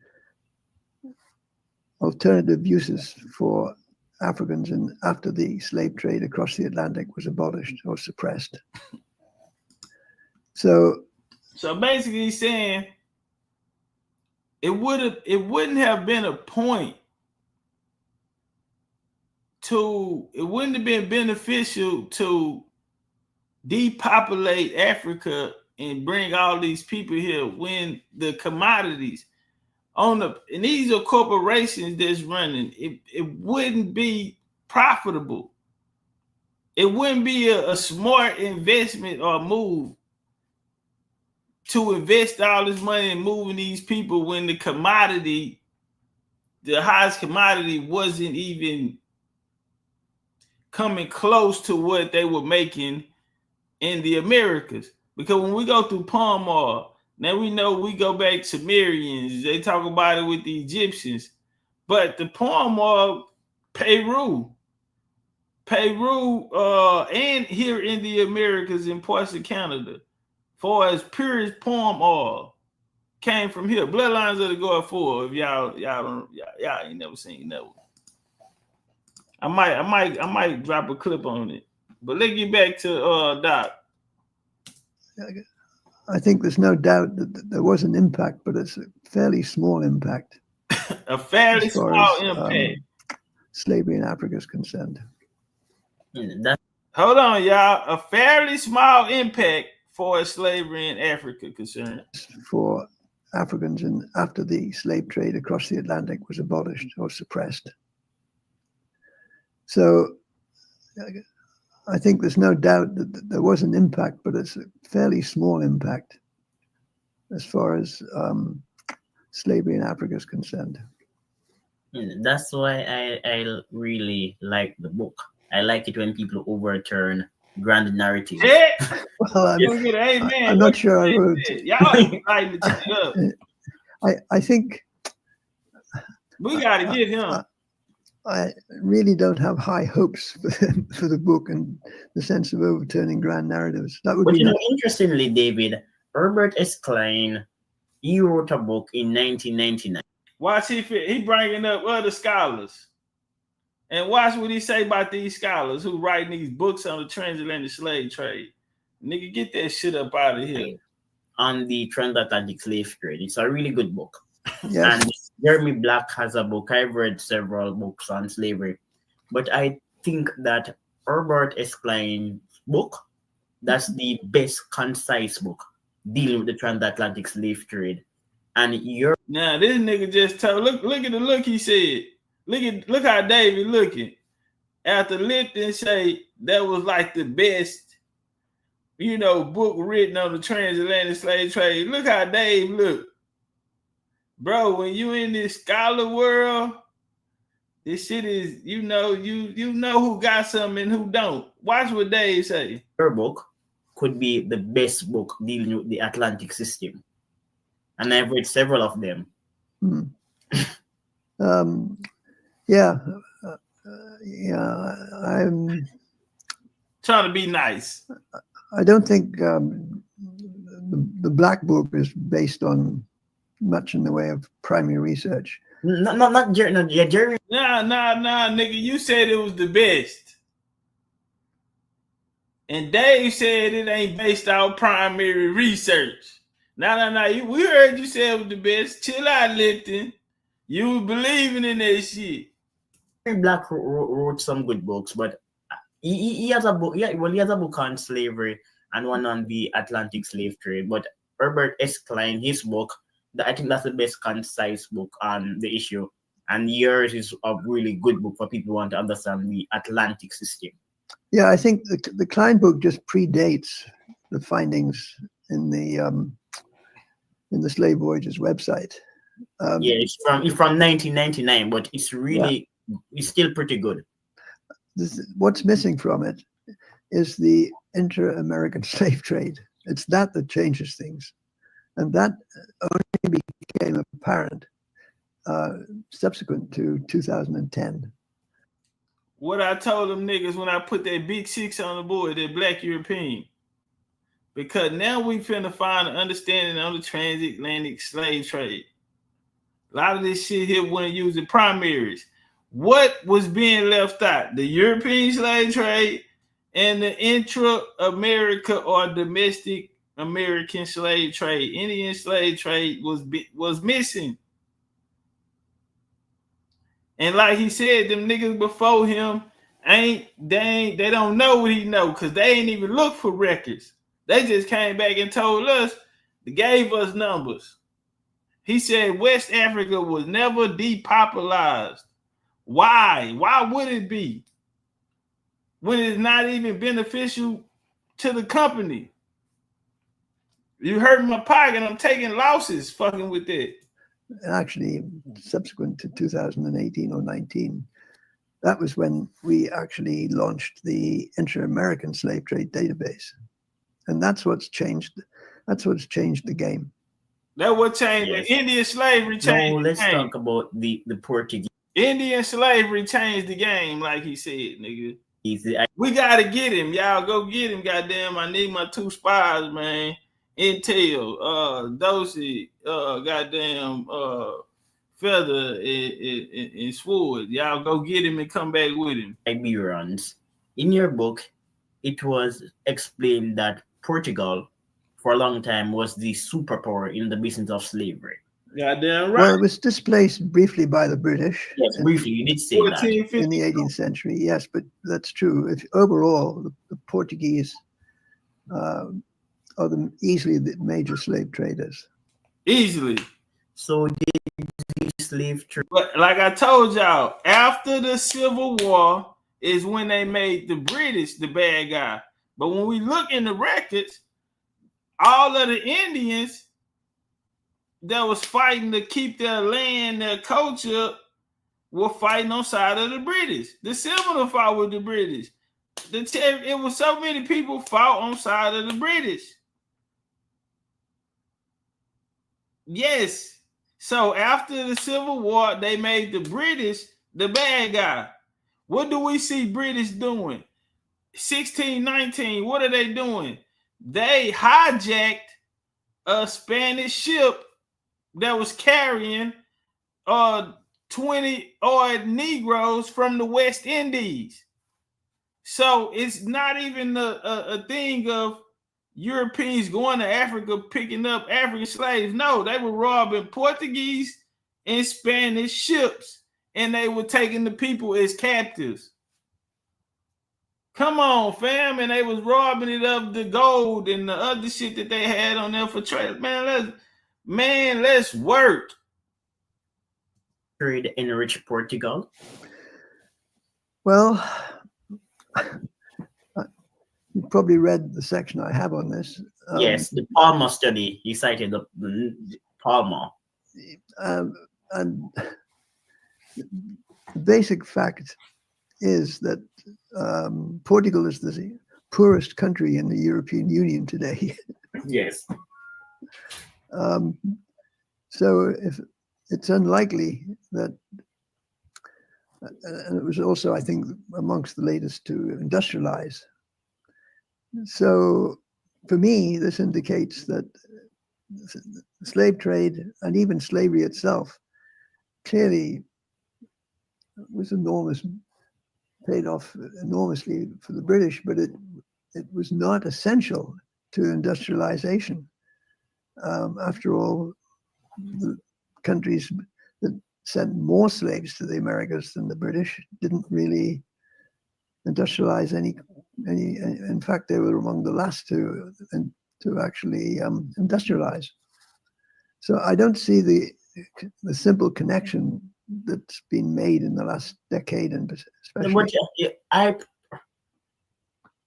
alternative uses for Africans after the slave trade across the Atlantic was abolished or suppressed. So
basically he's saying it wouldn't have been a point it wouldn't have been beneficial to depopulate Africa and bring all these people here when the commodities and these are corporations that's running, it wouldn't be profitable. It wouldn't be a smart investment or move to invest all this money in moving these people when the highest commodity wasn't even coming close to what they were making in the Americas. Because when we go through palm oil, now we know we go back to Sumerians, they talk about it with the Egyptians, but the palm oil, Peru, and here in the Americas and parts of Canada, for as pure as palm oil, came from here. Bloodlines of the God 4. If y'all ain't never seen that one. I might drop a clip on it. But let's get back to Doc.
I think there's no doubt that there was an impact, but it's a fairly small impact.
A fairly small impact.
Slavery in Africa is concerned.
Hold on, y'all. A fairly small impact for slavery in Africa concerned.
For Africans after the slave trade across the Atlantic was abolished or suppressed. So I think there's no doubt that there was an impact, but it's a fairly small impact as far as slavery in Africa is concerned.
That's why I really like the book. I like it when people overturn grand narratives.
Yeah.
Well, I'm not sure I would. I think
we got to get him.
I really don't have high hopes for the book in the sense of overturning grand narratives. That would
but
be
interestingly, David, Herbert S. Klein, he wrote a book in 1999.
Watch he bringing up other scholars. And watch what he say about these scholars who writing these books on the transatlantic slave trade. Nigga, get that shit up out of here.
On the transatlantic slave trade. It's a really good book.
Yes.
And Jeremy Black has a book. I've read several books on slavery. But I think that Herbert S. Klein's book, that's the best concise book dealing with the transatlantic slave trade. And
now this nigga just told, look at the look he said. Look how David looking. After Lipton say that was like the best, book written on the transatlantic slave trade. Look how Dave look. Bro, when you in this scholar world, this shit is, you know who got something and who don't. Watch what Dave say.
Her book could be the best book dealing with the Atlantic system. And I've read several of them.
I'm
trying to be nice.
I don't think the Black Book is based on much in the way of primary research.
Not Jeremy.
Nah, nigga. You said it was the best. And Dave said it ain't based on primary research. Nah. We heard you say it was the best. Chill out, Lipton. You were believing in that shit.
Black wrote some good books, but he has a book. Yeah, well, he has a book on slavery and one on the Atlantic slave trade. But Herbert S. Klein, his book, I think that's the best concise book on the issue. And yours is a really good book for people who want to understand the Atlantic system.
Yeah, I think the Klein book just predates the findings in the Slave Voyages website.
It's from 1999, but it's really it's still pretty good.
What's missing from it is the inter-American slave trade. It's that changes things, and that only became apparent subsequent to 2010.
What I told them niggas when I put that big 6 on the board, that Black European. Because now we finna find an understanding on the transatlantic slave trade. A lot of this shit here wasn't using primaries. What was being left out? The European slave trade and the intra-America or domestic American slave trade. Indian slave trade was missing. And like he said, them niggas before him they don't know what he know because they ain't even look for records. They just came back and told us, they gave us numbers. He said West Africa was never depopularized. Why? Why would it be? When it's not even beneficial to the company. You hurt my pocket. I'm taking losses fucking with that.
Actually, subsequent to 2018 or 19, that was when we actually launched the Inter-American Slave Trade Database. And that's what's changed. That's what's changed the game.
That what changed. Yes. Indian slavery changed.
No, let's talk about the Portuguese.
Indian slavery changed the game, like he said, nigga. We gotta get him. Y'all go get him, goddamn. I need my 2 spies, man. Intel, Dosey, goddamn, Feather, and Sword. Y'all go get him and come back with him.
Runs. In your book, it was explained that Portugal, for a long time, was the superpower in the business of slavery.
Goddamn right.
Well, it was displaced briefly by the British.
Yes, briefly, you did say that.
In the 18th century, yes, but that's true. Overall, the Portuguese are easily the major slave traders.
Easily.
So did the slave trade.
But like I told y'all, after the Civil War is when they made the British the bad guy. But when we look in the records, all of the Indians that was fighting to keep their land, their culture, were fighting on side of the British. The Seminole fought with the British. It was so many people fought on side of the British. Yes. So after the Civil War, they made the British the bad guy. What do we see British doing? 1619, what are they doing? They hijacked a Spanish ship that was carrying 20 odd Negroes from the West Indies. So it's not even a thing of Europeans going to Africa picking up African slaves. No, they were robbing Portuguese and Spanish ships, and they were taking the people as captives. Come on, fam. And they was robbing it of the gold and the other shit that they had on there for trade. Let's work.
Trade enrich Portugal.
Well, you probably read the section I have on this.
Yes, the Palmer study. You cited the Palmer.
And the basic fact is that Portugal is the poorest country in the European Union today.
Yes.
So if it's unlikely that, and it was also, I think, amongst the latest to industrialize. So for me, this indicates that the slave trade and even slavery itself clearly was enormous, paid off enormously for the British, but it was not essential to industrialization. After all, the countries that sent more slaves to the Americas than the British didn't really industrialize any. In fact, they were among the last to actually industrialize. So I don't see the simple connection that's been made in the last decade, and especially.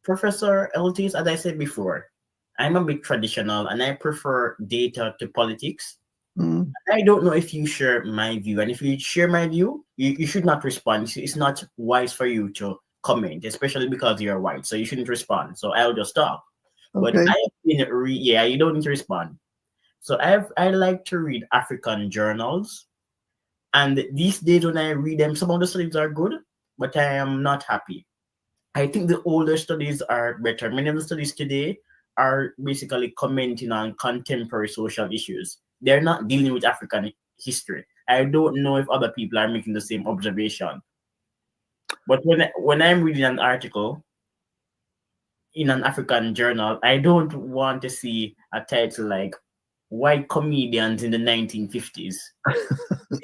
Professor Eltis, as I said before, I'm a bit traditional and I prefer data to politics. I don't know if you share my view, and if you share my view, you should not respond. It's not wise for you to comment, especially because you're white, so you shouldn't respond. So I'll just stop.
Okay.
But you don't need to respond. So I like to read African journals, and these days when I read them, some of the studies are good, but I am not happy. I think the older studies are better. Many of the studies today are basically commenting on contemporary social issues. They're not dealing with African history. I don't know if other people are making the same observation. But when I'm reading an article in an African journal, I don't want to see a title like "White Comedians in the 1950s."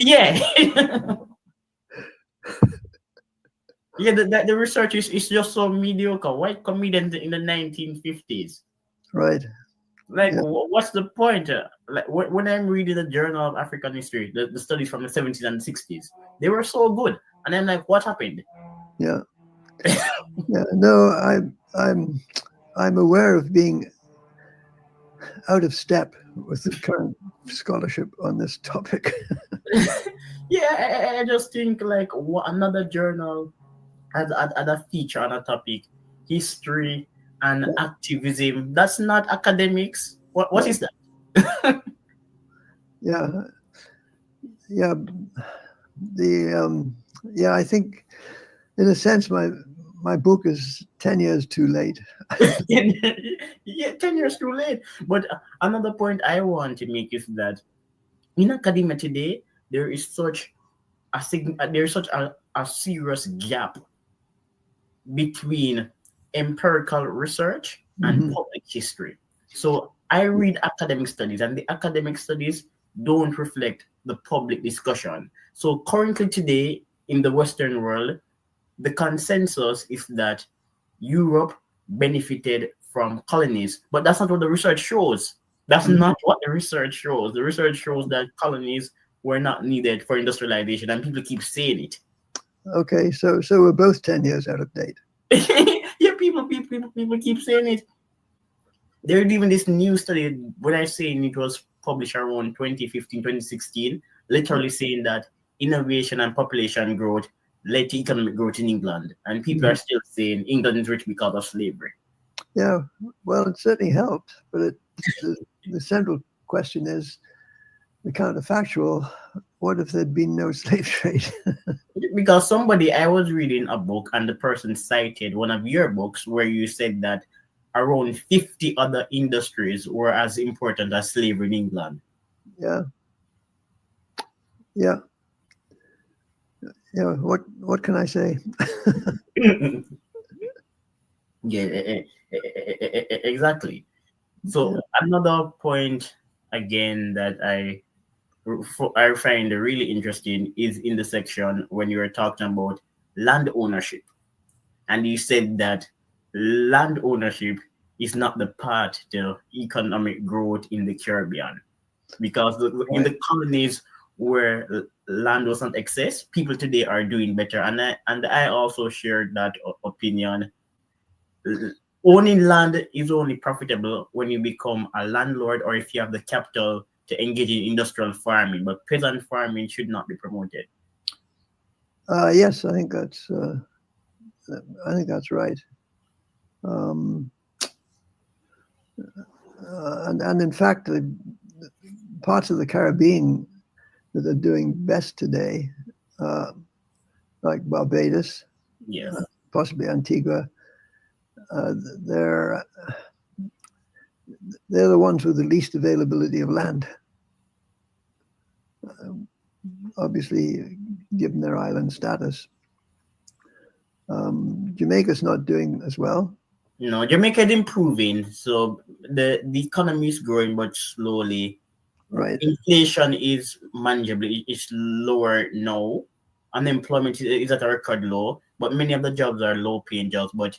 Yeah. Yeah, the research is just so mediocre. White comedians in the 1950s.
Right.
Like, what's the point? Like, when I'm reading the Journal of African History, the studies from the 70s and 60s, they were so good. And I'm like, what happened?
Yeah. Yeah. No, I'm aware of being out of step with the current scholarship on this topic.
Yeah, I just think like another journal had a feature on a topic, history and activism. That's not academics. What is that?
Yeah. Yeah. I think in a sense my book is 10 years too late.
Yeah, 10 years too late. But another point I want to make is that in academia today, there is such a serious gap between empirical research and public history. So I read academic studies, and the academic studies don't reflect the public discussion. So currently today in the Western world, the consensus is that Europe benefited from colonies, but that's not what the research shows. That's not what the research shows. The research shows that colonies were not needed for industrialization, and people keep saying it.
Okay, so we're both 10 years out of date.
Yeah, people keep saying it. There's even this new study, when I say it was published around 2015, 2016, literally saying that innovation and population growth led to economic growth in England. And people are still saying England is rich because of slavery.
Yeah, well, it certainly helped. But the central question is the counterfactual. What if there'd been no slave trade?
Because I was reading a book and the person cited one of your books where you said that around 50 other industries were as important as slavery in England.
Yeah. Yeah. Yeah. What can I say?
Yeah, exactly. So another point again that I find really interesting is in the section when you were talking about land ownership, and you said that land ownership is not the path to economic growth in the Caribbean, because in the colonies where land was not access, people today are doing better, and I also shared that opinion. Owning land is only profitable when you become a landlord or if you have the capital to engage in industrial farming, but peasant farming should not be promoted.
Yes, I think that's right. And in fact, the parts of the Caribbean that are doing best today, like Barbados,
yes,
possibly Antigua, they're the ones with the least availability of land. Obviously, given their island status. Jamaica's not doing as well.
No, Jamaica is improving. So the economy is growing, but slowly.
Right.
Inflation is manageable. It's lower now. Unemployment is at a record low, but many of the jobs are low-paying jobs. But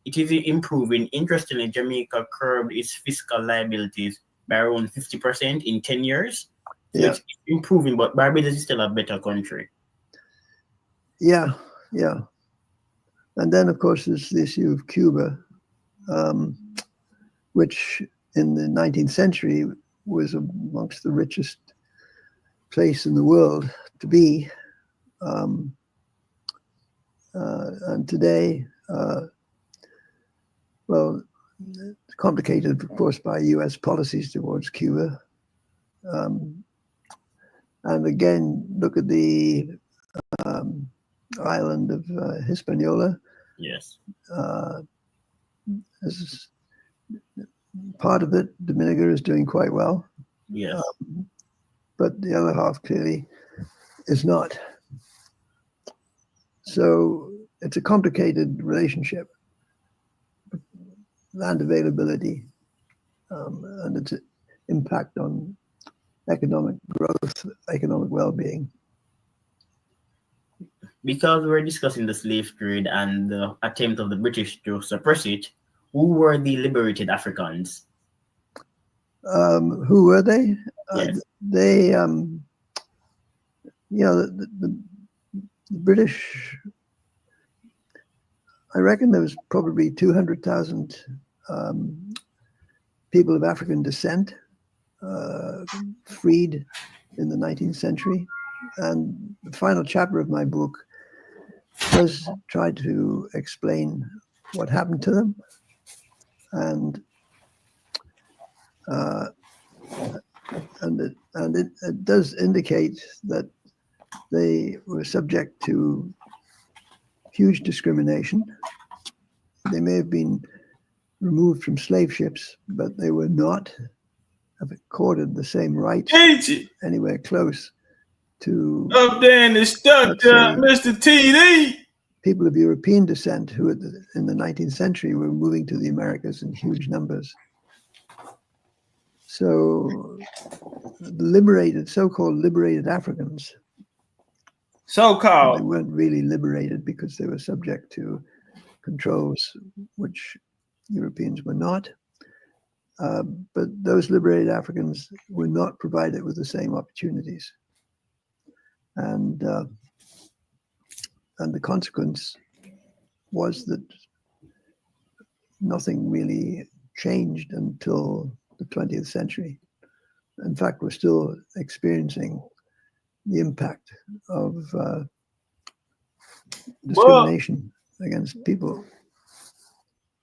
it is improving. Interestingly, Jamaica curbed its fiscal liabilities by around 50% in 10 years. So it's improving, but Barbados is still a better country.
Yeah, yeah. And then, of course, there's the issue of Cuba, which in the 19th century was amongst the richest place in the world to be. And today, well, it's complicated, of course, by US policies towards Cuba. And again, look at the island of Hispaniola.
Yes.
As part of it, Dominica is doing quite well.
Yes.
But the other half clearly is not. So it's a complicated relationship. Land availability and its impact on economic growth, economic well-being.
Because we're discussing the slave trade and the attempt of the British to suppress it, who were the liberated Africans?
Who were they?
Yes.
They, the British, I reckon there was probably 200,000 people of African descent freed in the 19th century. And the final chapter of my book does try to explain what happened to them. And it does indicate that they were subject to huge discrimination. They may have been removed from slave ships, but they were not accorded the same rights anywhere close to
up there in the structure, Mr. TD.
People of European descent who in the 19th century were moving to the Americas in huge numbers. So liberated, so-called liberated Africans, they weren't really liberated because they were subject to controls which Europeans were not. But those liberated Africans were not provided with the same opportunities. And the consequence was that nothing really changed until the 20th century. In fact, we're still experiencing the impact of discrimination against people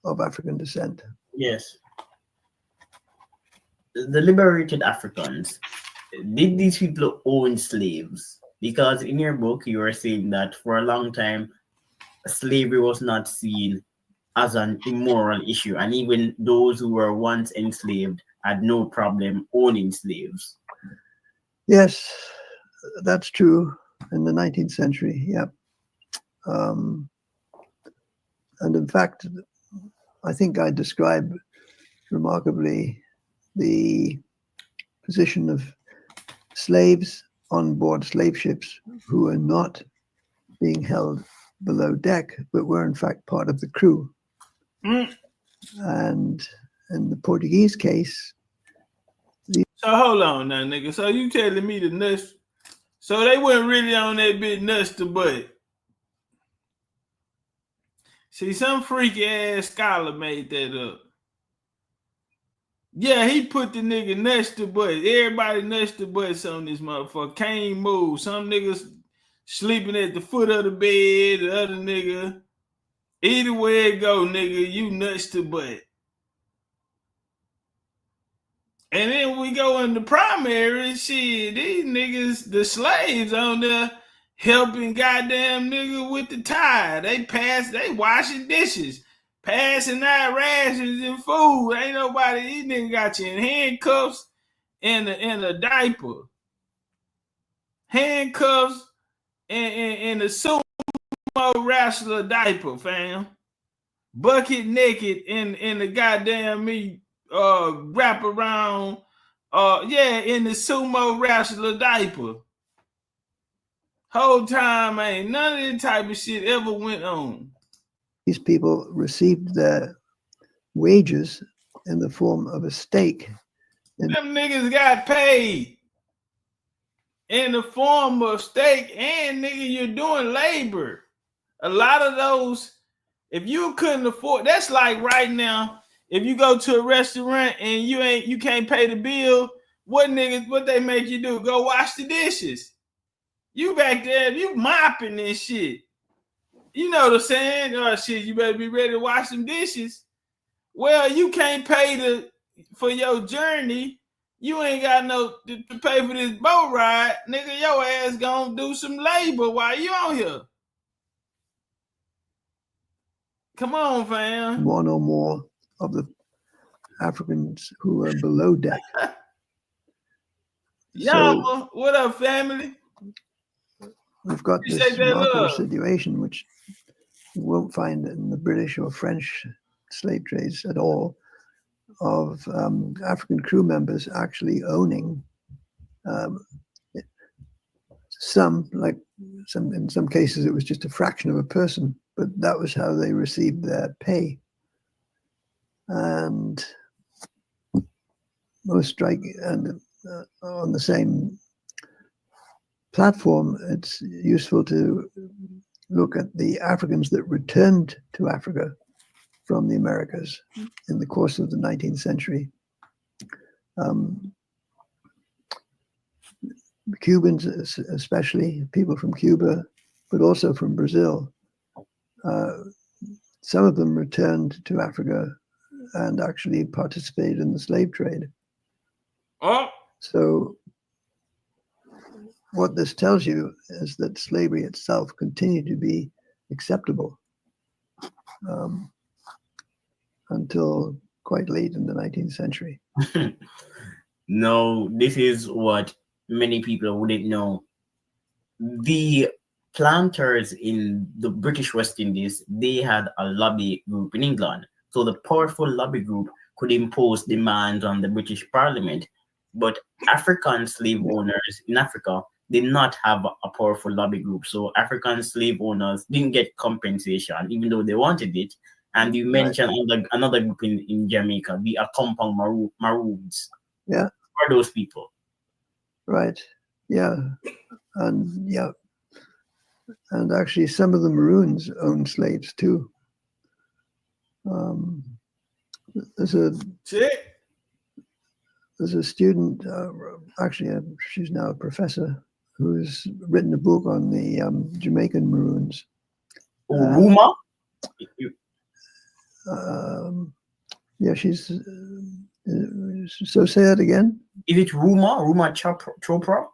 of African descent.
Yes. The liberated Africans, did these people own slaves? Because in your book, you were saying that for a long time, slavery was not seen as an immoral issue, and even those who were once enslaved had no problem owning slaves.
Yes, that's true in the 19th century. Yep. And in fact, I think I describe remarkably the position of slaves on board slave ships who are not being held below deck, but were in fact part of the crew. And in the Portuguese case,
so hold on now, nigga. So you telling me the nuts? So they weren't really on that bit nuts to butt. See, some freaky ass scholar made that up. Yeah, he put the nigga nuts to butt. Everybody nuts to butts on this motherfucker. Can't move. Some niggas sleeping at the foot of the bed. The other nigga. Either way it go, nigga, you nuts to butt. And then we go in the primary, shit, these niggas, the slaves on there helping goddamn nigga with the tide. They washing dishes, passing out rations and food. Ain't nobody, these niggas got you in handcuffs and a diaper. Handcuffs and a sumo wrestler diaper, fam. Bucket naked in the goddamn me wrap around in the sumo wrestler diaper. Whole time ain't none of that type of shit ever went on.
these people received their wages in the form of a stake.
Them niggas got paid in the form of stake, and nigga, you're doing labor. A lot of those, if you couldn't afford, that's like right now, if you go to a restaurant and you can't pay the bill, what they make you do? Go wash the dishes. You back there, you mopping this shit. You know what I'm saying? Oh shit, you better be ready to wash some dishes. Well, you can't pay for your journey. You ain't got no to pay for this boat ride, nigga. Your ass gonna do some labor while you on here. Come on, fam.
One or more of the Africans who are below deck.
Yama, what up, family?
We've got this remarkable situation, which you won't find in the British or French slave trades at all, of African crew members actually owning in some cases it was just a fraction of a person, but that was how they received their pay. And most striking, and on the same platform, it's useful to look at the Africans that returned to Africa from the Americas in the course of the 19th century. Cubans, especially people from Cuba, but also from Brazil. Some of them returned to Africa and actually participated in the slave trade. So what this tells you is that slavery itself continued to be acceptable until quite late in the 19th century.
No, this is what many people wouldn't know. The planters in the British West Indies, they had a lobby group in England. So the powerful lobby group could impose demands on the British Parliament. But African slave owners in Africa did not have a powerful lobby group. So African slave owners didn't get compensation, even though they wanted it. And you mentioned another group in Jamaica, the Accompong Maroons.
Yeah.
Who are those people?
Right. Yeah. And actually some of the Maroons owned slaves too. There's a student, she's now a professor, who's written a book on the Jamaican Maroons.
Ruma?
Yeah, she's. So say that again.
Is it Ruma Chopra?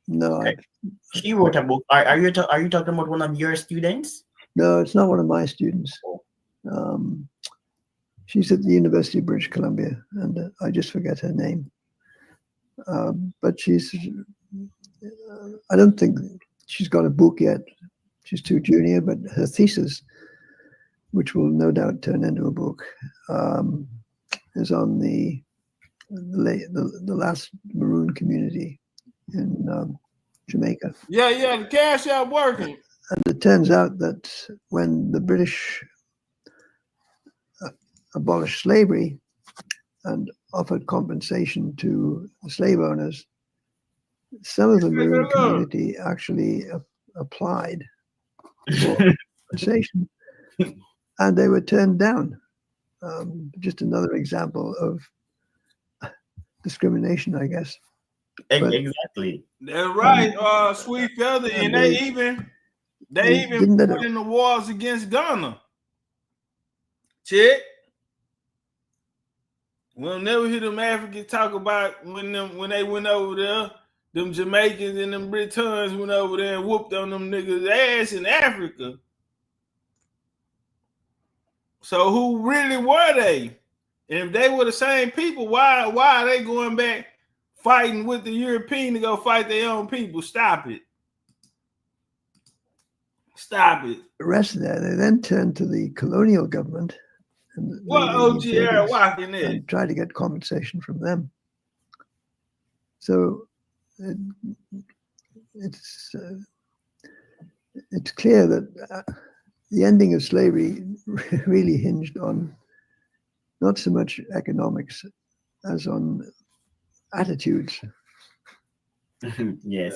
No.
Okay. She wrote a book. Are you talking about one of your students?
No, it's not one of my students. She's at the University of British Columbia, and I just forget her name. But she's, I don't think she's got a book yet. She's too junior, but her thesis, which will no doubt turn into a book, is on the last Maroon community in Jamaica.
Yeah, the cash out working.
And it turns out that when the British abolished slavery and offered compensation to the slave owners, some of the Maroon community actually applied for compensation, and they were turned down. Just another example of discrimination, I guess.
Exactly.
That's right, Sweet Feather, and they even fought in the wars against Ghana. Check. We'll never hear them Africans talk about when they went over there. Them Jamaicans and them Britons went over there and whooped on them niggas' ass in Africa. So who really were they? And if they were the same people, why are they going back fighting with the European to go fight their own people? Stop it. Stop it.
The rest of that, they then turned to the colonial government
What OG era walking in?
and tried to get compensation from them. So it's clear that the ending of slavery really hinged on not so much economics as on attitudes.
Yes.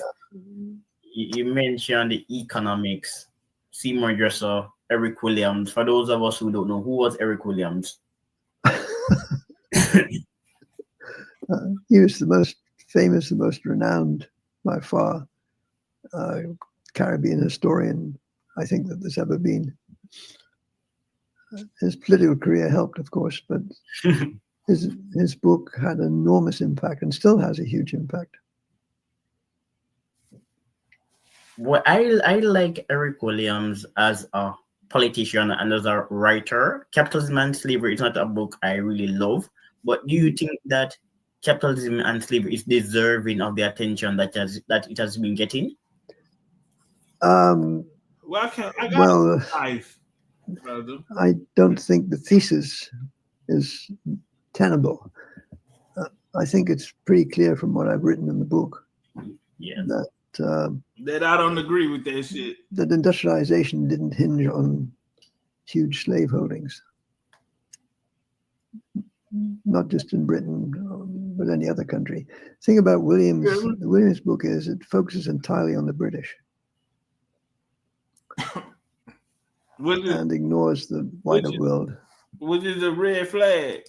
You mentioned the economics. Seymour Dresser, Eric Williams. For those of us who don't know, who was Eric Williams?
He was the most famous, the most renowned, by far, Caribbean historian I think that there's ever been. His political career helped, of course, but his book had enormous impact and still has a huge impact.
Well, I like Eric Williams as a politician and as a writer. Capitalism and Slavery is not a book I really love, but do you think that Capitalism and Slavery is deserving of the attention that it has been getting?
I don't think the thesis is tenable. I think it's pretty clear from what I've written in the book
that I don't agree with that shit.
That industrialization didn't hinge on huge slave holdings, not just in Britain, but any other country. The thing about Williams, the Williams book is it focuses entirely on the British and ignores the wider world.
Which is a red flag.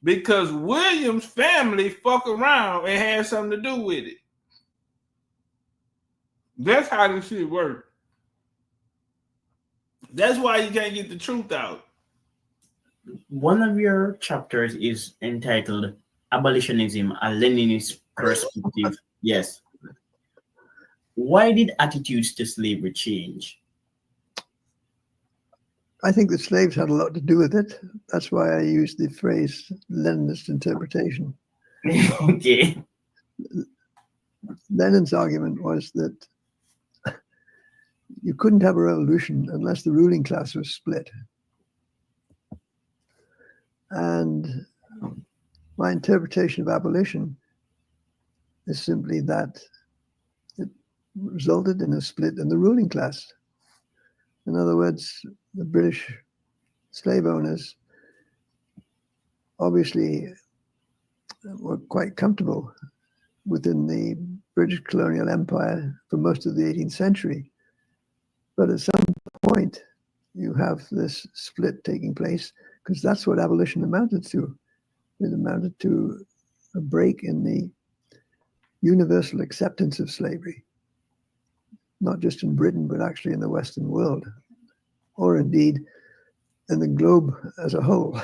Because Williams' family fuck around and have something to do with it. That's how this shit works. That's why you can't get the truth out.
One of your chapters is entitled Abolitionism, a Leninist Perspective. Yes. Why did attitudes to slavery change?
I think the slaves had a lot to do with it. That's why I used the phrase Leninist interpretation.
Okay.
Lenin's argument was that you couldn't have a revolution unless the ruling class was split. And my interpretation of abolition is simply that it resulted in a split in the ruling class. In other words, the British slave owners obviously were quite comfortable within the British colonial empire for most of the 18th century. But at some point, you have this split taking place because that's what abolition amounted to. It amounted to a break in the universal acceptance of slavery, not just in Britain, but actually in the Western world, or indeed in the globe as a whole.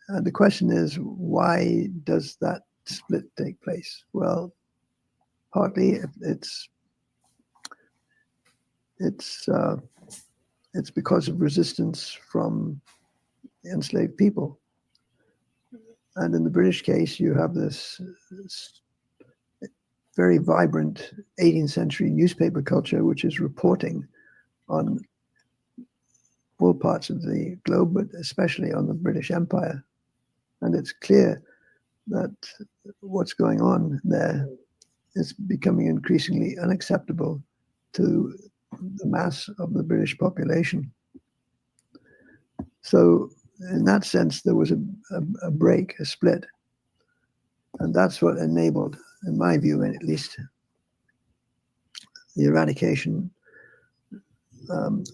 And the question is, why does that split take place? Well, partly it's because of resistance from enslaved people. And in the British case, you have this very vibrant 18th century newspaper culture, which is reporting on all parts of the globe, but especially on the British Empire. And it's clear that what's going on there is becoming increasingly unacceptable to the mass of the British population. So in that sense, there was a break, a split. And that's what enabled, in my view at least, the eradication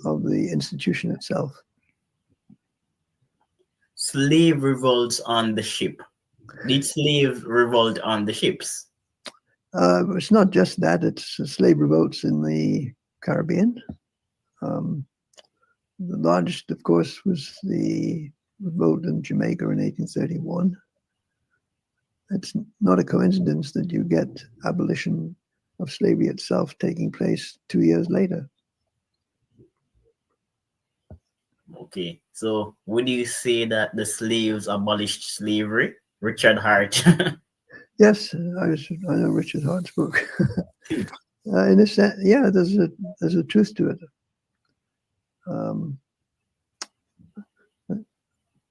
of the institution itself.
Slave revolts on the ship. Did slave revolt on the ships?
It's not just that, it's slave revolts in the Caribbean. The largest, of course, was the revolt in Jamaica in 1831. It's not a coincidence that you get abolition of slavery itself taking place 2 years later.
Okay, so would you say that the slaves abolished slavery? Richard Hart.
Yes, I know Richard Hart's book. In a sense, yeah, there's a truth to it.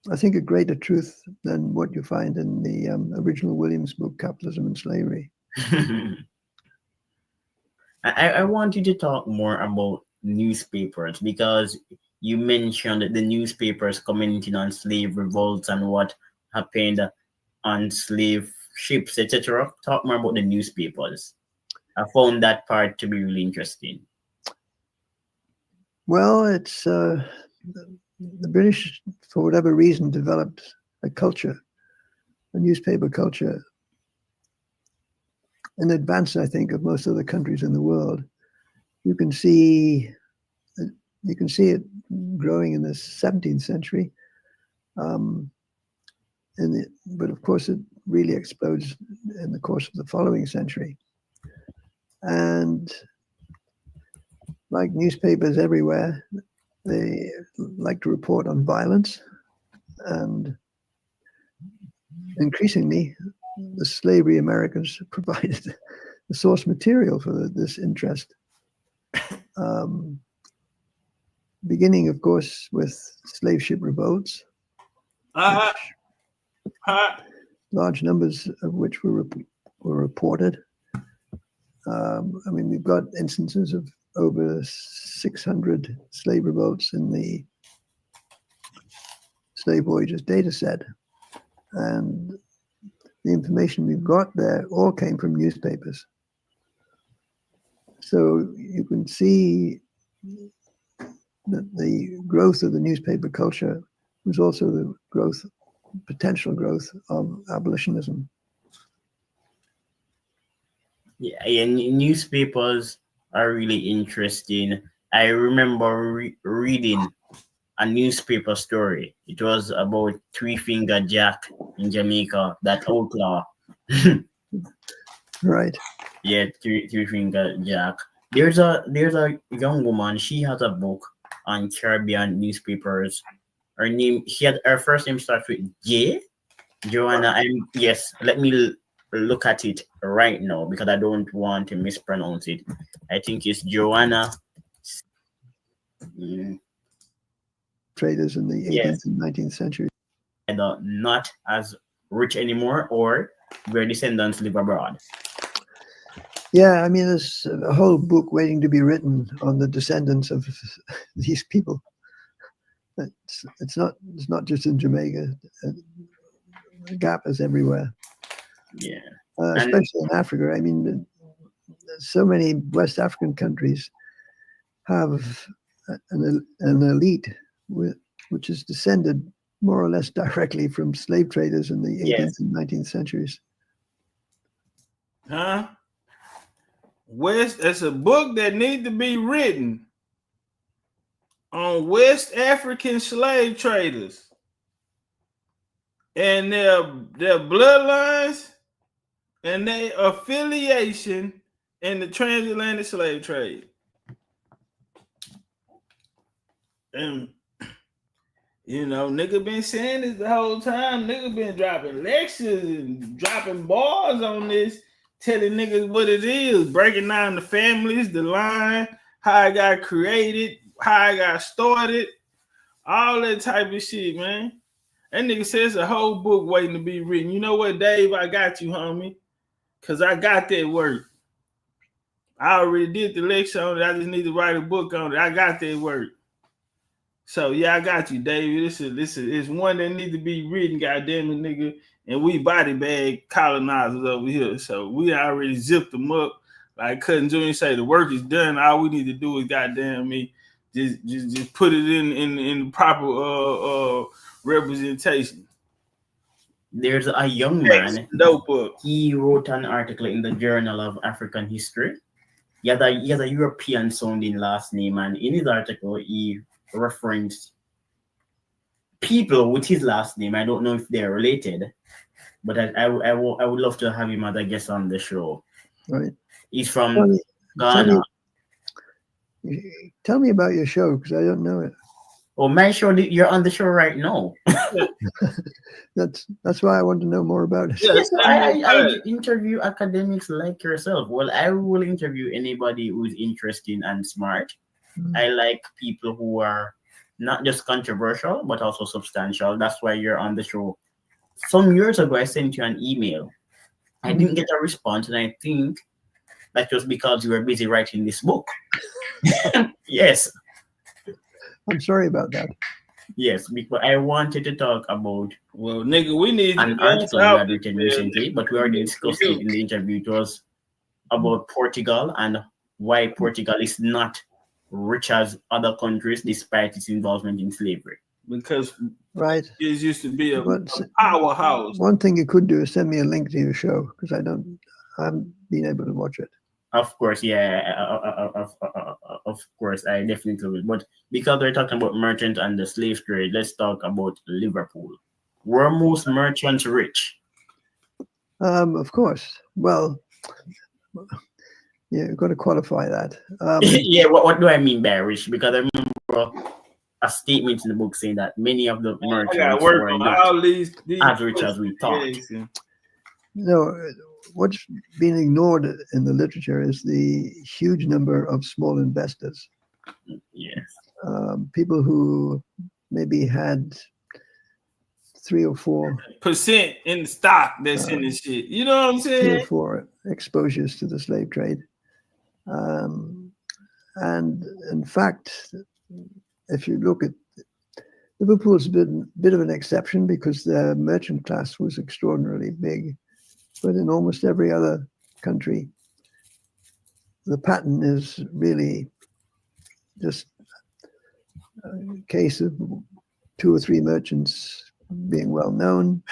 I think a greater truth than what you find in the original Williams book, Capitalism and Slavery.
I want you to talk more about newspapers, because you mentioned the newspapers commenting on slave revolts and what happened on slave ships, etc. Talk more about the newspapers. I found that part to be really interesting.
Well, it's the British, for whatever reason, developed a culture, a newspaper culture, in advance, I think, of most other countries in the world. You can see it growing in the 17th century, but of course it really explodes in the course of the following century. And like newspapers everywhere, they like to report on violence, and increasingly the slavery Americans provided the source material for this interest. Beginning, of course, with slave ship revolts, large numbers of which were reported. I mean, we've got instances of over 600 slave revolts in the slave voyages data set. And the information we've got there all came from newspapers. So you can see that the growth of the newspaper culture was also the potential growth of abolitionism.
Yeah, and newspapers are really interesting. I remember reading a newspaper story. It was about Three Finger Jack in Jamaica, that outlaw.
Right.
Yeah, Three Finger Jack. There's a young woman. She has a book on Caribbean newspapers. Her first name starts with J. Joanna. Yes, let me look at it right now because I don't want to mispronounce it. I think it's Joanna.
Traders in the 18th and 19th century.
Either not as rich anymore, or their descendants live abroad.
Yeah, I mean, there's a whole book waiting to be written on the descendants of these people. It's not just in Jamaica. The gap is everywhere.
Yeah,
especially in Africa. I mean, so many West African countries have an elite which is descended more or less directly from slave traders in the 18th and 19th centuries.
It's a book that needs to be written on West African slave traders and their bloodlines and their affiliation in the transatlantic slave trade. And you know, nigga been saying this the whole time. Nigga been dropping lectures and dropping bars on this, telling niggas what it is, breaking down the families, the line, how I got created, how I got started, all that type of shit, man. That nigga says a whole book waiting to be written. You know what, Dave? I got you, homie. Because I got that work. I already did the lecture on it. I just need to write a book on it. I got that work. So, yeah, I got you, David. This is one that need to be written, goddamn it, nigga. And we body bag colonizers over here. So, we already zipped them up. Like Cousin Junior say, the work is done. All we need to do is, goddamn me, just put it in proper representation.
There's a young man. He wrote an article in the Journal of African History. He has a European sounding last name, and in his article he referenced people with his last name. I don't know if they're related, but I would love to have him as a guest on the show.
Right.
He's from Ghana.
Tell me about your show, because I don't know it.
Oh, my show, you're on the show right now.
That's why I want to know more about it.
Yes, I interview academics like yourself. Well, I will interview anybody who's interesting and smart. I like people who are not just controversial, but also substantial. That's why you're on the show. Some years ago, I sent you an email. I didn't get a response, and I think that was because you were busy writing this book. Yes.
I'm sorry about that.
Yes, because I wanted to talk about
nigga, we need
an article you had written recently, but we already discussed it in the interview. It was about Portugal and why Portugal is not rich as other countries despite its involvement in slavery.
Because
right,
it used to be a powerhouse.
One thing you could do is send me a link to your show, because I haven't been able to watch it.
Of course, yeah, of course, I definitely will. But because we're talking about merchant and the slave trade, let's talk about Liverpool. Were most merchants rich?
Of course. Well, yeah, you've got to qualify that.
Yeah, what do I mean by rich? Because I remember a statement in the book saying that many of the merchants were not as rich as we thought.
No, what's been ignored in the literature is the huge number of small investors.
Yes.
People who maybe had 3 or 4%
in the stock that's in this shit. You know what I'm saying?
3 or 4 exposures to the slave trade. And in fact, if you look at Liverpool's a bit of an exception because the merchant class was extraordinarily big. But in almost every other country, the pattern is really just a case of 2 or 3 merchants being well known,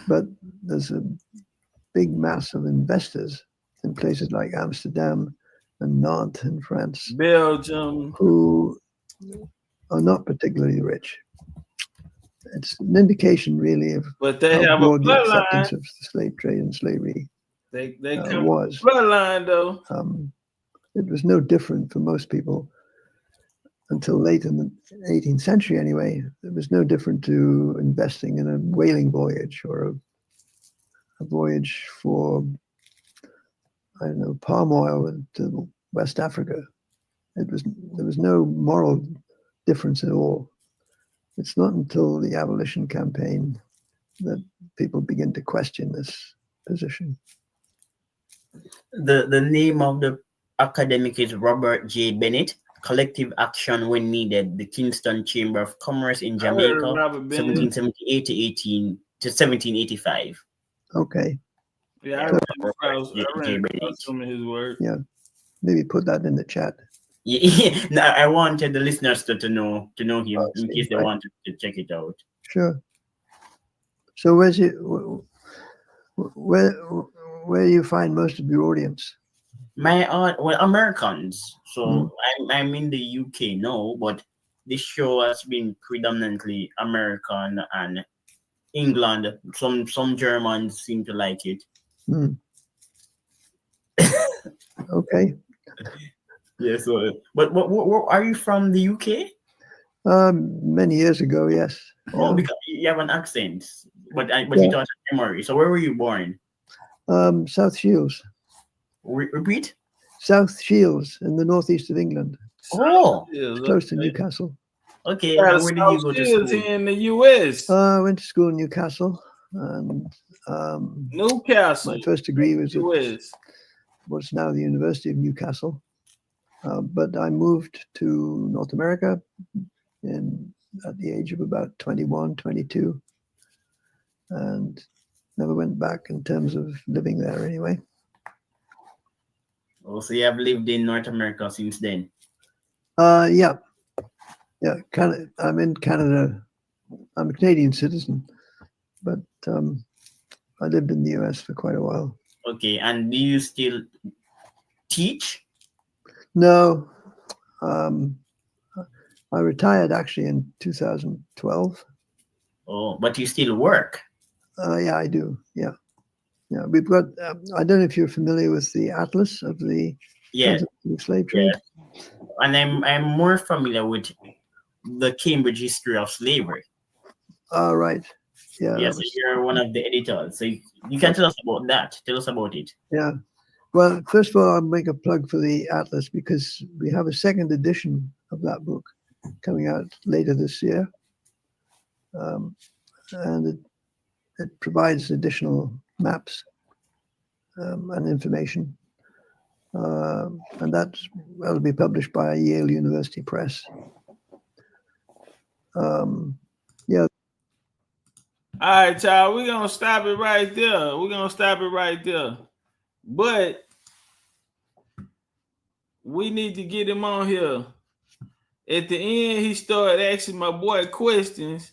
but there's a big mass of investors in places like Amsterdam and Nantes in France,
Belgium,
who are not particularly rich. It's an indication, really, of
but they
how
have
broad
a
the
bloodline.
acceptance of the slave trade and slavery
They come
was.
Bloodline though.
It was no different for most people until late in the 18th century. Anyway, it was no different to investing in a whaling voyage or a voyage for, I don't know, palm oil to West Africa. There was no moral difference at all. It's not until the abolition campaign that people begin to question this position.
The name of the academic is Robert J. Bennett. Collective Action When Needed, the Kingston Chamber of Commerce in Jamaica, 1778 to 1785.
Okay.
Yeah, I read some of his work.
Yeah, maybe put that in the chat.
Yeah, no, I wanted the listeners to know him in case they wanted to check it out.
Sure. So where do you find most of your audience?
Americans. So I'm in the UK now, but this show has been predominantly American and England. Some Germans seem to like it.
Okay.
Yes, but what are you from the UK?
Many years ago, yes.
Oh, because you have an accent, but
Yeah.
you don't have memory. So where were you born?
South Shields.
Repeat?
South Shields in the northeast of England.
Oh,
It's close to Newcastle.
okay. And where did you go to school?
In the U.S.
I went to school in Newcastle, and
Newcastle.
my first degree was at
U.S.
what's now the University of Newcastle. But I moved to North America at the age of about 21, 22, and never went back in terms of living there anyway.
Oh, so you have lived in North America since then?
Yeah. I'm in Canada. I'm a Canadian citizen, but I lived in the US for quite a while.
Okay, and do you still teach?
No, I retired actually in 2012.
Oh, but you still work?
Yeah, I do. Yeah. We've got. I don't know if you're familiar with the Atlas of the slave trade.
Yeah. And I'm more familiar with the Cambridge History of Slavery.
All right. Yeah.
Yes, you're one of the editors. So you can tell us about that. Tell us about it.
Yeah. Well, first of all, I'll make a plug for the Atlas because we have a second edition of that book coming out later this year. And it provides additional maps and information. And that'll be published by Yale University Press. Yeah.
All right, y'all. We're gonna stop it right there. But we need to get him on here. At the end, he started asking my boy questions,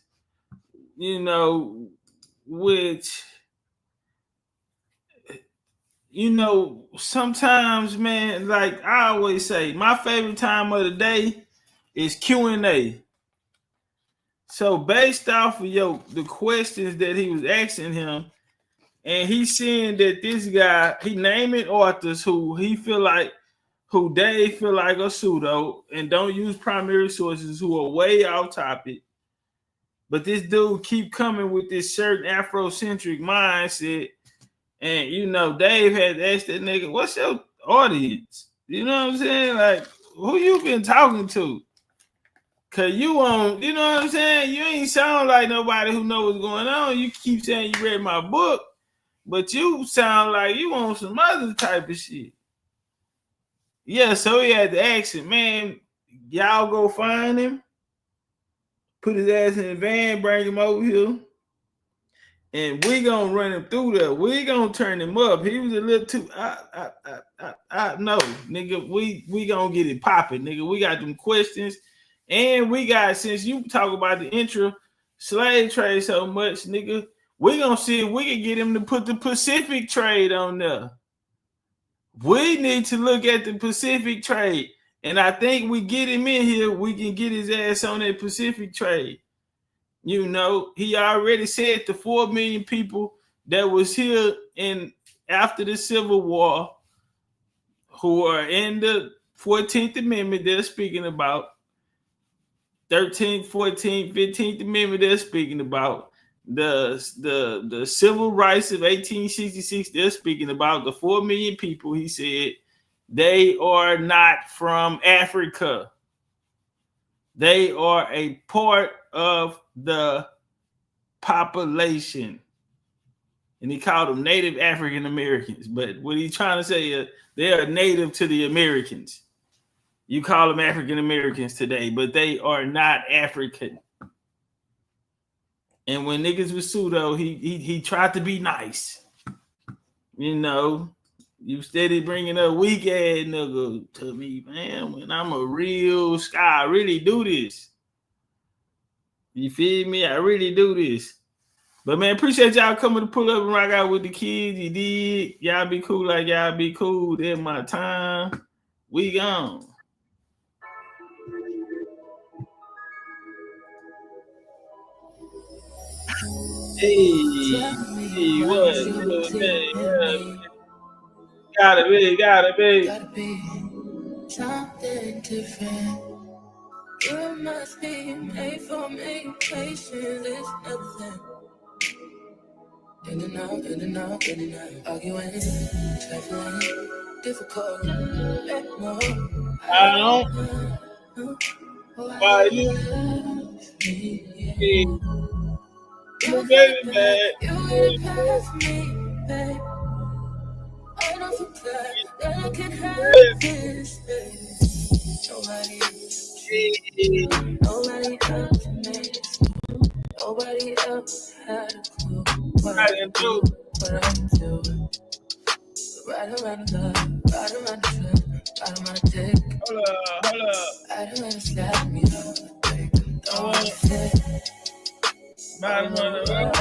which, sometimes, man, like I always say, my favorite time of the day is Q&A. So based off of the questions that he was asking him, and he's saying that this guy, he naming authors who Dave feel like are pseudo and don't use primary sources, who are way off topic. But this dude keep coming with this certain Afrocentric mindset. And, Dave had asked that nigga, what's your audience? You know what I'm saying? Like, who you been talking to? Cause you won't, you know what I'm saying? You ain't sound like nobody who knows what's going on. You keep saying you read my book, but you sound like you on some other type of shit. Yeah, so he had to ask him, man, y'all go find him, put his ass in the van, bring him over here, and we gonna run him through there. We gonna turn him up. He was a little too, no, nigga, we gonna get it popping, nigga. We got them questions. And we got, since you talk about the intra-slave trade so much, nigga, we gonna see if we can get him to put the Pacific trade on there. We need to look at the Pacific trade. And I think we get him in here, we can get his ass on that Pacific trade. He already said the 4 million people that was here after the Civil War, who are in the 14th Amendment they're speaking about, 13th, 14th, 15th Amendment they're speaking about, the civil rights of 1866 they're speaking about, the 4 million people, he said, they are not from Africa. They are a part of the population. And he called them Native African Americans. But what he's trying to say is they are native to the Americans. You call them African Americans today, but they are not African. And when niggas was pseudo, he tried to be nice. You steady bringing up weak ass nigga to me, man. When I'm a real guy, I really do this. You feel me? I really do this. But man, appreciate y'all coming to pull up and rock out with the kids. You did. Y'all be cool like y'all be cool. That's my time. We gone. Hey, what? Gotta be something different.
You must be made for me. Patience is nothing. In and out, in and out, in and out. Arguing, trifling, difficult. No,
I don't. Why you? You baby bad.
You pass me, babe. I don't forget that I can have this, babe. Nobody else made it. Nobody else had a clue what I do, what I do. Right around the love, right around the trip, right on my dick.
Hold up.
Right around the slap me up, babe. Don't wanna fit.
Right around the love.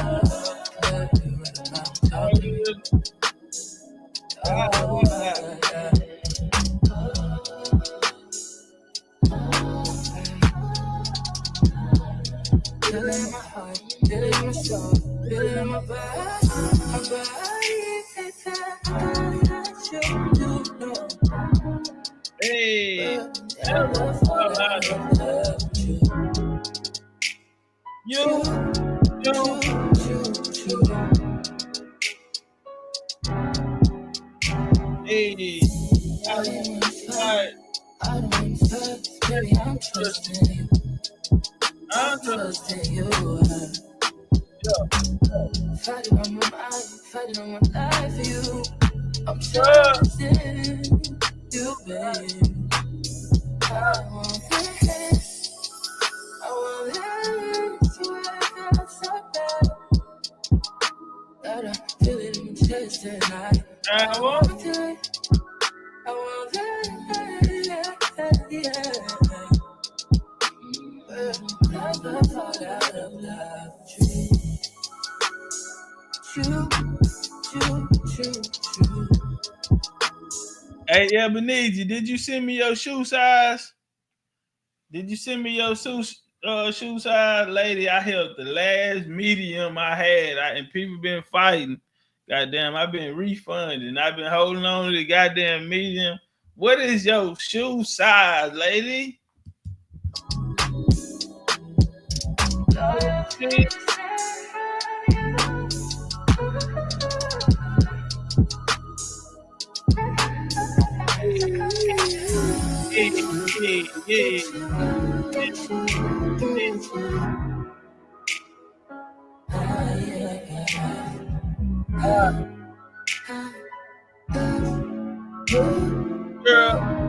Feel it in my heart, feel it in my soul, feel it in my body. My body takes that you know.
Hey, Hey,
I don't trust, baby, I'm trusting you. I'm trusting you. Fighting on my mind, fighting on my life for you. I'm trusting you, babe. I want this. I want this. I feel so bad that I feel it in my chest tonight. I want it. I want it. Yeah. Never thought I'd have loved you.
Hey, Ebenezer, did you send me your shoe size? Did you send me your shoe size, lady? I held the last medium I had, and people been fighting. Goddamn, I've been refunding. I've been holding on to the goddamn medium. What is your shoe size, lady? Girl,